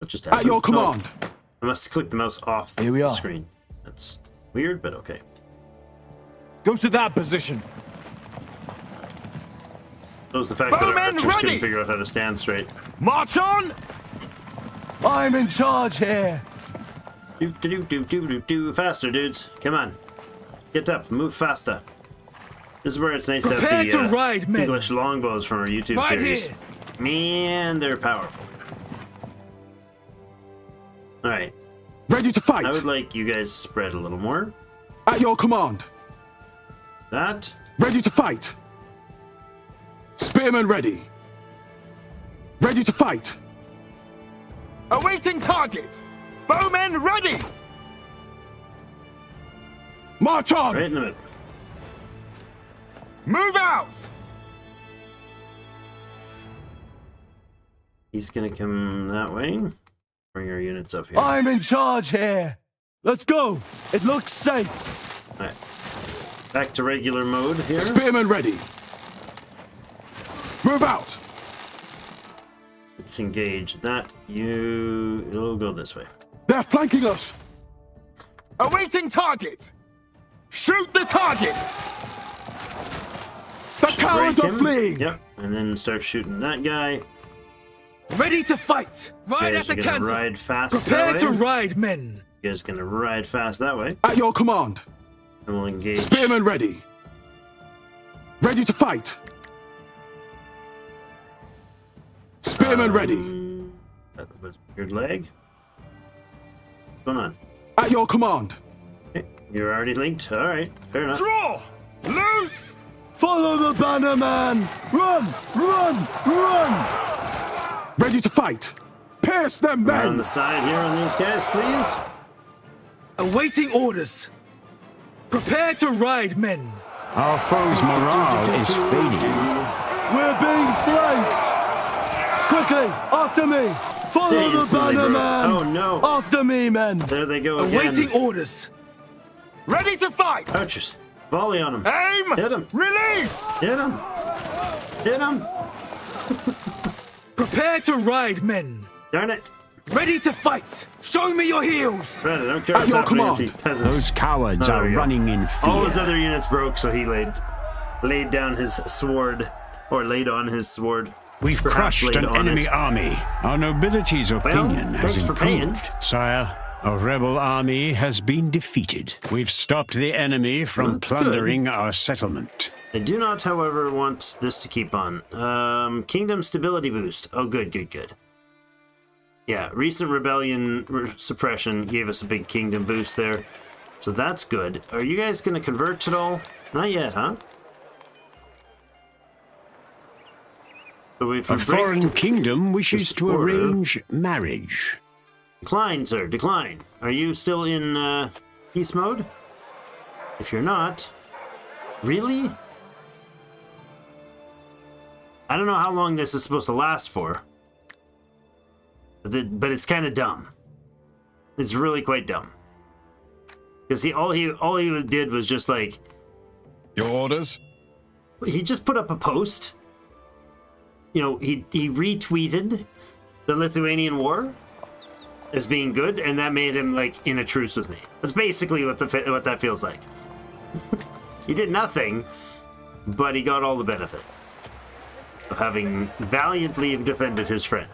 What just happened? At your command. Oh, I must have clicked the mouse off the Here we are. screen. That's weird, but okay. Go to that position! That was the fact that our Bowmen archers couldn't ready! figure out how to stand straight. March on! I'm in charge here! Do faster, dudes. Come on. Get up. Move faster. This is where it's nice Prepare to have the to ride, men. English longbows from our YouTube Right series. here. Man, they're powerful. Alright. Ready to fight. I would like you guys to spread a little more. At your command. That. Ready to fight. Spearmen ready. Ready to fight. Awaiting target! Bowmen ready! March on. Right in the middle. Move out! He's gonna come that way. Bring our units up here. I'm in charge here! Let's go! It looks safe! Alright. Back to regular mode here. Spearmen ready. Move out. Let's engage that. It'll go this way. They're flanking us. Awaiting target! Shoot the target! The cowards Break are him. fleeing. Yep. And then start shooting that guy. Ready to fight! Ride You guys at the are gonna canton! ride fast Prepare that to way. ride, men! You guys gonna ride fast that way. At your command. And we'll engage. Spearmen ready. Ready to fight. Spearmen ready. That was your leg. What's going on? At your command. Okay. You're already linked. Alright, fair enough. Draw! Loose! Follow the banner, man! Run! Run! Run! Ready to fight. Pierce them, We're on men. the side here on these guys, please. Awaiting orders. Prepare to ride, men. Our foe's morale is fading. We're being flanked! Quickly, after me! Follow They the instantly banner, broke. man! Oh no! After me, men! There they go again. Awaiting orders. Ready to fight! Archers, volley on him. Aim! Hit him! Release! Hit him! Hit him! Prepare to ride, men. Darn it! Ready to fight. Show me your heels. Right, I don't care At what's your happening command. with these peasants. Those cowards Oh, there are we go. running in fear. All his other units broke, so he laid down his sword, or laid on his sword. We've Perhaps crushed laid an on enemy it. army. Our nobility's opinion has thanks for paying. improved. Sire, a rebel army has been defeated. We've stopped the enemy from That's plundering our settlement. I do not, however, want this to keep on. Kingdom stability boost. Oh, good, good, good. Yeah, recent rebellion suppression gave us a big kingdom boost there. So that's good. Are you guys going to convert at all? Not yet, huh? So if we A break foreign kingdom wishes this to order- arrange marriage. Decline, sir, decline. Are you still in peace mode? If you're not, really? I don't know how long this is supposed to last for, but it's kind of dumb. It's really quite dumb. Because all he did was just like, Your orders? he just put up a post. You know, he retweeted the Lithuanian war as being good, and that made him like in a truce with me. That's basically what that feels like. He did nothing, but he got all the benefit of having valiantly defended his friend.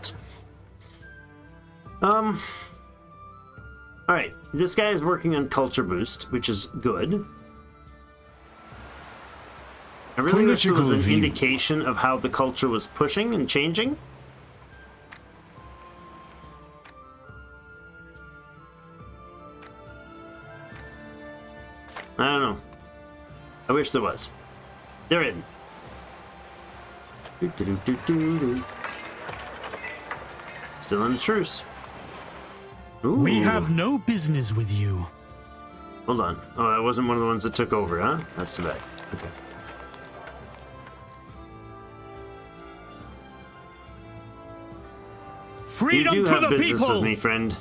All right, this guy is working on culture boost, which is good. I really wish there was an Political view. indication of how the culture was pushing and changing. I don't know. I wish there was. They're in. Still in the truce. Ooh. We have no business with you. Hold on. Oh, that wasn't one of the ones that took over, huh? That's too bad. Okay. Freedom you do to have the business people! with me, friend.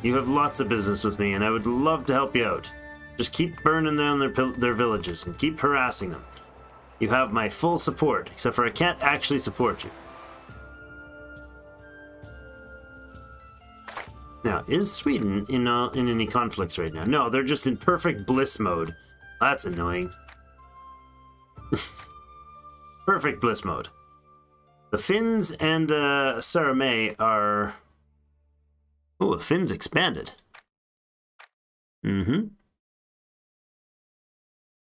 You have lots of business with me, and I would love to help you out. Just keep burning down their villages and keep harassing them. You have my full support, except for I can't actually support you. Now, is Sweden in any conflicts right now? No, they're just in perfect bliss mode. That's annoying. Perfect bliss mode. The Finns and Saramay are... Oh, the Finns expanded. Mm-hmm.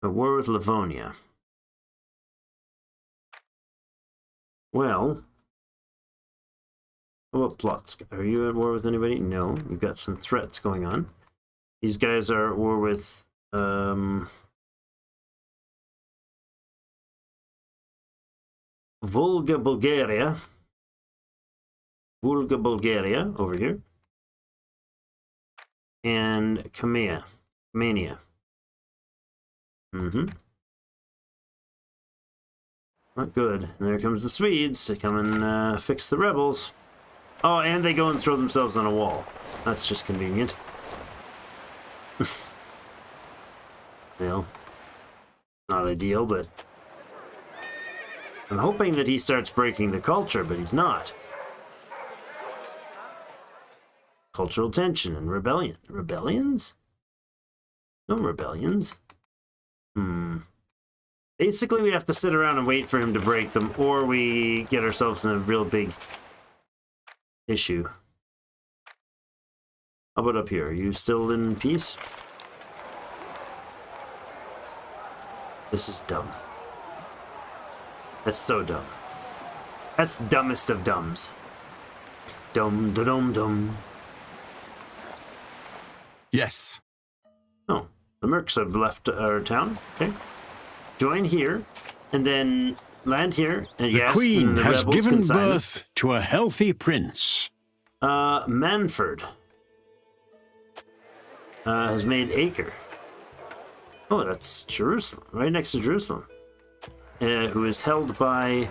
A war with Livonia. Well... How about Plotsk? Are you at war with anybody? No. You've got some threats going on. These guys are at war with... Volga, Bulgaria. Volga, Bulgaria, over here. And Kamea. Mania. Mm-hmm. Not good. And there comes the Swedes to come and fix the rebels. Oh, and they go and throw themselves on a wall. That's just convenient. Well, not ideal, but... I'm hoping that he starts breaking the culture, but he's not. Cultural tension and rebellion. Rebellions? No rebellions. Basically, we have to sit around and wait for him to break them, or we get ourselves in a real big issue. How about up here? Are you still in peace? This is dumb. That's so dumb. That's the dumbest of dumbs. Dum da dum dum. Yes. Oh, the Mercs have left our town. Okay. Join here, and then land here. And The yes, Queen and the has rebels given can sign. birth to a healthy prince. Manfred has made Acre. Oh, that's Jerusalem, right next to Jerusalem. Who is held by...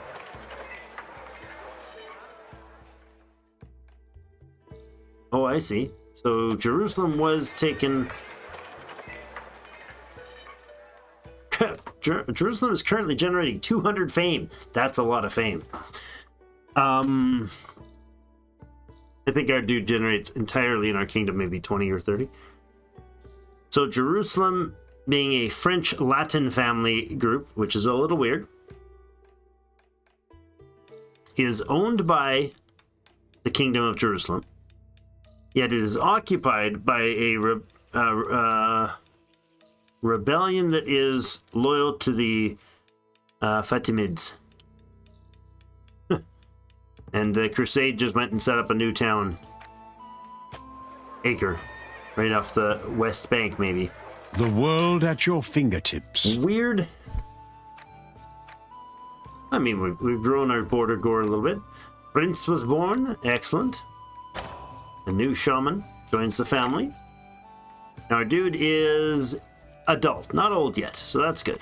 Oh, I see. So Jerusalem was taken... Jerusalem is currently generating 200 fame. That's a lot of fame. I think our dude generates entirely in our kingdom maybe 20 or 30. So Jerusalem, being a French Latin family group, which is a little weird, is owned by the Kingdom of Jerusalem. Yet it is occupied by a rebellion that is loyal to the Fatimids. And the Crusade just went and set up a new town. Acre. Right off the west bank, maybe. The world at your fingertips. Weird. I mean, we've grown our border gore a little bit. Prince was born. Excellent. A new shaman joins the family. Now our dude is adult, not old yet, so that's good.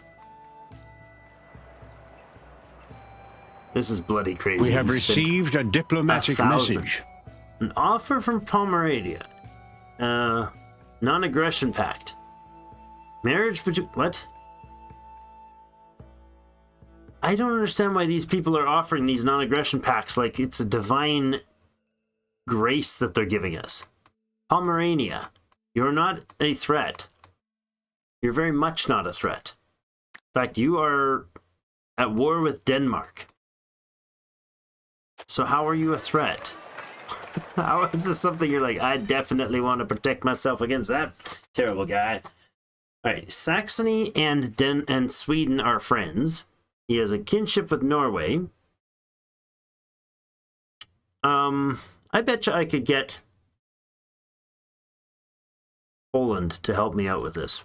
This is bloody crazy. We have received a diplomatic message. An offer from Pomerania. Non-aggression pact. Marriage between... What? I don't understand why these people are offering these non-aggression pacts like it's a divine grace that they're giving us. Pomerania, you're not a threat. You're very much not a threat. In fact, you are at war with Denmark. So how are you a threat? How is this something you're like, I definitely want to protect myself against that terrible guy? All right, Saxony and Sweden are friends. He has a kinship with Norway. I bet you I could get Poland to help me out with this.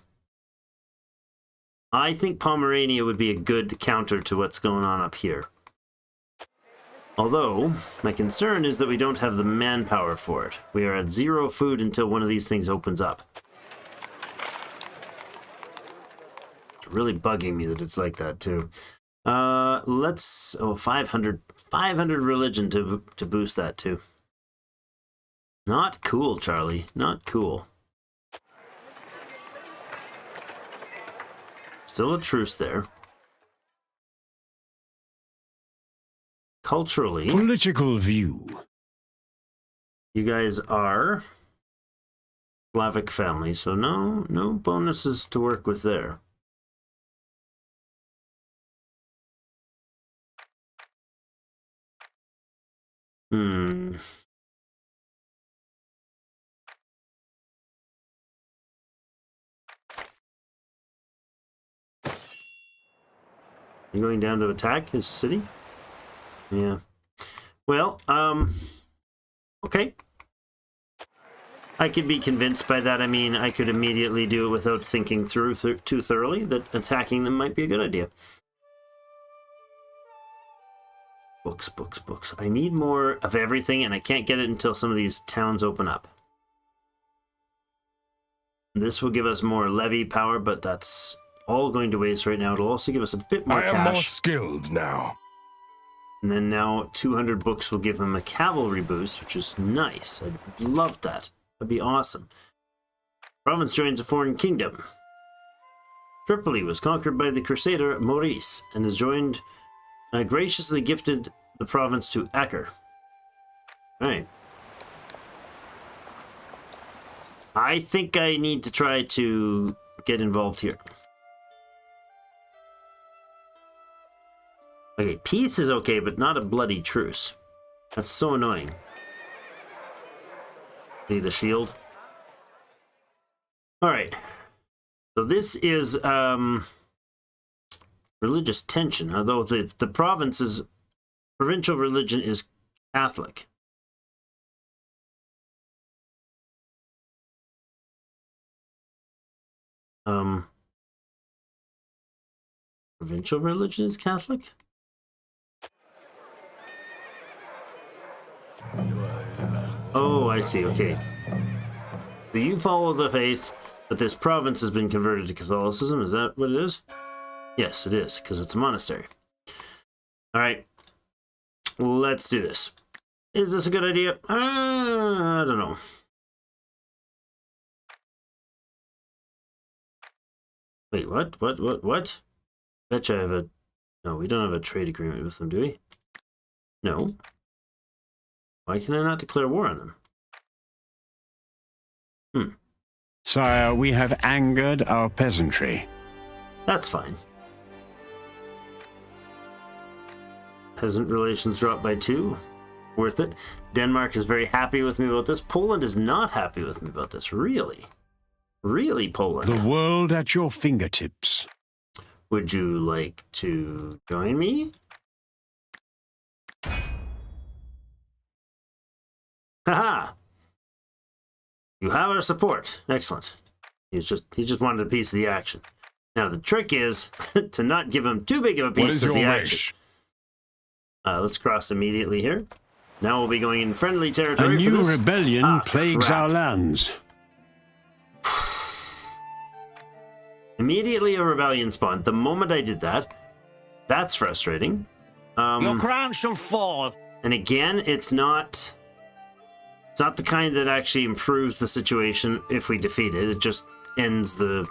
I think Pomerania would be a good counter to what's going on up here. Although, my concern is that we don't have the manpower for it. We are at 0 food until one of these things opens up. It's really bugging me that it's like that, too. Let's... Oh, 500 religion to boost that, too. Not cool, Charlie. Not cool. Still a truce there. Culturally, political view. You guys are Slavic family, so no bonuses to work with there. You going down to attack his city? Yeah. Well, okay. I could be convinced by that. I mean, I could immediately do it without thinking through too thoroughly that attacking them might be a good idea. Books, books, books. I need more of everything, and I can't get it until some of these towns open up. This will give us more levy power, but that's all going to waste right now. It'll also give us a bit more cash. I am more skilled now. And then now 200 books will give him a cavalry boost, which is nice. I'd love that. That'd be awesome. Province joins a foreign kingdom. Tripoli was conquered by the crusader Maurice and has joined, graciously gifted the province to Acre. Alright. I think I need to try to get involved here. Okay, peace is okay, but not a bloody truce. That's so annoying. Need a shield. Alright. So this is religious tension, although the province's provincial religion is Catholic. Provincial religion is Catholic? Oh, I see, okay. So you follow the faith, but this province has been converted to Catholicism, is that what it is? Yes, it is, because it's a monastery. Alright. Let's do this. Is this a good idea? I don't know. Wait, what? Betcha I have a... No, we don't have a trade agreement with them, do we? No. Why can I not declare war on them? Sire, we have angered our peasantry. That's fine. Peasant relations drop by 2. Worth it. Denmark is very happy with me about this. Poland is not happy with me about this. Really? Really, Poland? The world at your fingertips. Would you like to join me? Haha! You have our support. Excellent. He just wanted a piece of the action. Now the trick is to not give him too big of a piece of the action. Let's cross immediately here. Now we'll be going in friendly territory. A new rebellion plagues our lands. Immediately a rebellion spawned. The moment I did that, that's frustrating. Your crown shall fall. And again, it's not the kind that actually improves the situation if we defeat it. It just ends the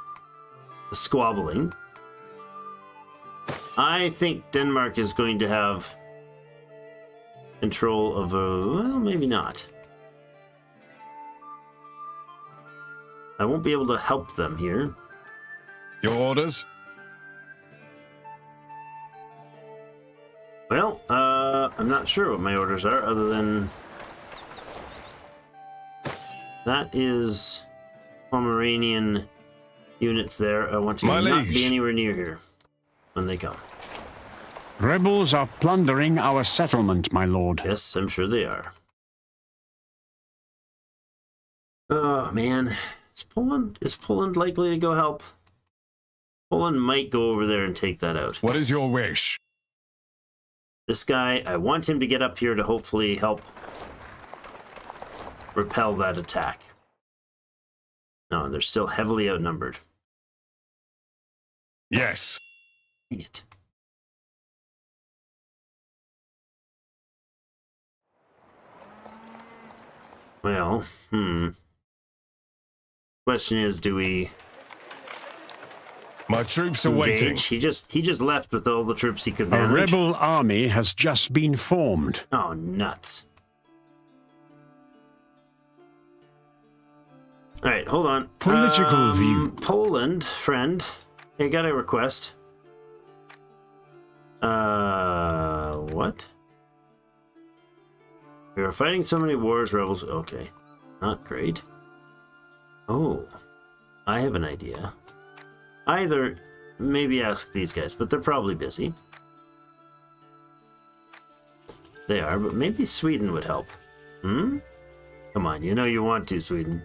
squabbling. I think Denmark is going to have control of well, maybe not. I won't be able to help them here. Your orders? Well, I'm not sure what my orders are, other than that is Pomeranian units there. I want to not be anywhere near here when they come. Rebels are plundering our settlement, my lord. Yes, I'm sure they are. Oh, man. Is Poland likely to go help? Poland might go over there and take that out. What is your wish? This guy, I want him to get up here to hopefully help repel that attack. No, they're still heavily outnumbered. Yes. Dang it. Well, question is, do we... My troops are waiting. He just left with all the troops he could manage. A rebel army has just been formed. Oh, nuts. All right, hold on. Political view. Poland, friend. Hey, got a request. What? We are fighting so many wars, rebels. Okay. Not great. Oh. I have an idea. Either maybe ask these guys, but they're probably busy. They are, but maybe Sweden would help. Come on, you know you want to, Sweden.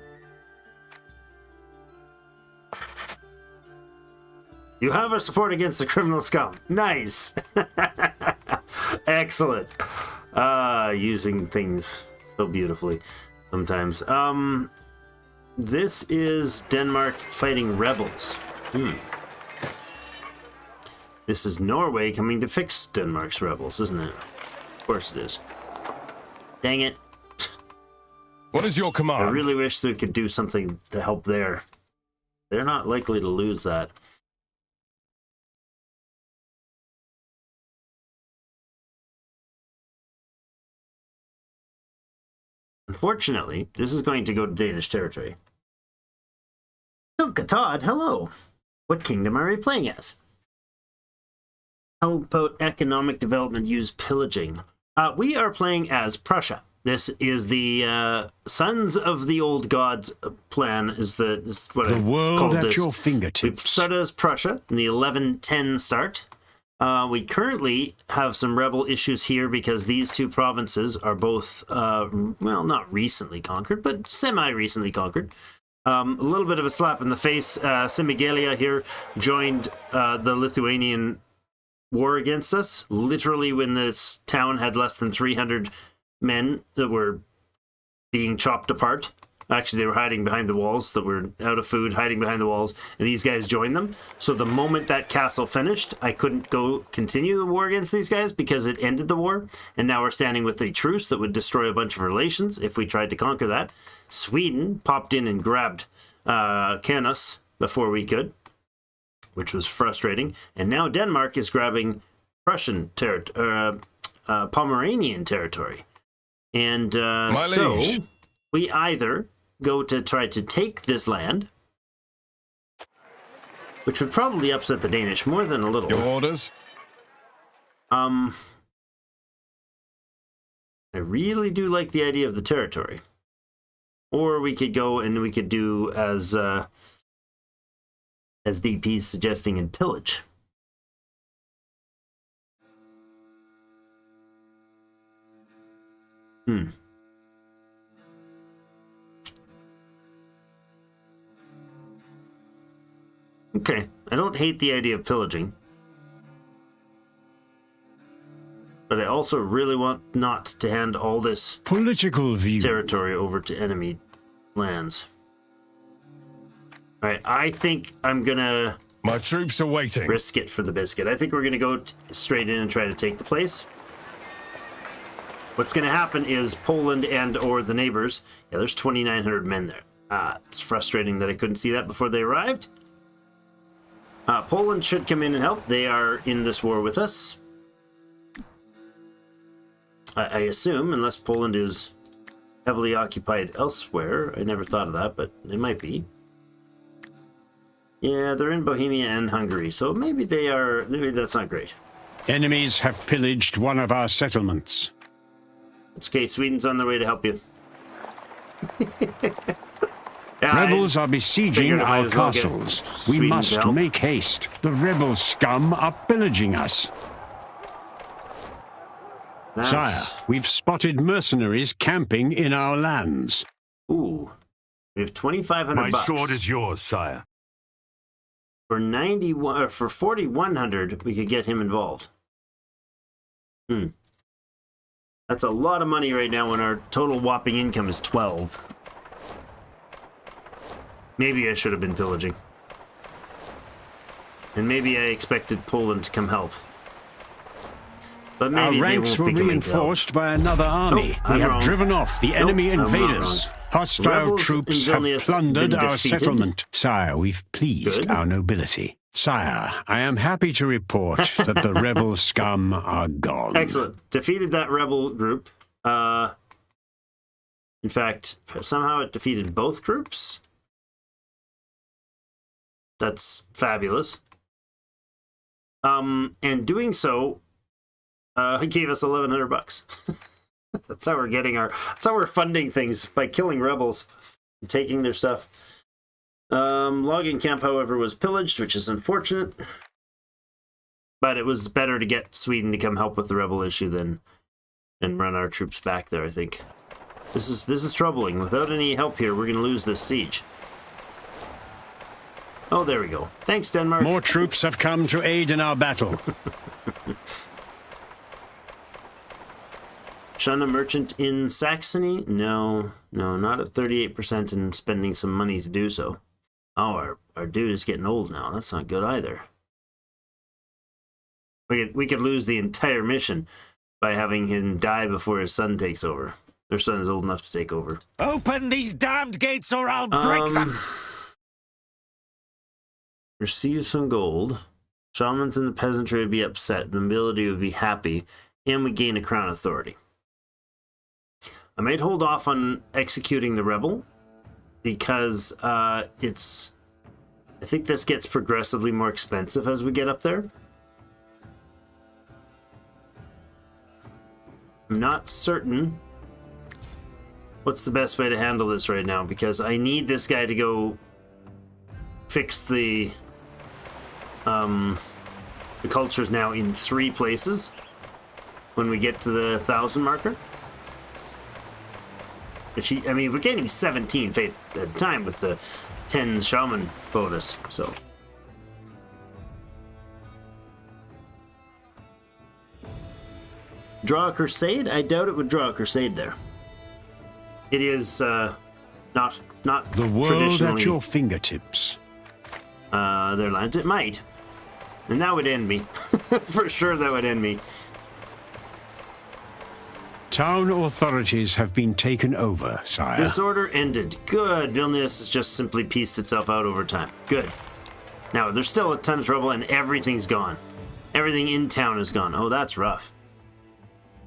You have our support against the criminal scum. Nice. Excellent. Using things so beautifully sometimes. This is Denmark fighting rebels. This is Norway coming to fix Denmark's rebels, isn't it? Of course it is. Dang it. What is your command? I really wish they could do something to help there. They're not likely to lose that. Unfortunately, this is going to go to Danish territory. Todd, hello. What kingdom are we playing as? How about economic development use pillaging? We are playing as Prussia. This is the Sons of the Old Gods plan. Is what the I world called at this. your fingertips. We started as Prussia in the 1110 start. We currently have some rebel issues here because these two provinces are both, well, not recently conquered, but semi-recently conquered. A little bit of a slap in the face. Semigalia here joined the Lithuanian war against us, literally when this town had less than 300 men that were being chopped apart. Actually, they were hiding behind the walls, that were out of food, hiding behind the walls, and these guys joined them. So the moment that castle finished, I couldn't go continue the war against these guys because it ended the war, and now we're standing with a truce that would destroy a bunch of relations if we tried to conquer that. Sweden popped in and grabbed Canos before we could, which was frustrating, and now Denmark is grabbing Prussian Pomeranian territory. And so liege. We either go to try to take this land, which would probably upset the Danish more than a little. Your orders? I really do like the idea of the territory. Or we could go and we could do as DP's suggesting and pillage. Okay, I don't hate the idea of pillaging. But I also really want not to hand all this political view territory over to enemy lands. Alright, I think I'm gonna... My troops are waiting. Risk it for the biscuit. I think we're gonna go straight in and try to take the place. What's gonna happen is Poland and or the neighbors... Yeah, there's 2,900 men there. It's frustrating that I couldn't see that before they arrived. Poland should come in and help. They are in this war with us. I assume, unless Poland is heavily occupied elsewhere. I never thought of that, but they might be. Yeah, they're in Bohemia and Hungary, so maybe they are... Maybe that's not great. Enemies have pillaged one of our settlements. It's okay, Sweden's on their way to help you. Rebels are besieging our castles. We must make haste. The rebel scum are pillaging us. Sire, we've spotted mercenaries camping in our lands. Ooh, we have 2,500 bucks. My sword is yours, sire. For 4,100, we could get him involved. That's a lot of money right now when our total whopping income is 12. Maybe I should have been pillaging. And maybe I expected Poland to come help. But maybe our ranks were reinforced by another army. We have driven off the enemy invaders. Hostile troops have plundered our settlement. Sire, we've pleased our nobility. Sire, I am happy to report that the rebel scum are gone. Excellent. Defeated that rebel group. In fact, somehow it defeated both groups. That's fabulous. And doing so, it gave us $1,100. That's how we're getting that's how we're funding things, by killing rebels and taking their stuff. Logging camp, however, was pillaged, which is unfortunate. But it was better to get Sweden to come help with the rebel issue than run our troops back there, I think. This is troubling. Without any help here, we're going to lose this siege. Oh, there we go. Thanks, Denmark. More troops have come to aid in our battle. Shun a merchant in Saxony? No, not at 38% and spending some money to do so. Oh, our dude is getting old now. That's not good either. We could lose the entire mission by having him die before his son takes over. Their son is old enough to take over. Open these damned gates or I'll break them! Receive some gold. Shamans and the peasantry would be upset. The nobility would be happy. And we gain a crown authority. I might hold off on executing the rebel because I think this gets progressively more expensive as we get up there. I'm not certain what's the best way to handle this right now because I need this guy to go fix the cultures now in 3 places when we get to the 1,000 marker. But we're getting 17 faith at a time with the 10 shaman bonus, so. Draw a crusade? I doubt it would draw a crusade there. It is not the world at your fingertips. Their lands. It might. And that would end me. For sure that would end me. Town authorities have been taken over, sire. Disorder ended. Good. Vilnius has just simply pieced itself out over time. Good. Now, there's still a ton of trouble and everything's gone. Everything in town is gone. Oh, that's rough.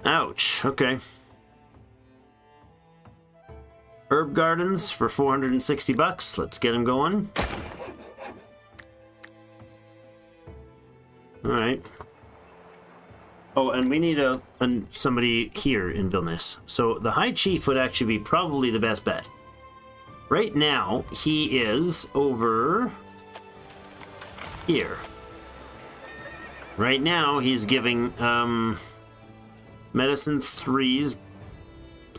Ouch. Okay. Herb gardens for $460. Let's get them going. All right. Oh, and we need somebody here in Vilnius. So the High Chief would actually be probably the best bet. Right now, he is over here. Right now, he's giving medicine 3s.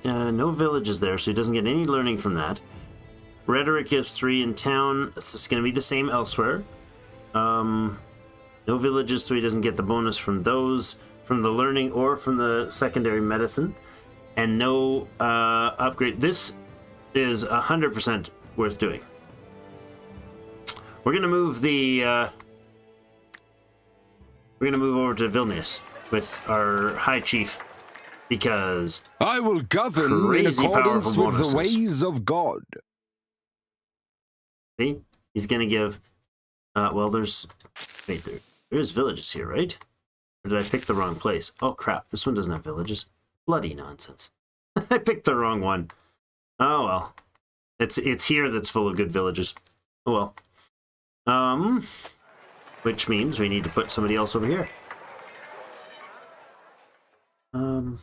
No villages there, so he doesn't get any learning from that. Rhetoric gives 3 in town. It's just going to be the same elsewhere. No villages, so he doesn't get the bonus from those. From the learning or from the secondary medicine, and no upgrade. This is 100% worth doing. We're gonna move we're gonna move over to Vilnius with our High Chief because I will govern in accordance with the ways of God. See, he's gonna give. Well, there's villages here, right? Or did I pick the wrong place? Oh crap, this one doesn't have villages. Bloody nonsense. I picked the wrong one. Oh well. It's here that's full of good villages. Oh well. Which means we need to put somebody else over here. I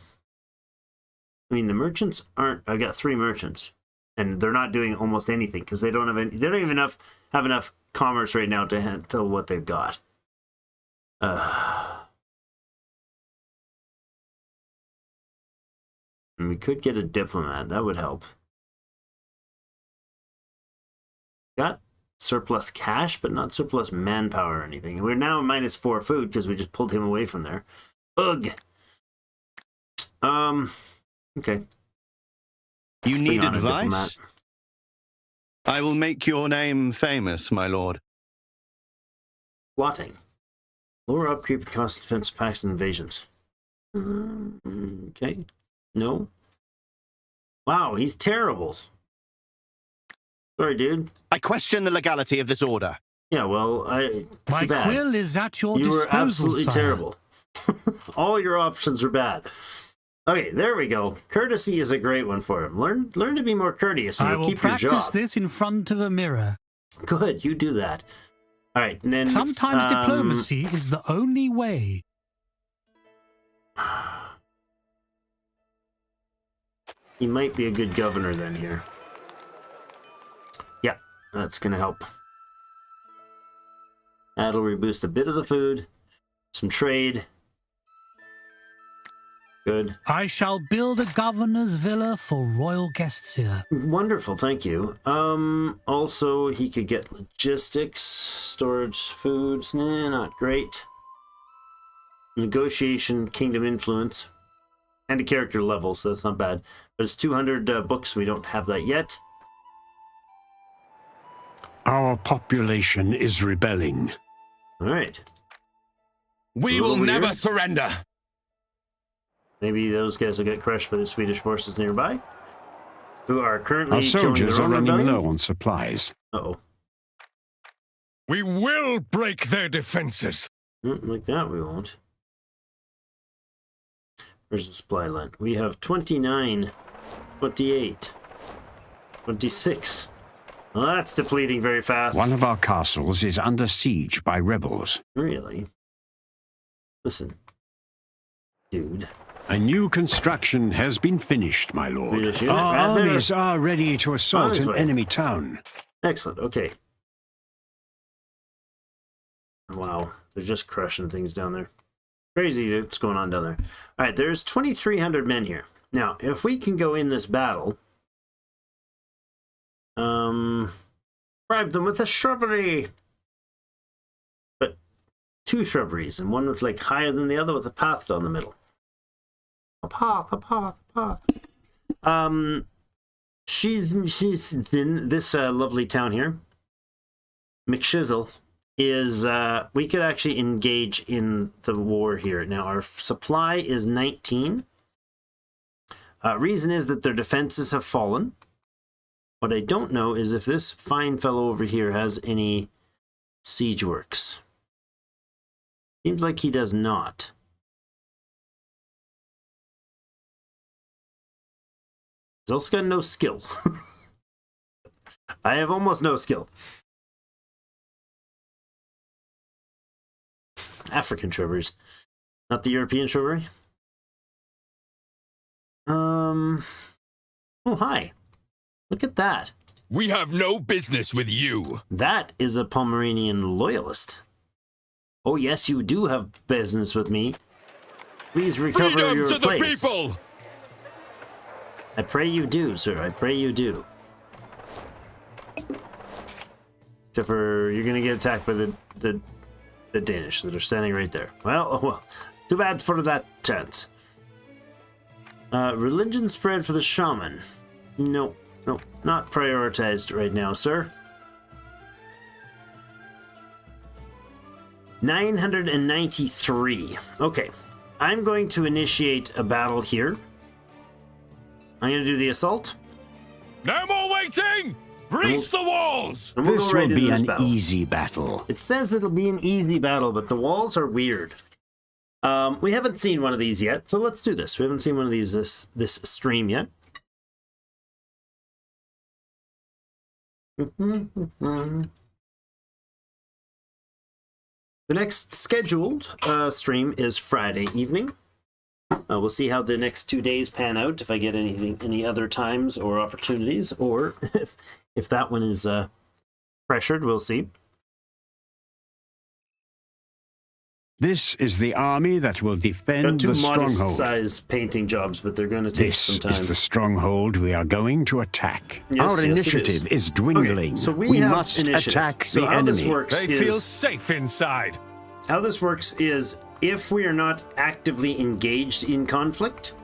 mean the merchants aren't. I got 3 merchants. And they're not doing almost anything because they don't have any, they don't even have enough commerce right now to handle what they've got. And we could get a diplomat. That would help. Got surplus cash, but not surplus manpower or anything. We're now -4 food because we just pulled him away from there. Ugh. Okay. You need advice? I will make your name famous, my lord. Plotting. Lower upkeep and cost defense pacts and invasions. Okay. No. Wow, he's terrible. Sorry, dude. I question the legality of this order. Yeah, well, my quill is at your disposal. You were absolutely terrible. All your options were bad. Okay, there we go. Courtesy is a great one for him. Learn to be more courteous and you'll keep your job. I will practice this in front of a mirror. Good, you do that. All right, and then sometimes diplomacy is the only way. He might be a good governor then here. Yeah, that's gonna help. That'll reboost a bit of the food, some trade. Good. I shall build a governor's villa for royal guests here. Wonderful, thank you. Also, he could get logistics, storage, food. Nah, not great. Negotiation, kingdom influence, and a character level, so that's not bad. But it's 200 books. We don't have that yet. Our population is rebelling. All right. We will never surrender. Maybe those guys will get crushed by the Swedish forces nearby, who are currently our soldiers killing their own are running rebellion. low on supplies. Uh-oh. We will break their defenses. Like that, we won't. Where's the supply line? We have 29, 28, 26. Well, that's depleting very fast. One of our castles is under siege by rebels. Really? Listen, dude. A new construction has been finished, my lord. Our armies are ready to assault an enemy town. Excellent, okay. Wow, they're just crushing things down there. Crazy what's going on down there. All right, there's 2,300 men here. Now, if we can go in this battle, bribe them with a shrubbery. But 2 shrubberies, and one was like higher than the other with a path down the middle. A path. She's in this lovely town here. McShizzle is, we could actually engage in the war here. Now, our supply is 19. Reason is that their defenses have fallen. What I don't know is if this fine fellow over here has any siege works. Seems like he does not. He's also got no skill. I have almost no skill. African shrubberies, not the European shrubbery. Oh, hi. Look at that. We have no business with you. That is a Pomeranian loyalist. Oh, yes, you do have business with me. Please recover Freedom your to place. The people! I pray you do, sir. I pray you do. Except for you're going to get attacked by the Danish that are standing right there. Well, oh well. Too bad for that chance. Religion spread for the shaman. No, not prioritized right now, sir. 993. Okay, I'm going to initiate a battle here. I'm going to do the assault. No more waiting! Breach the walls! This will be an easy battle. It says it'll be an easy battle, but the walls are weird. We haven't seen one of these yet, so let's do this. We haven't seen one of these this stream yet. The next scheduled stream is Friday evening. We'll see how the next 2 days pan out, if I get any other times or opportunities, or if that one is pressured, we'll see. This is the army that will defend the stronghold. 2 modest-size painting jobs, but they're going to take some time. This is the stronghold we are going to attack. Our initiative is dwindling. Okay, so we must attack the enemy. They feel safe inside. How this works is, if we are not actively engaged in conflict,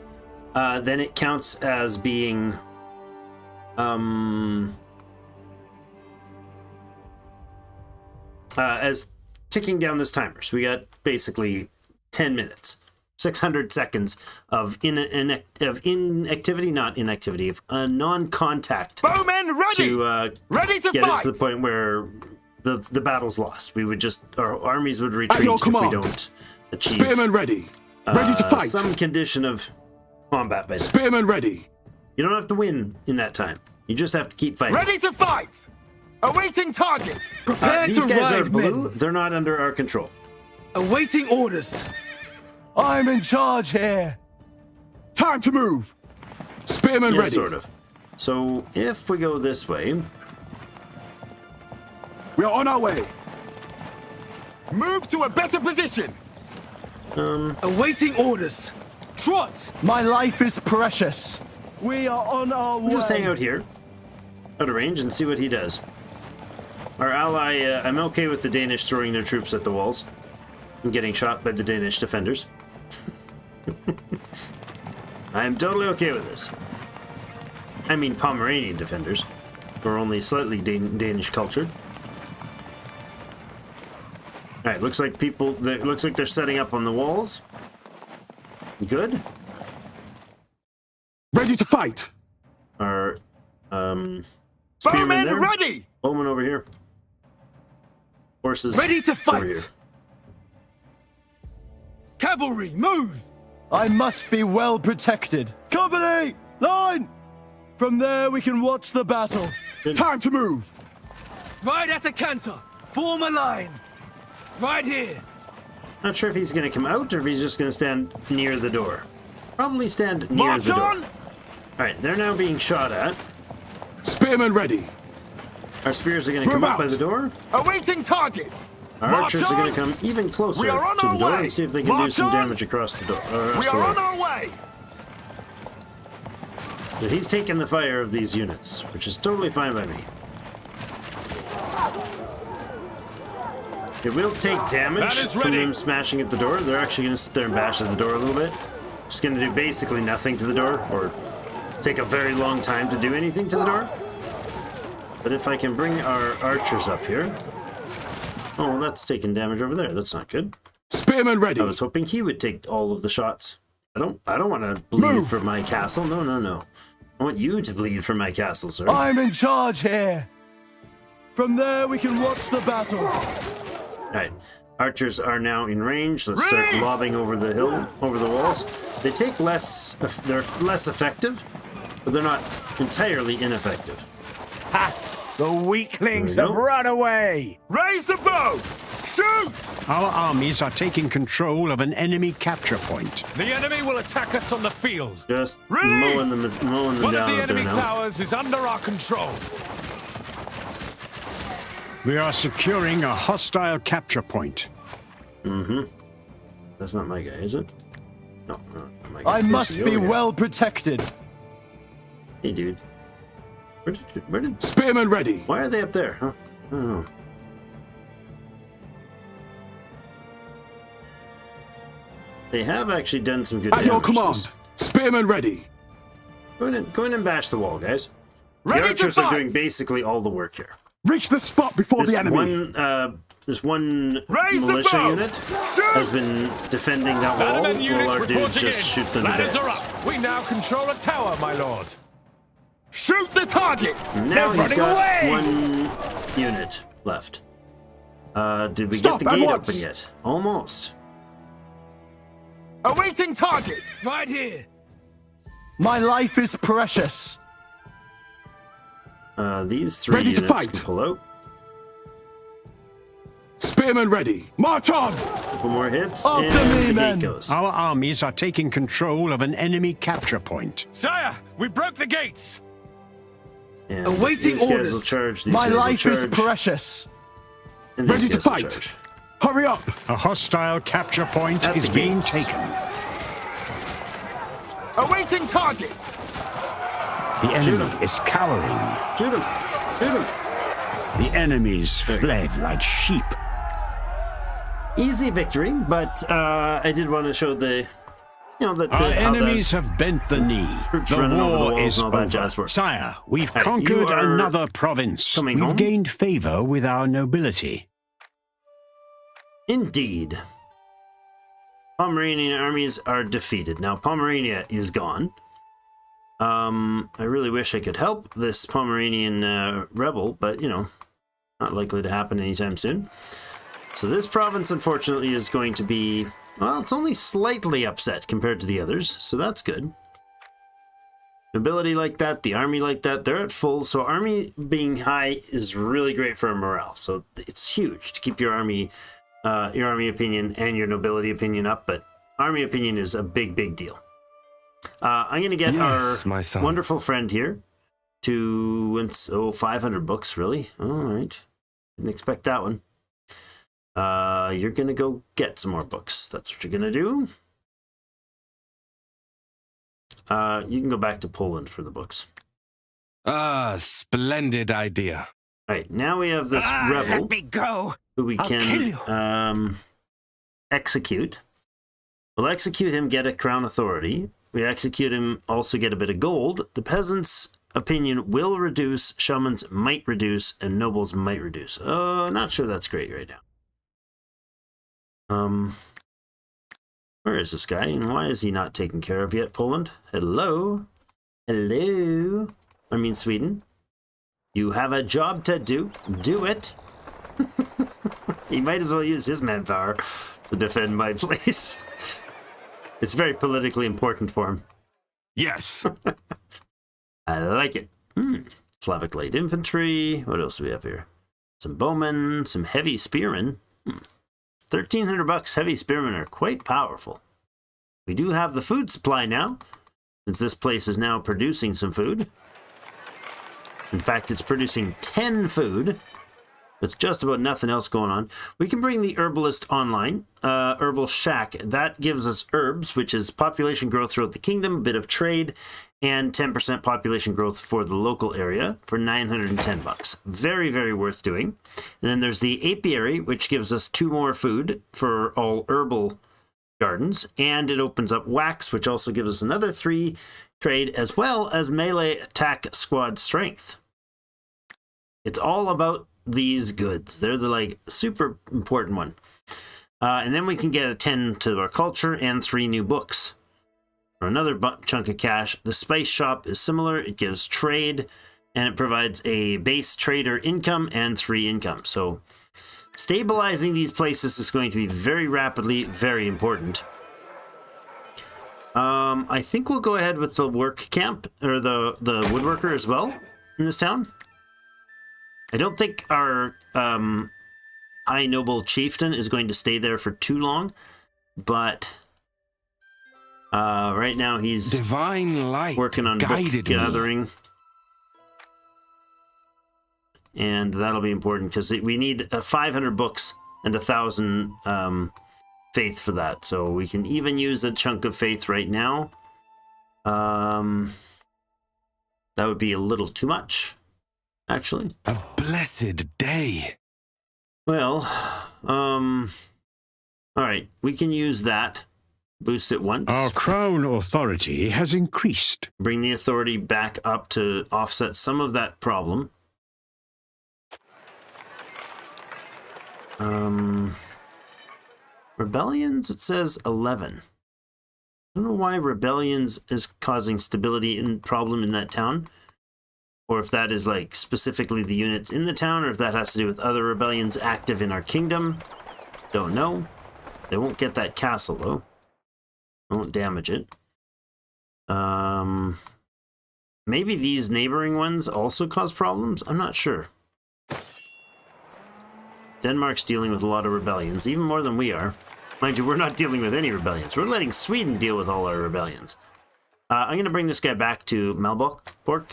then it counts as being as ticking down this timer. So we got basically 10 minutes, 600 seconds of inactivity, not inactivity, of non-contact. Bowmen ready! To ready to get fight! it to the point where the battle's lost. We would just, our armies would retreat if we don't achieve. Spearmen ready. Ready to fight. Some condition of combat, basically. Spearmen ready. You don't have to win in that time. You just have to keep fighting. Ready to fight! Awaiting target! Prepare these to guys ride, are blue. men. They're not under our control. Awaiting orders. I'm in charge here. Time to move. Spearmen Yeah, ready. sort of. So if we go this way, we are on our way. Move to a better position. Awaiting orders. Trot. My life is precious. We are on our way. we'll just hang out here, out of range, and see what he does. Our ally, I'm okay with the Danish throwing their troops at the walls and getting shot by the Danish defenders. I'm totally okay with this. I mean Pomeranian defenders, who are only slightly Danish cultured. Alright, looks like they're setting up on the walls. Good. Ready to fight. Our Bowmen spearmen ready. Bowman over here. Horses Ready to over here. fight. Cavalry, move. I must be well protected. Company, line. From there we can watch the battle. Time to move. Right at a canter. Form a line. Right here. Not sure if he's going to come out or if he's just going to stand near the door. Probably stand near March the door. on. Alright, they're now being shot at. Spearmen ready. Our spears are going to come Move up by out. the door. Awaiting target. Our March archers are going on. to come even closer We are on to the our door way. and see if they can do March some on. damage across the door. We are on our way. But he's taking the fire of these units, which is totally fine by me. It will take damage from them smashing at the door. They're actually going to sit there and bash at the door a little bit. Just going to do basically nothing to the door, or take a very long time to do anything to the door. But if I can bring our archers up here... Oh, that's taking damage over there. That's not good. Spearmen ready. I was hoping he would take all of the shots. I don't want to bleed for my castle. No, no, no. I want you to bleed for my castle, sir. I'm in charge here. From there we can watch the battle. Alright, archers are now in range. Let's start lobbing over the hill, over the walls. They take less, they're less effective, but they're not entirely ineffective. Ha! The weaklings have run away! Raise the bow! Shoot! Our armies are taking control of an enemy capture point. The enemy will attack us on the field. Just mowing them One down of the up there enemy now. towers is under our control. We are securing a hostile capture point. Mm-hmm. That's not my guy, is it? No, not my guy. I must be well protected. Hey, dude. Where did... Spearmen ready. Why are they up there, huh? I don't know. They have actually done some good At your damage. command. Spearmen ready. Go in and bash the wall, guys. Ready the to archers are fight. doing basically all the work here. Reach the spot before the enemy. This one Raise the militia bow. unit Shoot! has been defending that wall Bannerman while units our dudes reporting just in. shoot them to Ladders bits. are up. We now control a tower, my lord. Shoot the target! Now They're he's running got away. one unit left. Did we Stop get the at gate once. open yet? Almost. Awaiting target! Right here! My life is precious. These three Ready to units fight. can pull out. Spearmen ready. March on. Couple more hits, After and me, the men. gate goes. Our armies are taking control of an enemy capture point. Sire, we broke the gates. And Awaiting these guys orders. will charge, these My guys will life is charge, precious. and these Ready to guys will fight. charge. Hurry up. A hostile capture point At is the being gates. taken. Awaiting target! The enemy is cowering. Shoot him! Shoot him! The enemies fled like sheep. Easy victory, but I did want to show the You know, our enemies have bent the knee. The war is over. Sire, we've conquered another province. We've gained favor with our nobility. Indeed. Pomeranian armies are defeated. Now, Pomerania is gone. I really wish I could help this Pomeranian rebel, but, you know, not likely to happen anytime soon. So this province, unfortunately, is going to be, well, it's only slightly upset compared to the others, so that's good. Nobility like that, the army like that, they're at full, so army being high is really great for morale. So it's huge to keep your army opinion and your nobility opinion up, but army opinion is a big, big deal. I'm going to get our wonderful friend here to, 500 books, really? All right. Didn't expect that one. You're going to go get some more books. That's what you're going to do. You can go back to Poland for the books. Splendid idea. All right, now we have this rebel let me go. Who we can execute. We'll execute him, get a crown authority. We execute him, also get a bit of gold. The peasants' opinion will reduce, shamans might reduce, and nobles might reduce. Not sure that's great right now. Where is this guy, and why is he not taken care of yet, Poland? Hello? Hello? I mean Sweden. You have a job to do. Do it. He might as well use his manpower to defend my place. It's very politically important for him. Yes. I like it. Slavic light infantry. What else do we have here? Some bowmen, some heavy spearmen. 1,300 bucks. Heavy spearmen are quite powerful. We do have the food supply now, since this place is now producing some food. In fact, it's producing 10 food with just about nothing else going on. We can bring the herbalist online, herbal shack. That gives us herbs, which is population growth throughout the kingdom, a bit of trade, and 10% population growth for the local area for 910 bucks. Very, very worth doing. And then there's the apiary, which gives us 2 more food for all herbal gardens, and it opens up wax, which also gives us another 3 trade, as well as melee attack squad strength. It's all about these goods. They're the like super important one. And then we can get a 10 to our culture and 3 new books for another chunk of cash. The spice shop is similar. It gives trade, and it provides a base trader income and 3 income. So stabilizing these places is going to be very rapidly very important. I think we'll go ahead with the work camp, or the woodworker as well in this town. I don't think our high noble chieftain is going to stay there for too long, but right now he's divine light working on book gathering. And that'll be important because we need 500 books and 1,000 faith for that. So we can even use a chunk of faith right now. That would be a little too much, actually. A blessed day. Well, all right, we can use that. Boost it once. Our crown authority has increased. Bring the authority back up to offset some of that problem. Rebellions, it says 11. I don't know why rebellions is causing stability and problem in that town, or if that is like specifically the units in the town, or if that has to do with other rebellions active in our kingdom. Don't know. They won't get that castle though. Won't damage it. Maybe these neighboring ones also cause problems? I'm not sure. Denmark's dealing with a lot of rebellions, even more than we are. Mind you, we're not dealing with any rebellions. We're letting Sweden deal with all our rebellions. I'm going to bring this guy back to Malbork.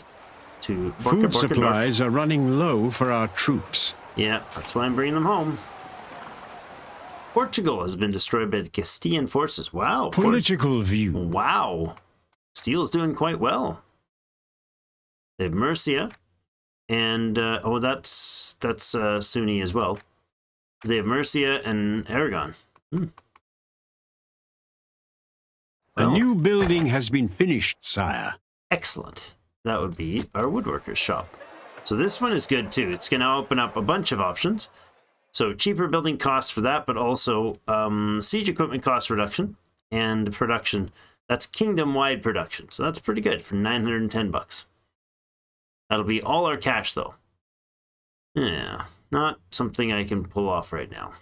Food supplies are running low for our troops. Yeah, that's why I'm bringing them home. Portugal has been destroyed by the Castilian forces. Wow. Political view. Wow. Steel's doing quite well. They have Murcia. And, that's Sunni as well. They have Murcia and Aragon. A new building has been finished, sire. Excellent. That would be our woodworker's shop. So this one is good too. It's going to open up a bunch of options. So cheaper building costs for that, but also siege equipment cost reduction and production. That's kingdom-wide production. So that's pretty good for 910 bucks. That'll be all our cash though. Yeah, not something I can pull off right now.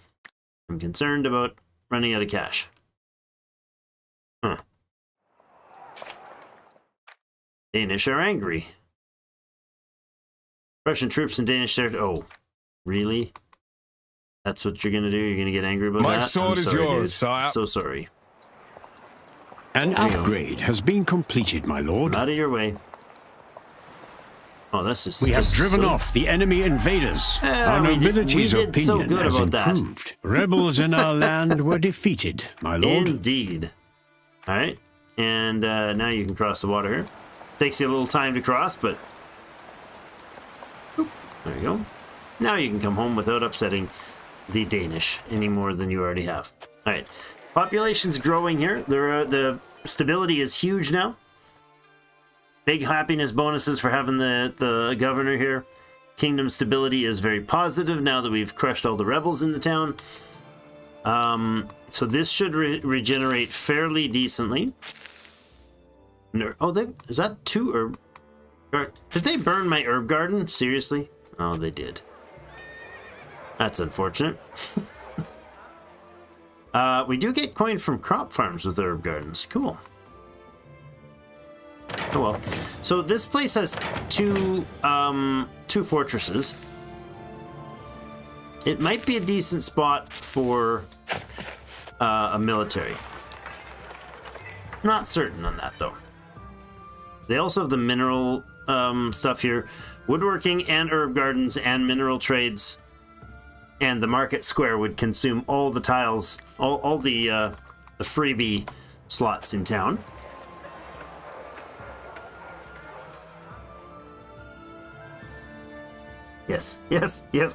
I'm concerned about running out of cash. Huh. Danish are angry. Russian troops and Danish territory. Oh, really? That's what you're gonna do? You're gonna get angry about that? My sword is yours, sire. So sorry. An upgrade has been completed, my lord. Out of your way. Oh, this is. We have driven off the enemy invaders. Our nobility's opinion has improved. Rebels in our land were defeated, my lord. Indeed. All right, and now you can cross the water here. Takes you a little time to cross, but oop, there you go. Now you can come home without upsetting the Danish any more than you already have. All right, population's growing here. The stability is huge now. Big happiness bonuses for having the governor here. Kingdom stability is very positive now that we've crushed all the rebels in the town. So this should regenerate fairly decently. Oh, is that 2 herb? Did they burn my herb garden? Seriously? Oh, they did. That's unfortunate. We do get coin from crop farms with herb gardens. Cool. Oh well. So this place has two fortresses. It might be a decent spot for a military. Not certain on that though. They also have the mineral stuff here. Woodworking and herb gardens and mineral trades. And the market square would consume all the tiles, all the freebie slots in town. Yes,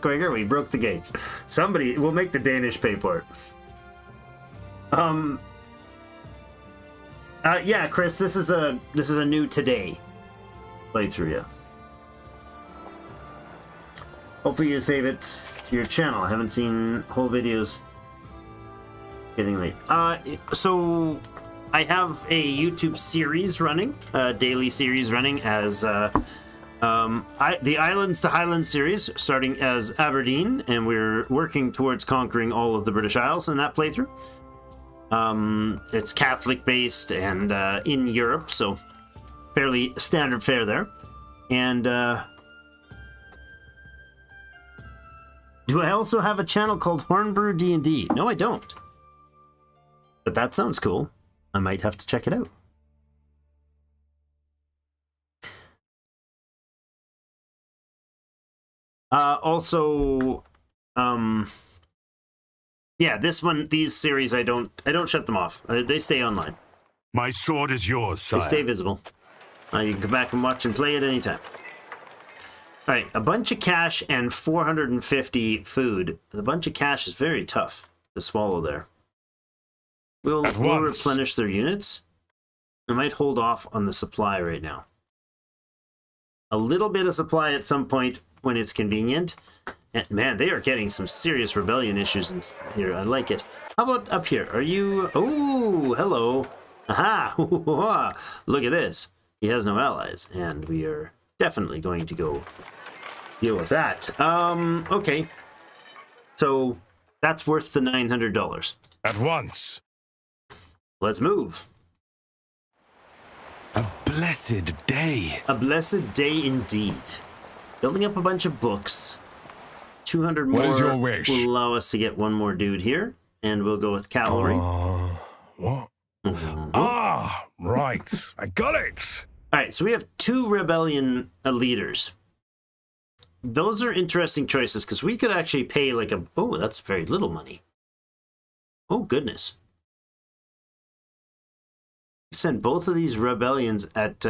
Quaker, we broke the gates. Somebody will make the Danish pay for it. Yeah, Chris, this is a new today playthrough, yeah. Hopefully you save it to your channel. I haven't seen whole videos. Getting late. So I have a YouTube series running, a daily series running as the Islands to Highlands series, starting as Aberdeen, and we're working towards conquering all of the British Isles in that playthrough. It's Catholic based and in Europe, so fairly standard fare there. And do I also have a channel called Hornbrew D&D? No, I don't. But that sounds cool. I might have to check it out. Yeah, these series, I don't shut them off. They stay online. My sword is yours, sire. They stay visible. You can go back and watch and play it anytime. All right, a bunch of cash and 450 food. The bunch of cash is very tough to swallow there. We'll replenish their units. I might hold off on the supply right now. A little bit of supply at some point when it's convenient. And man, they are getting some serious rebellion issues in here. I like it. How about up here? Are you... Oh, hello. Aha! Look at this. He has no allies, and we are definitely going to go deal with that. Okay. So that's worth the $900. At once. Let's move. A blessed day. A blessed day indeed. Building up a bunch of books. 200 more your wish? Will allow us to get one more dude here, and we'll go with cavalry. What? Right. I got it. All right, so we have 2 rebellion leaders. Those are interesting choices because we could actually pay like a... Oh, that's very little money. Oh, goodness. Send both of these rebellions at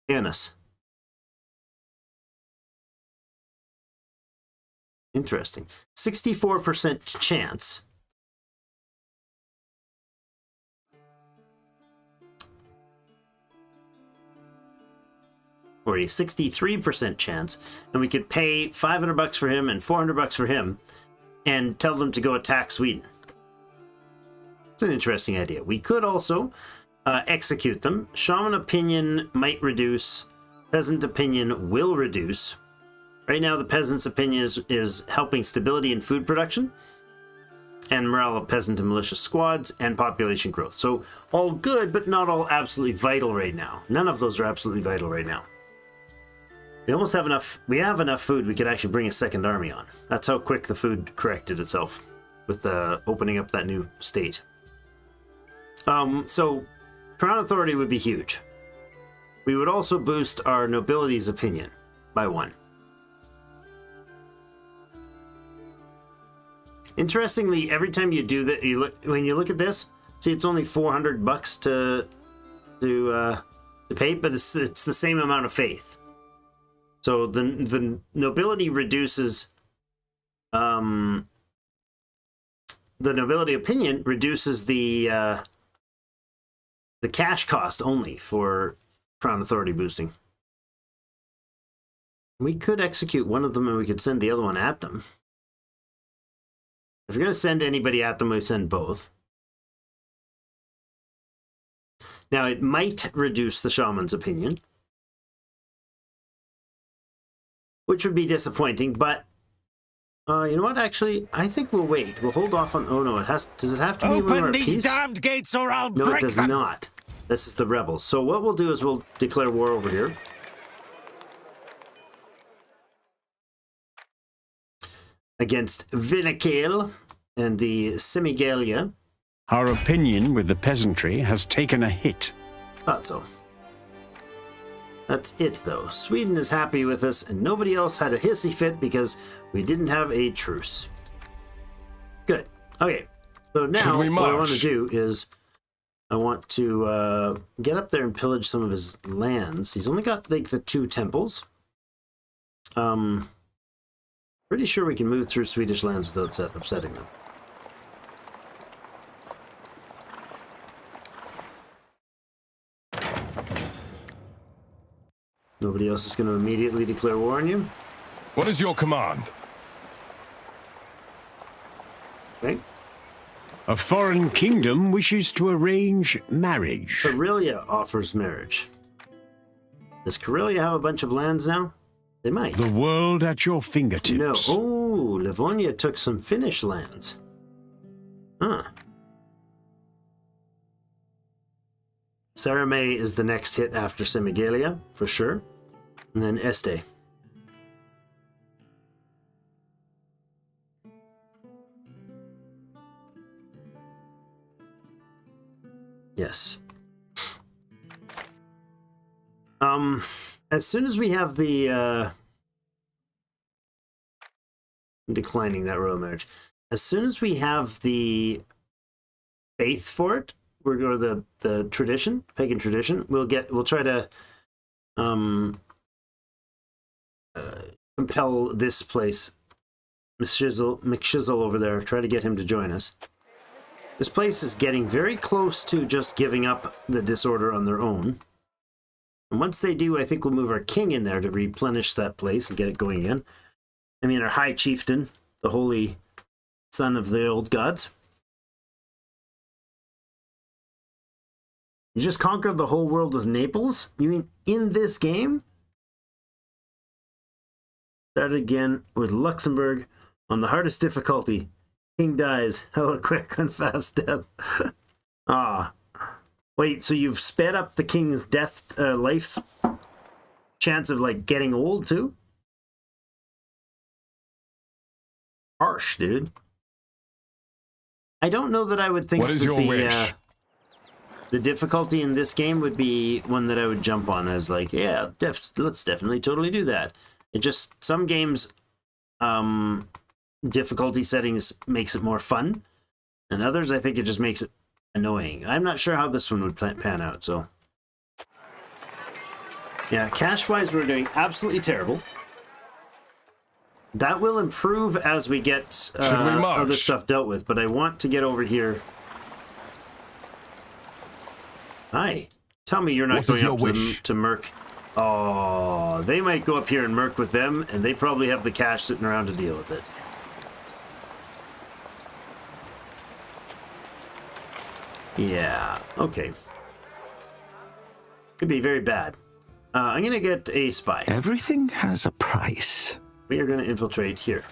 Canis. Interesting. 64% chance. or a 63% chance, and we could pay $500 for him and $400 for him and tell them to go attack Sweden. It's an interesting idea. We could also execute them. Shaman opinion might reduce. Peasant opinion will reduce. Right now, the peasant's opinion is helping stability and food production, and morale of peasant and militia squads, and population growth. So all good, but not all absolutely vital right now. None of those are absolutely vital right now. We almost have enough. We have enough food. We could actually bring a second army on. That's how quick the food corrected itself with opening up that new state. So Crown Authority would be huge. We would also boost our nobility's opinion by 1. Interestingly, every time you do that, when you look at this, see it's only $400 to pay, but it's the same amount of faith. So the nobility reduces, the nobility opinion reduces the cash cost only for Crown Authority boosting. We could execute one of them and we could send the other one at them. If you're going to send anybody at them, we send both. Now, it might reduce the shaman's opinion, which would be disappointing, but you know what? Actually, I think we'll wait. We'll hold off on... Oh, no, it has... Does it have to be... Open these damned gates or I'll break them! No, it does not. This is the rebels. So what we'll do is we'll declare war over here. Against Vinakale and the Semigalia. Our opinion with the peasantry has taken a hit. Thought so. That's it, though. Sweden is happy with us, and nobody else had a hissy fit because we didn't have a truce. Good. Okay. So now what I want to do is I want to get up there and pillage some of his lands. He's only got like the 2 temples. Pretty sure we can move through Swedish lands without upsetting them. Nobody else is going to immediately declare war on you? What is your command? Okay. A foreign kingdom wishes to arrange marriage. Karelia offers marriage. Does Karelia have a bunch of lands now? They might. The world at your fingertips. No. Oh, Livonia took some Finnish lands. Huh. Sarame is the next hit after Semigalia, for sure. And then Este. Yes. As soon as we have the I'm declining that royal marriage. As soon as we have the faith for it, or the tradition, pagan tradition, we'll try to compel this place, McShizzle over there, try to get him to join us. This place is getting very close to just giving up the disorder on their own. And once they do, I think we'll move our king in there to replenish that place and get it going again. I mean, our high chieftain, the holy son of the old gods. You just conquered the whole world with Naples? You mean in this game? Start again with Luxembourg on the hardest difficulty. King dies. Hella quick and fast death. Ah. Wait, so you've sped up the king's death, life's chance of, like, getting old, too? Harsh, dude. I don't know that I would think what is your wish? The difficulty in this game would be one that I would jump on as, like, yeah, let's definitely totally do that. It just, some games, difficulty settings makes it more fun, and others, I think it just makes it annoying. I'm not sure how this one would pan out, so. Yeah, cash-wise, we're doing absolutely terrible. That will improve as we get other stuff dealt with, but I want to get over here. Hi. Tell me you're not going up to Merc Oh, they might go up here and merc with them, and they probably have the cash sitting around to deal with it. Yeah, okay. Could be very bad. I'm going to get a spy. Everything has a price. We are going to infiltrate here.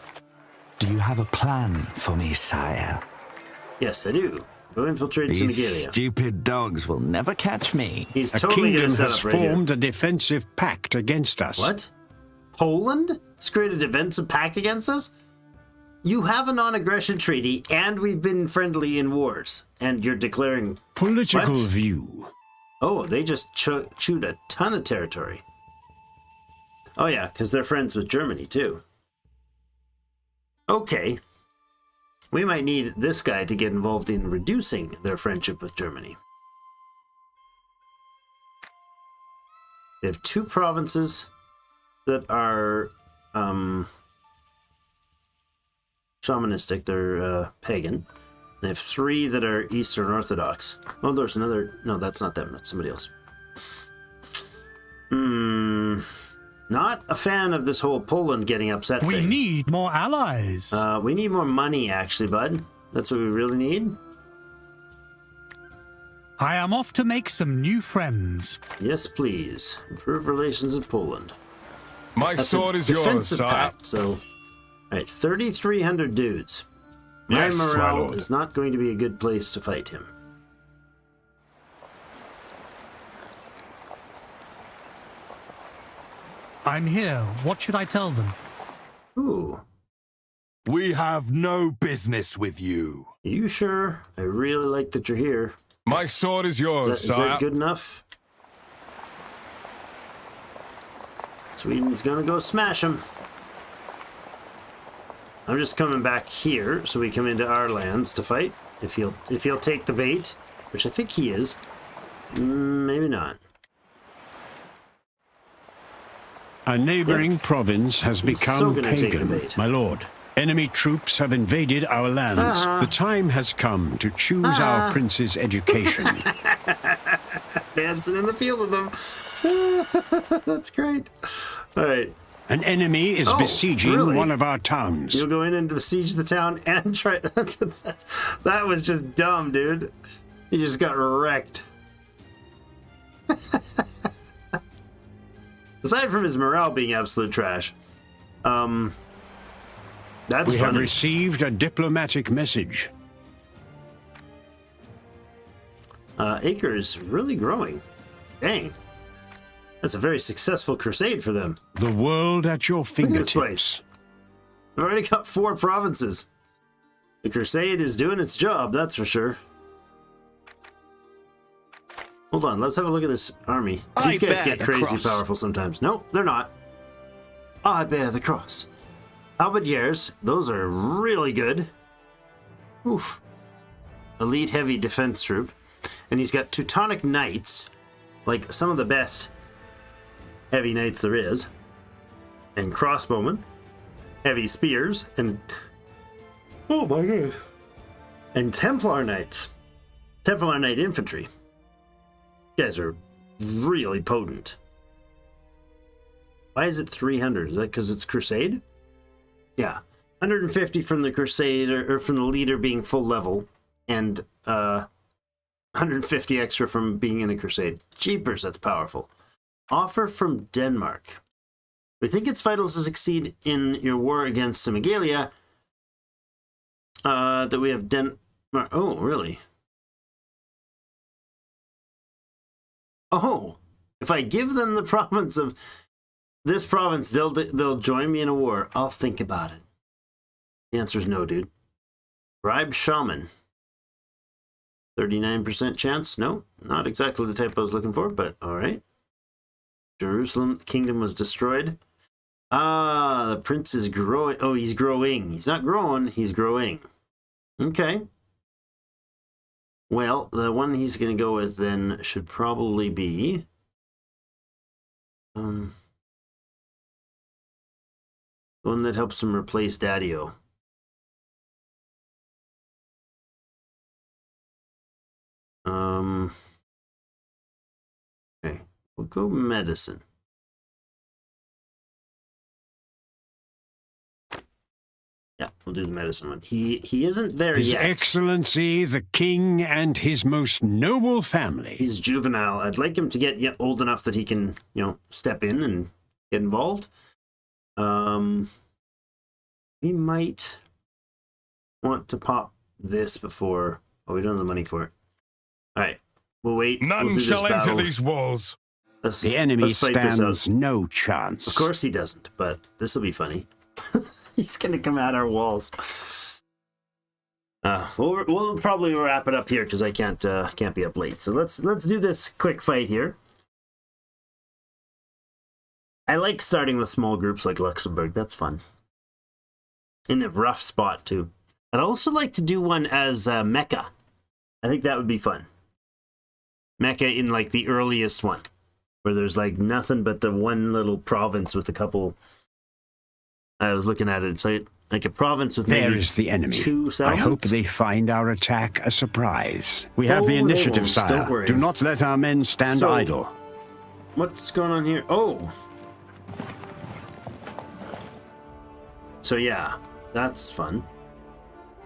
Do you have a plan for me, sire? Yes, I do. Go infiltrate These Semigalia. stupid dogs will never catch me. He's A totally kingdom going to set has up right formed here. a defensive pact against us. What? Poland has created a defensive pact against us? You have a non-aggression treaty, and we've been friendly in wars. And you're declaring... Political What? view. Oh, they just chewed a ton of territory. Oh yeah, because they're friends with Germany, too. Okay. We might need this guy to get involved in reducing their friendship with Germany. They have 2 provinces that are shamanistic. They're pagan. They have 3 that are Eastern Orthodox. Oh, there's another... No, that's not them. That's somebody else. Not a fan of this whole Poland getting upset We thing. need more allies. We need more money, actually, bud. That's what we really need. I am off to make some new friends. Yes, please. Improve relations with Poland. My That's sword a is yours, defensive sire. pact, so... Alright, 3,300 dudes. My Yes, my morale lord. is not going to be a good place to fight him. I'm here. What should I tell them? Ooh. We have no business with you. Are you sure? I really like that you're here. My sword is yours, Is sire. that good enough? Sweden's gonna go smash him. I'm just coming back here so we come into our lands to fight. If he'll take the bait, which I think he is. Maybe not. A neighboring province has He's so become gonna take the pagan, bait. my lord. Enemy troops have invaded our lands. The time has come to choose our prince's education. Dancing in the field with them. That's great. All right. An enemy is besieging really? one of our towns. You'll go in and besiege the town and try... That was just dumb, dude. You just got wrecked. Aside from his morale being absolute trash. That's We have funny. received a diplomatic message. Acre is really growing. Dang. That's a very successful crusade for them. The world at your Look at this fingertips. place. I've already got 4 provinces. The crusade is doing its job, that's for sure. Hold on, let's have a look at this army. These guys get crazy powerful sometimes. No, they're not. I bear the cross. Halberdiers, those are really good. Oof. Elite heavy defense troop. And he's got Teutonic Knights, like some of the best heavy knights there is. And crossbowmen. Heavy spears. And... oh my god. And Templar Knights. Templar Knight infantry. You guys are really potent. Why is it 300? Is that because it's Crusade? Yeah. 150 from the Crusade, or from the leader being full level, and 150 extra from being in a Crusade. Jeepers, that's powerful. Offer from Denmark. We think it's vital to succeed in your war against Semigalia. That we have Denmark. Oh, really? Oh, if I give them the province of this province, they'll join me in a war. I'll think about it. The answer is no, dude. Bribe shaman. 39% chance. No, not exactly the type I was looking for, but all right. Jerusalem kingdom was destroyed. Ah, the prince is growing. Oh, he's growing. He's not growing. He's growing. Okay. Well, the one he's going to go with then should probably be... the one that helps him replace Daddy-O. Okay, we'll go medicine. We'll do the medicine one. He isn't there His yet. Excellency, the king and his most noble family. He's juvenile. I'd like him to get old enough that he can, step in and get involved. We might want to pop this before... Oh, we don't have the money for it. All right. We'll wait. None shall enter these walls. The enemy stands no chance. Of course he doesn't, but this will be funny. He's going to come at our walls. We'll probably wrap it up here because I can't be up late. So let's do this quick fight here. I like starting with small groups like Luxembourg. That's fun. In a rough spot too. I'd also like to do one as Mecca. I think that would be fun. Mecca in like the earliest one, where there's like nothing but the one little province with a couple. I was looking at it. It's like a province with maybe there is the enemy. 2 settlements. I hope they find our attack a surprise. We have the initiative, sire. Do not let our men stand idle. What's going on here? Oh. So yeah, that's fun.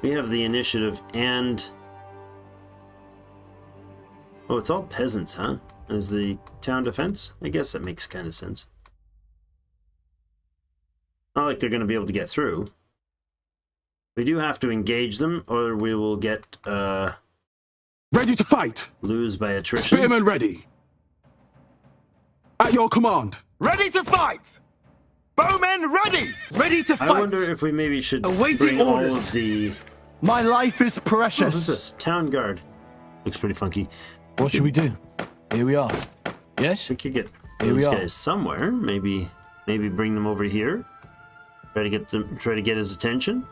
We have the initiative and... Oh, it's all peasants, huh? As the town defense? I guess that makes kind of sense. Not like they're going to be able to get through. We do have to engage them, or we will get... ready to fight! Lose by attrition. Spearmen ready! At your command! Ready to fight! Bowmen ready! Ready to fight! I wonder if we maybe should awaiting orders. All of the... My life is precious. What is this? Town guard. Looks pretty funky. What should we do? Here we are. Yes? We could get those guys somewhere. Maybe bring them over here. Try to get his attention.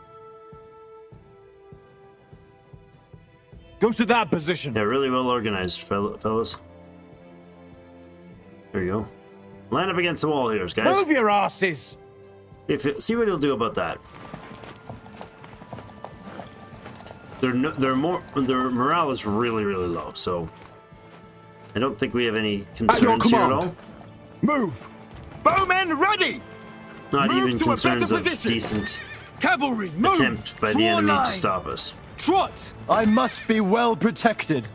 Go to that position. Yeah, really well organized, fellas. There you go. Line up against the wall here, guys. Move your asses. See what he'll do about that. Their morale is really, really low, so I don't think we have any concerns here at all. Move! Bowmen ready! Not even concerns of decent cavalry move! Attempt by the enemy to stop us. Trot! I must be well protected.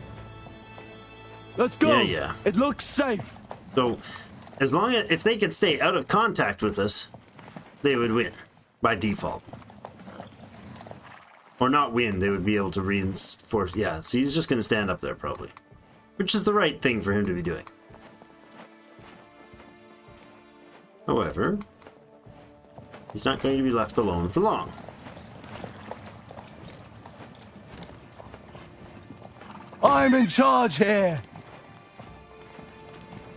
Let's go! Yeah. It looks safe. So, as long as if they could stay out of contact with us, they would win by default. Or not win, they would be able to reinforce. Yeah, so he's just going to stand up there probably. Which is the right thing for him to be doing. However, he's not going to be left alone for long. I'm in charge here.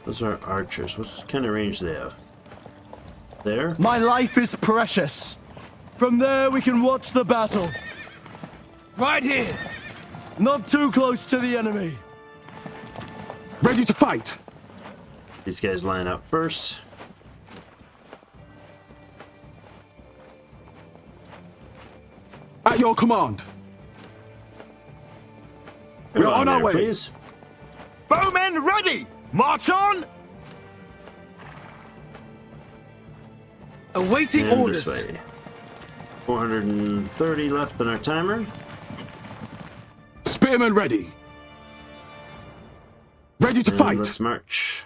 Those are archers. What kind of range do they have? There? My life is precious. From there we can watch the battle. Right here. Not too close to the enemy. Ready to fight. These guys line up first. At your command. We're on our way. Please. Bowmen ready! March on! Awaiting And orders. This way. 430 left on our timer. Spearmen ready. Ready to fight. Let's march.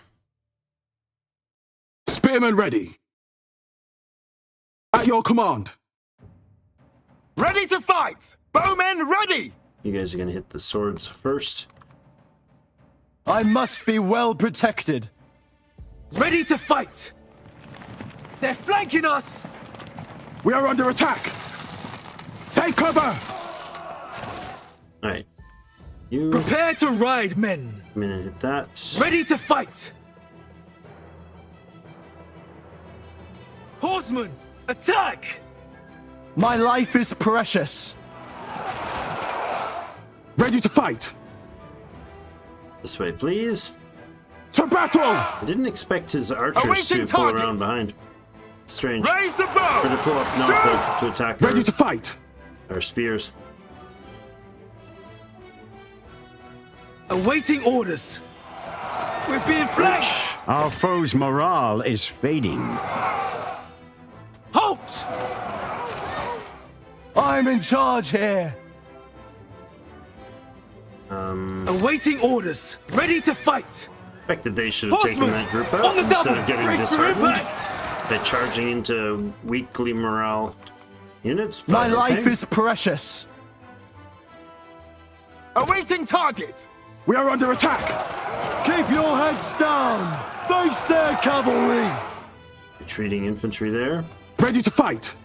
Spearmen ready. At your command. Ready to fight! Bowmen ready! You guys are going to hit the swords first. I must be well protected. Ready to fight! They're flanking us! We are under attack. Take cover! Alright. You... Prepare to ride, men! I'm going to hit that. Ready to fight! Horsemen, attack! My life is precious. Ready to fight. This way, please. To battle! I didn't expect his archers to pull around behind. It's strange. Raise the bow! Or to pull up, not to attack. Ready to fight. Our spears. Awaiting orders. We're being flanked! Our foe's morale is fading. Halt! I'm in charge here. Awaiting orders. Ready to fight. I expected they should have taken that group out instead of getting disheartened by charging into weakly morale units. My life is precious. Awaiting target. We are under attack. Keep your heads down. Face their cavalry. Retreating infantry there. Ready to fight.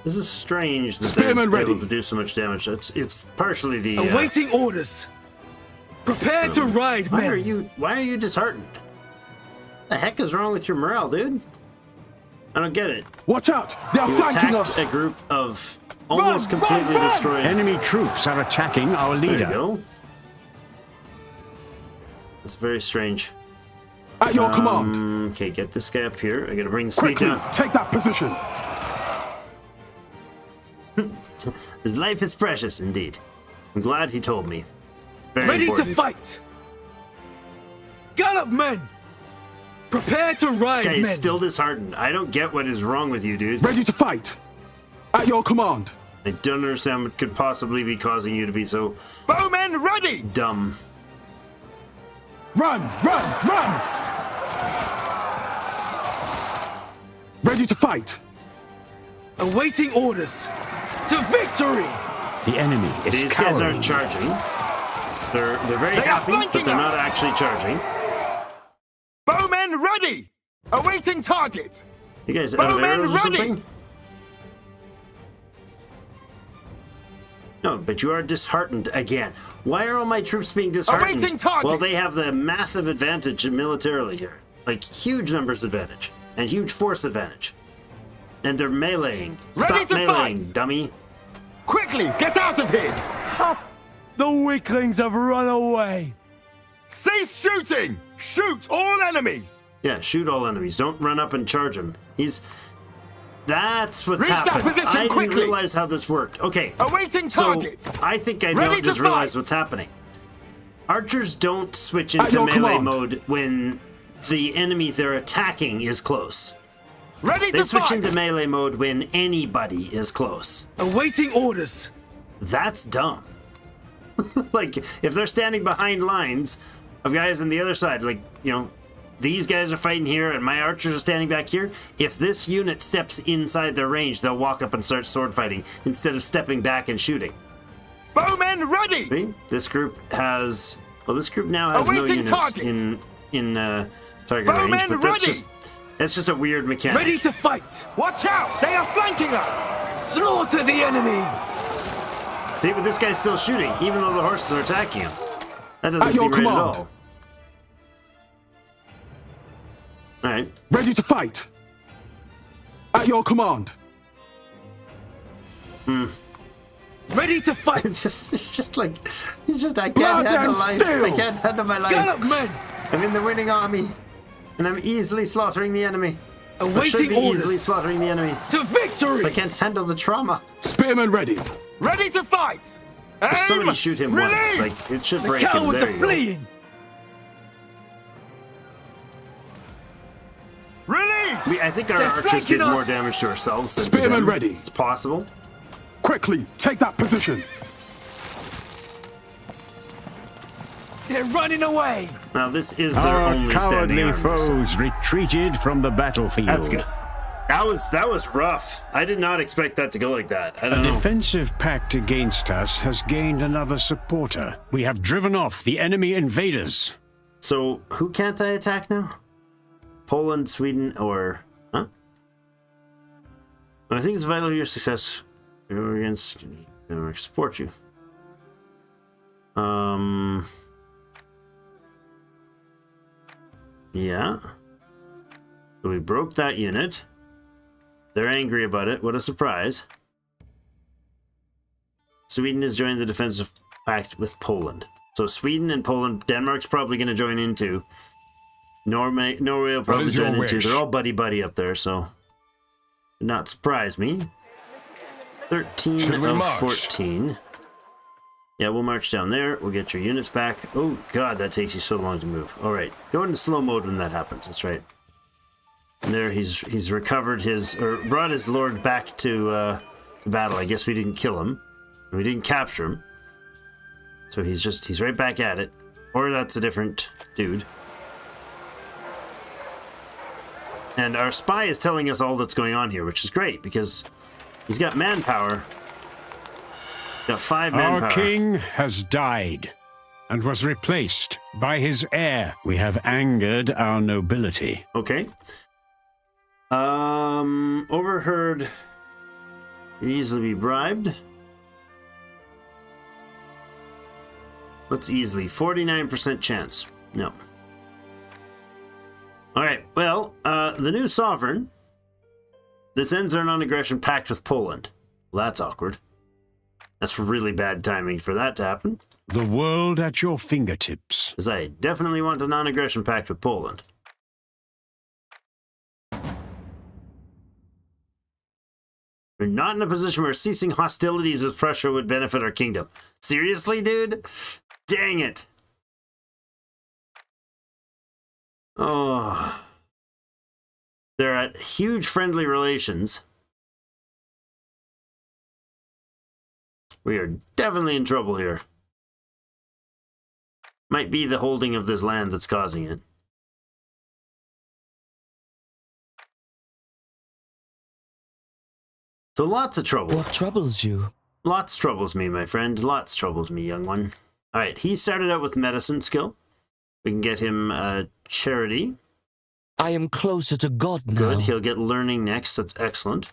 This is strange that Spearmen they're ready. able to do so much damage. It's partially the Awaiting orders. Prepare to ride, why men. Why are you disheartened? The heck is wrong with your morale, dude? I don't get it. Watch out! They are You flanking attacked us. a group of almost completely destroyed. Enemy troops are attacking our There leader. you go. It's very strange. At your command. Okay, get this guy up here. I gotta bring the speed Quickly, down. take that position. His life is precious, indeed. I'm glad he told me. Very Ready important. to fight. Gallop, men. Prepare to ride, This guy men. is still disheartened. I don't get what is wrong with you, dude. Ready to fight. At your command. I don't understand what could possibly be causing you to be so Bowmen ready. dumb. Run, run, run! Ready to fight. Awaiting orders. To victory. The enemy is These cowering. guys aren't charging. They're very They are happy, but flanking they're not us. actually charging. Bowmen ready. Awaiting target. You guys out of Bowmen arrows or ready. something? No, but you are disheartened again. Why are all my troops being disheartened? Awaiting target. Well, they have the massive advantage militarily here. Like, huge numbers advantage. And huge force advantage. And they're meleeing. Ready Stop to meleeing, fight. dummy. Quickly, get out of here. The weaklings have run away. Cease shooting. Shoot all enemies. Yeah, shoot all enemies. Don't run up and charge him. That's what's Reach that happening. position I didn't quickly. realize how this worked. Okay. Awaiting target. So, I think I Ready don't to just realize fight. what's happening. Archers don't switch At into your melee command. mode when the enemy they're attacking is close. Ready They to switch fight. into melee mode when anybody is close. Awaiting orders. That's dumb. Like, if they're standing behind lines of guys on the other side, like, you know, these guys are fighting here and my archers are standing back here, if this unit steps inside their range, they'll walk up and start sword fighting instead of stepping back and shooting. Bowmen ready. See? This group has... Well, this group now has no Awaiting units target. in target Bowmen range, but that's ready. that's just a weird mechanic. Ready to fight. Watch out. They are flanking us. Slaughter the enemy. See, but this guy's still shooting, even though the horses are attacking him. That doesn't At your seem right at command. all. Alright. Ready to fight. At your command. Ready to fight. It's just like, I can't Blood handle and life. steel. I can't handle my life. Gallop, men. I'm in the winning army, and I'm easily slaughtering the enemy. I should Awaiting be easily orders. slaughtering the enemy. To victory. I can't handle the trauma. Spearmen ready. Ready to fight. Aim. Somebody shoot him Release. once. Like, it should The break him. cowards There are you go. fleeing. Release. I think our They're archers flanking did more us. damage to ourselves than to Spearmen them. ready. It's possible. Quickly, take that position. They're running away. Now, this is their Our only standing cowardly army. foes retreated from the battlefield. That's good. That was rough. I did not expect that to go like that. I A don't know. defensive pact against us has gained another supporter. We have driven off the enemy invaders. So, who can't I attack now? Poland, Sweden, or... Huh? I think it's vital to your success. We're against... We support you. Yeah. So we broke that unit. They're angry about it. What a surprise. Sweden is joining the defensive pact with Poland. So Sweden and Poland, Denmark's probably going to join in too. Norway will probably is your join in too. wish? They're all buddy-buddy up there, so... Did not surprise me. 13 Should we of march? 14. Yeah, we'll march down there. We'll get your units back. Oh, God, that takes you so long to move. All right, go into slow mode when that happens. That's right. And there, he's recovered his... Or brought his lord back to to battle. I guess we didn't kill him. We didn't capture him. So he's right back at it. Or that's a different dude. And our spy is telling us all that's going on here, which is great because he's got manpower. Got 5 manpower. Our king has died and was replaced by his heir. We have angered our nobility. Okay. Overheard. Easily be bribed. Let's easily. 49% chance. No. Alright, well, the new sovereign. This ends our non-aggression pact with Poland. Well, that's awkward. That's really bad timing for that to happen. The world at your fingertips. Because I definitely want a non-aggression pact with Poland. We're not in a position where ceasing hostilities with Prussia would benefit our kingdom. Seriously, dude? Dang it. Oh. They're at huge friendly relations. We are definitely in trouble here. Might be the holding of this land that's causing it. So lots of trouble. What troubles you? Lots troubles me, my friend. Lots troubles me, young one. Alright, he started out with medicine skill. We can get him charity. I am closer to God now. Good, he'll get learning next. That's excellent.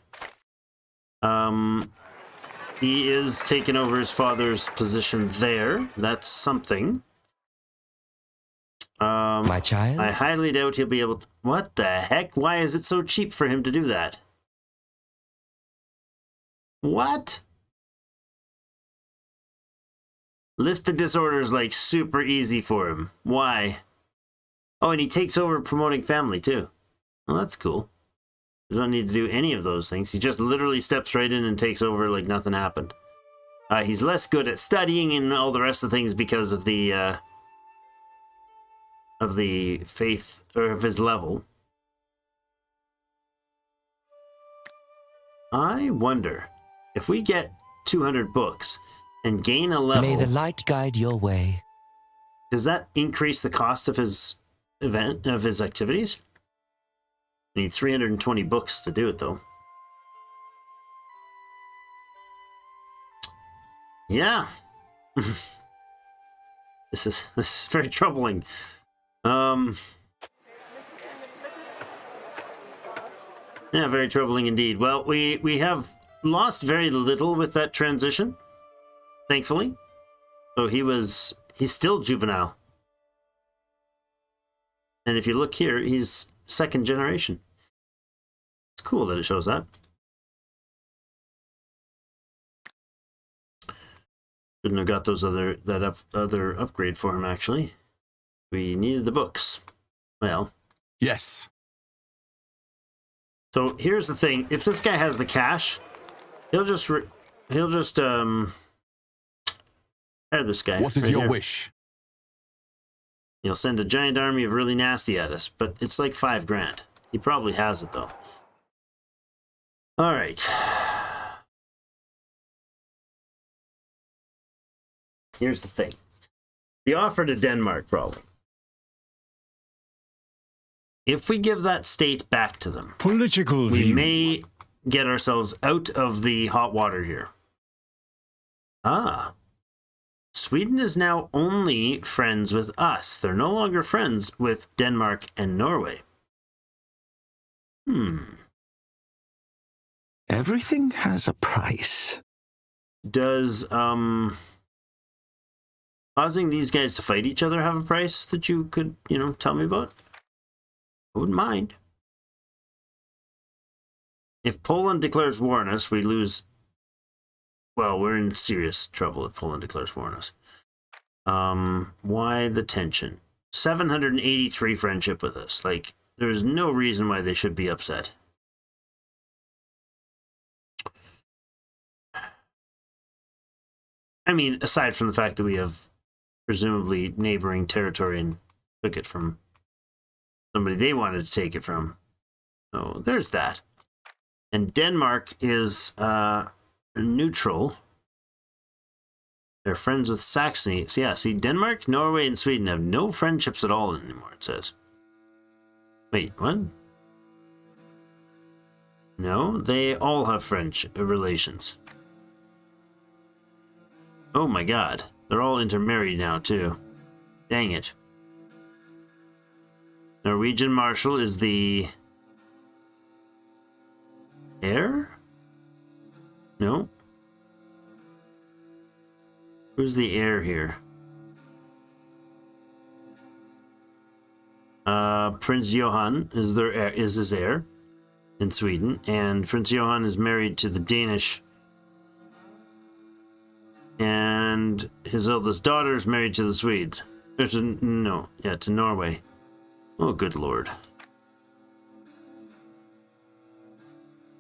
He is taking over his father's position there. That's something. My child? I highly doubt he'll be able to... What the heck? Why is it so cheap for him to do that? What? Lift the disorder is like super easy for him. Why? Oh, and he takes over promoting family too. Well, that's cool. He doesn't need to do any of those things. He just literally steps right in and takes over like nothing happened. He's less good at studying and all the rest of things because of the faith, or of his level. I wonder if we get 200 books and gain a level. May the light guide your way. Does that increase the cost of his event, of his activities? I need 320 books to do it, though. Yeah. This is very troubling. Yeah, very troubling indeed. Well, we have lost very little with that transition, thankfully. So he's still juvenile. And if you look here, he's second generation. It's cool that it shows that. Shouldn't have got those other upgrade for him, actually. We needed the books. Well. Yes. So here's the thing: if this guy has the cash, he'll just hire this guy. What is right your here. wish? He'll send a giant army of really nasty at us, but it's like 5 grand. He probably has it though. All right. Here's the thing: the offer to Denmark problem. If we give that state back to them, political we view. may get ourselves out of the hot water here. Ah. Sweden is now only friends with us. They're no longer friends with Denmark and Norway. Everything has a price. Does causing these guys to fight each other have a price that you could, tell me about? I wouldn't mind. If Poland declares war on us, we lose... Well, we're in serious trouble if Poland declares war on us. Why the tension? 783 friendship with us. Like, there's no reason why they should be upset. I mean, aside from the fact that we have presumably neighboring territory and took it from somebody they wanted to take it from. So there's that. And Denmark is neutral. They're friends with Saxony. So yeah, see, Denmark, Norway, and Sweden have no friendships at all anymore, it says. Wait, what? No, they all have French relations. Oh my god. They're all intermarried now, too. Dang it. Norwegian Marshal is the heir? No. Who's the heir here? Prince Johan is their heir, is his heir in Sweden, and Prince Johan is married to the Danish, and his eldest daughter is married to the Swedes. To Norway. Oh, good lord.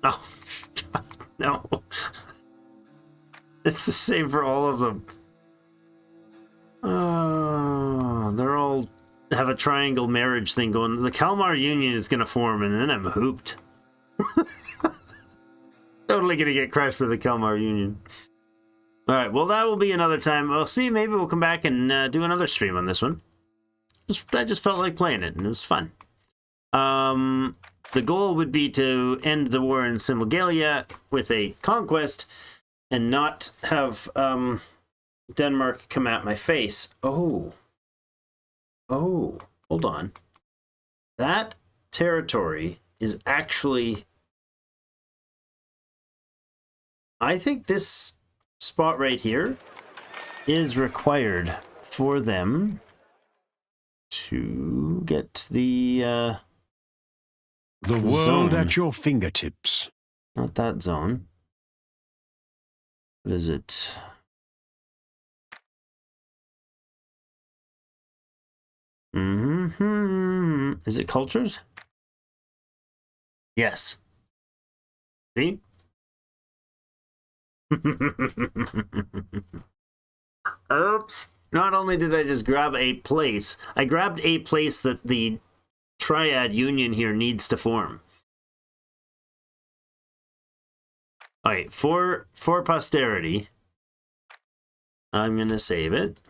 Oh, God, no. It's the same for all of them. They're all have a triangle marriage thing going. The Kalmar Union is going to form, and then I'm hooped. Totally going to get crushed by the Kalmar Union. Alright, well, that will be another time. We'll see, maybe we'll come back and do another stream on this one. I just felt like playing it, and it was fun. The goal would be to end the war in Simogalia with a conquest and not have Denmark come at my face. Oh, hold on. That territory is actually... I think this spot right here is required for them to get the world zone. At your fingertips. Not that zone. What is it? Is it cultures? Yes. See? Oops. Not only did I just grab a place, I grabbed a place that the Triad Union here needs to form. Alright, for posterity, I'm going to save it.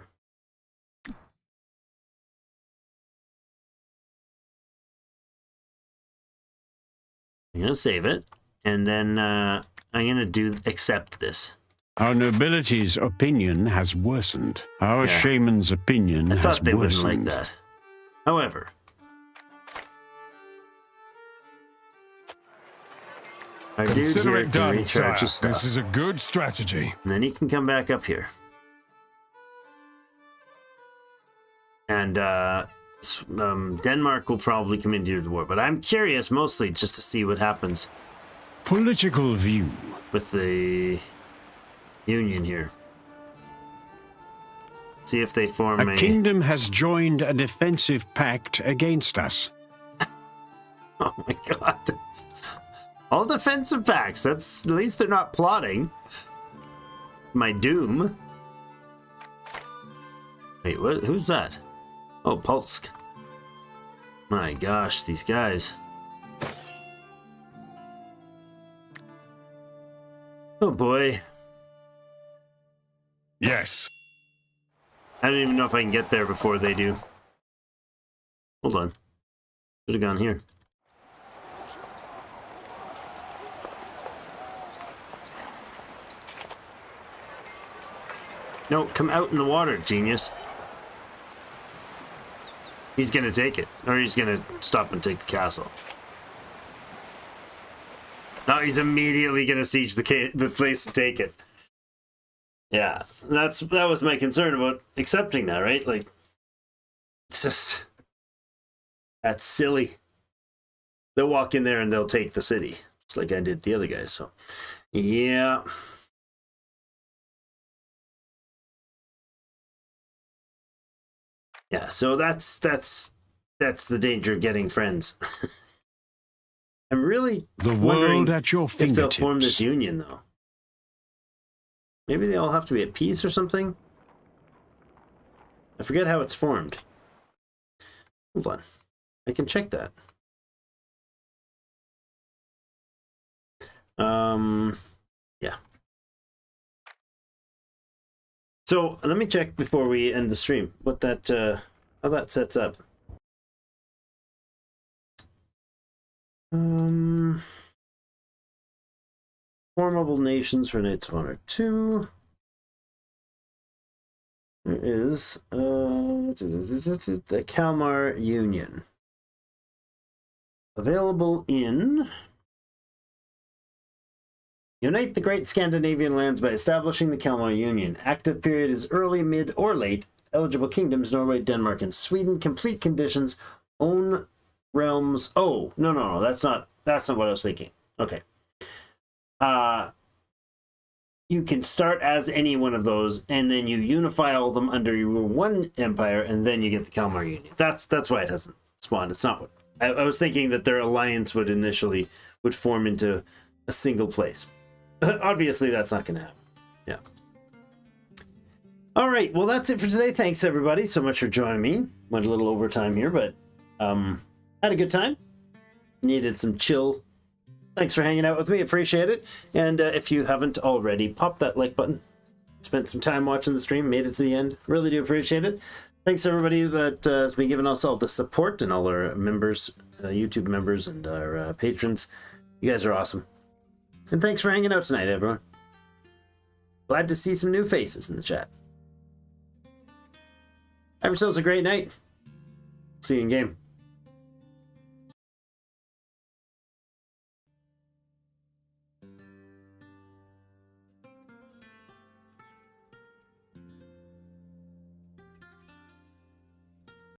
I'm going to save it, and then I'm going to accept this. Our nobility's opinion has worsened. Our shaman's opinion has worsened. I thought they wouldn't like that. However, consider it done, sire. This is a good strategy. And then he can come back up here. And Denmark will probably come into the war, but I'm curious mostly just to see what happens. Political view. With the Union here. See if they form a kingdom has joined a defensive pact against us. Oh my god. All defensive pacts. That's at least they're not plotting my doom. Wait, what? Who's that? Oh, Polsk. My gosh, these guys. Oh boy. Yes. I don't even know if I can get there before they do. Hold on. Should have gone here. No, come out in the water, genius. He's gonna take it. Or he's gonna stop and take the castle. No, he's immediately gonna siege the place and take it. Yeah, that was my concern about accepting that, right? Like, it's just... That's silly. They'll walk in there and they'll take the city. Just like I did the other guys, so... Yeah... Yeah, so that's the danger of getting friends. I'm really world at your fingertips. If they'll form this union, though. Maybe they all have to be at peace or something? I forget how it's formed. Hold on. I can check that. Yeah. So let me check before we end the stream what that how that sets up. Formable nations for Knights of Honor 2. There is the Kalmar Union. Available in... Unite the great Scandinavian lands by establishing the Kalmar Union. Active period is early, mid, or late. Eligible kingdoms, Norway, Denmark, and Sweden. Complete conditions, own realms. Oh, no, that's not what I was thinking. Okay. You can start as any one of those, and then you unify all of them under your one empire, and then you get the Kalmar Union. That's why it hasn't spawned. It's not what I was thinking, that their alliance would form into a single place. Obviously, that's not going to happen. Yeah. All right. Well, that's it for today. Thanks everybody so much for joining me. Went a little overtime here, but had a good time. Needed some chill. Thanks for hanging out with me. Appreciate it. And if you haven't already, pop that like button. Spent some time watching the stream. Made it to the end. Really do appreciate it. Thanks everybody that has been giving us all the support, and all our members, YouTube members, and our patrons. You guys are awesome. And thanks for hanging out tonight, everyone. Glad to see some new faces in the chat. Have yourselves a great night. See you in game.